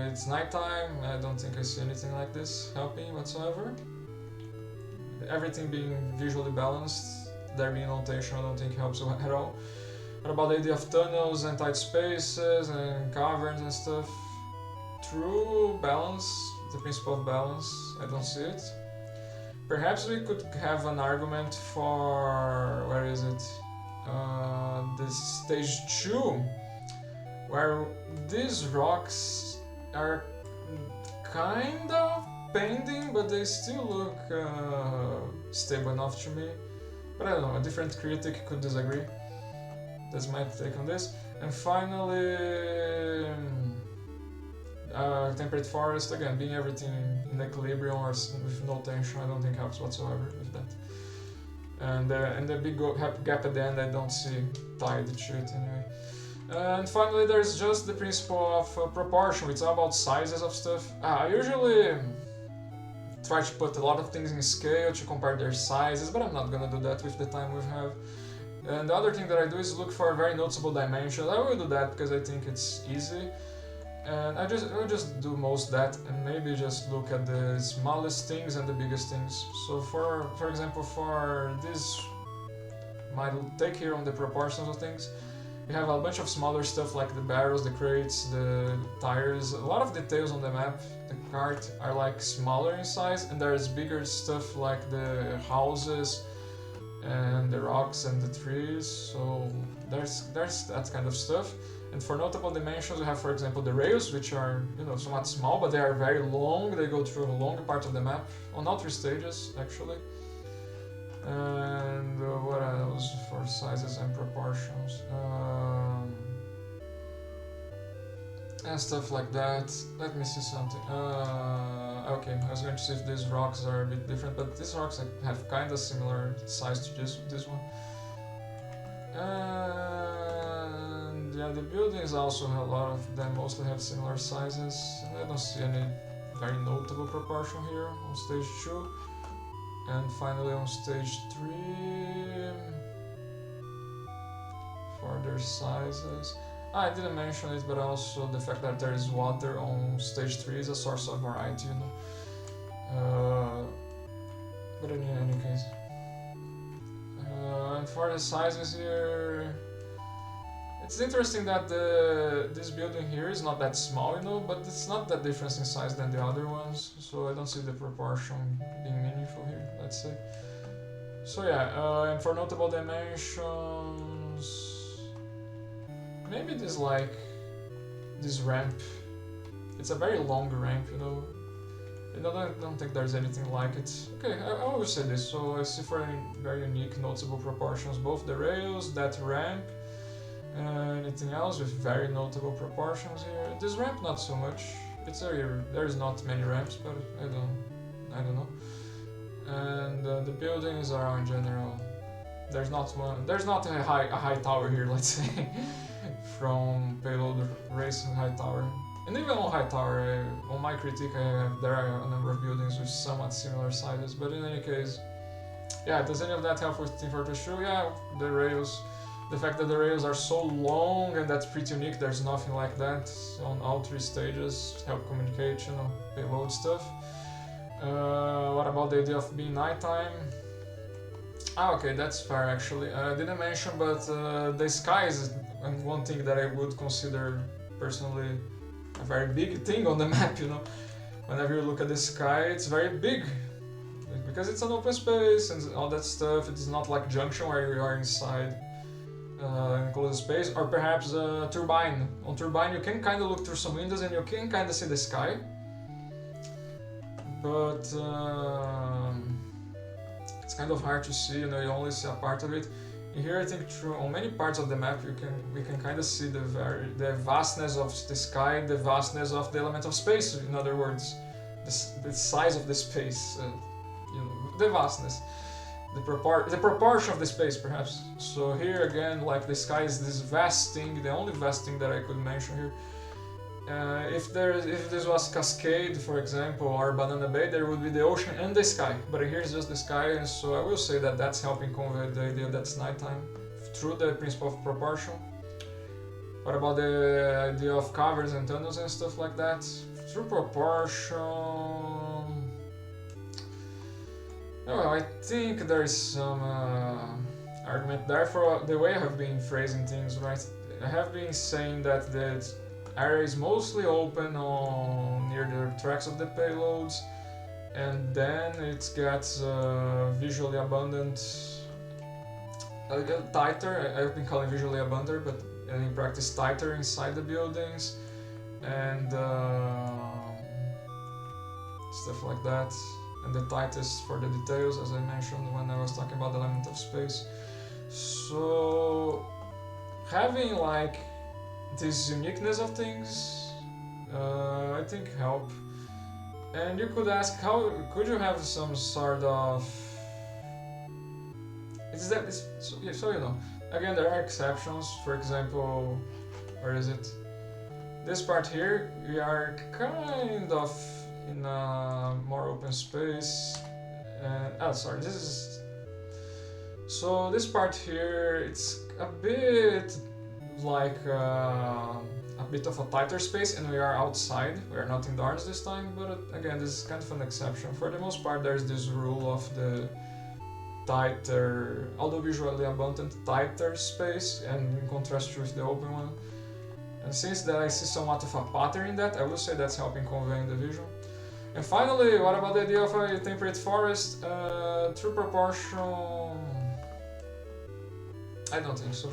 Speaker 1: it's nighttime? I don't think I see anything like this helping whatsoever. Everything being visually balanced, there being no tension, I don't think helps at all. What about the idea of tunnels and tight spaces and caverns and stuff? True balance, the principle of balance, I don't see it. Perhaps we could have an argument for, where is it? This stage 2, where these rocks are kind of bending, but they still look stable enough to me. But I don't know, a different critic could disagree. That's my take on this. And finally, temperate forest, again, being everything in equilibrium or with no tension, I don't think helps whatsoever with that. And the big gap at the end, I don't see tied to it anyway. And finally, there's just the principle of proportion. It's all about sizes of stuff. I usually try to put a lot of things in scale to compare their sizes, but I'm not gonna do that with the time we have. And the other thing that I do is look for very noticeable dimensions. I will do that because I think it's easy. And I will just do most that, and maybe just look at the smallest things and the biggest things. So for example, for this, my take here on the proportions of things, we have a bunch of smaller stuff like the barrels, the crates, the tires, a lot of details on the map. The cart are like smaller in size, and there's bigger stuff like the houses and the rocks and the trees. So there's that kind of stuff. And for notable dimensions, we have, for example, the rails, which are somewhat small, but they are very long. They go through a long part of the map on all 3 stages, actually. And what else for sizes and proportions? And stuff like that. Let me see something. Okay, I was going to see if these rocks are a bit different, but these rocks have kind of similar size to this one. And yeah, the buildings also, a lot of them mostly have similar sizes. And I don't see any very notable proportion here on stage 2. And finally on stage 3, for their sizes. I didn't mention it, but also the fact that there is water on stage 3 is a source of variety, But in any case. And for the sizes here, it's interesting that this building here is not that small, you know, but it's not that different in size than the other ones, so I don't see the proportion being meaningful here, let's say. So yeah, and for notable dimensions, maybe this ramp. It's a very long ramp, you know. I don't think there's anything like it. Okay, I will say this. So I see for very unique, noticeable proportions, both the rails, that ramp, anything else with very notable proportions here. This ramp, not so much. There's not many ramps, but I don't know. And the buildings are in general. There's not a high tower here, let's say, from payload race high tower. And even on high tower, on my critique, there are a number of buildings with somewhat similar sizes. But in any case, yeah, does any of that help with Team Fortress 2? Yeah, the rails. The fact that the rails are so long and that's pretty unique. There's nothing like that on all 3 stages. Help communication, payload stuff. What about the idea of being nighttime? Okay, that's fair actually. I didn't mention, but the sky is one thing that I would consider personally a very big thing on the map, you know. Whenever you look at the sky, it's very big. Because it's an open space and all that stuff. It's not like Junction where you are inside enclosed space. Or perhaps Turbine. On Turbine you can kind of look through some windows and you can kind of see the sky. But it's kind of hard to see, you know, you only see a part of it. Here I think on many parts of the map we can kind of see the vastness of the sky, the vastness of the element of space, in other words. The size of the space, you know, the vastness. The proportion of the space perhaps. So here again, like the sky is this vast thing, the only vast thing that I could mention here. If this was Cascade, for example, or Banana Bay, there would be the ocean and the sky. But here it's just the sky, and so I will say that that's helping convey the idea that it's nighttime through the principle of proportion. What about the idea of caverns and tunnels and stuff like that? Through proportion... Well, I think there is some argument there for the way I have been phrasing things, right? I have been saying that the area is mostly open near the tracks of the payloads, and then it gets visually abundant, tighter. I've been calling visually abundant, but in practice tighter inside the buildings, and stuff like that. And the tightest for the details, as I mentioned when I was talking about the element of space. So having like this uniqueness of things, I think help. And you could ask, how could you have some sort of... So you know, again there are exceptions. For example, where is it? This part here, we are kind of in a more open space. Sorry, this is... So this part here, it's a bit like a bit of a tighter space, and we are outside. We are not indoors this time, but again, this is kind of an exception. For the most part, there's this rule of the tighter, although visually abundant, tighter space, and in contrast with the open one. And since that I see somewhat of a pattern in that, I will say that's helping conveying the vision. And finally, what about the idea of a temperate forest? Through proportion... I don't think so.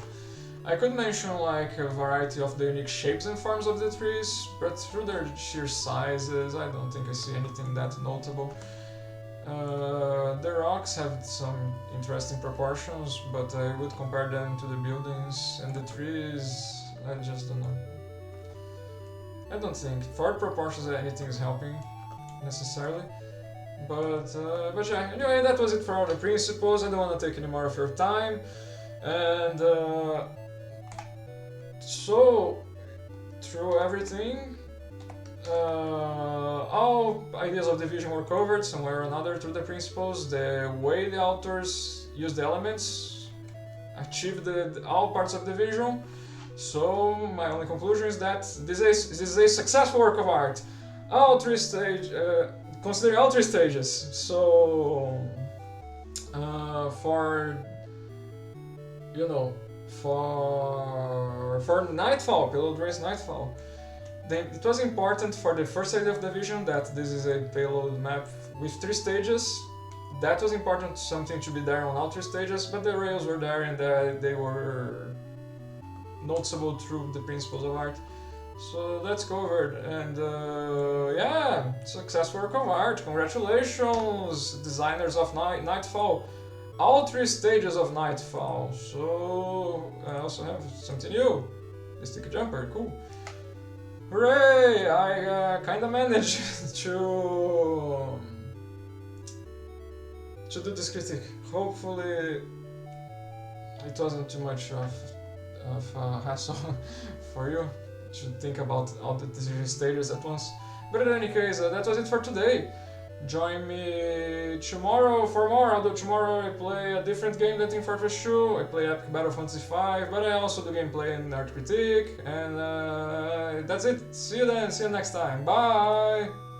Speaker 1: I could mention like a variety of the unique shapes and forms of the trees, but through their sheer sizes, I don't think I see anything that notable. The rocks have some interesting proportions, but I would compare them to the buildings, and the trees, I just don't know. I don't think for proportions anything is helping necessarily, but yeah. Anyway, that was it for all the principles. I don't want to take any more of your time, and so through everything, all ideas of division were covered somewhere or another through the principles. The way the authors used the elements achieved all parts of the vision. So my only conclusion is that this is a successful work of art. Considering all 3 stages. So for you know, for Nightfall, Payload Race Nightfall. Then it was important for the first stage of the vision that this is a payload map with 3 stages. That was important, something to be there on all 3 stages, but the rails were there and they were noticeable through the principles of art. So that's covered, and yeah, successful work of art. Congratulations, designers of Nightfall. All 3 stages of Nightfall. So I also have something new. The stick jumper, cool. Hooray! I kinda managed to do this critique. Hopefully it wasn't too much of a hassle for you to think about all the decision stages at once. But in any case, that was it for today. Join me tomorrow for more, although tomorrow I play a different game than Team Fortress 2. I play Epic Battle Fantasy V, but I also do gameplay and art critique. And that's it. See you then, see you next time. Bye!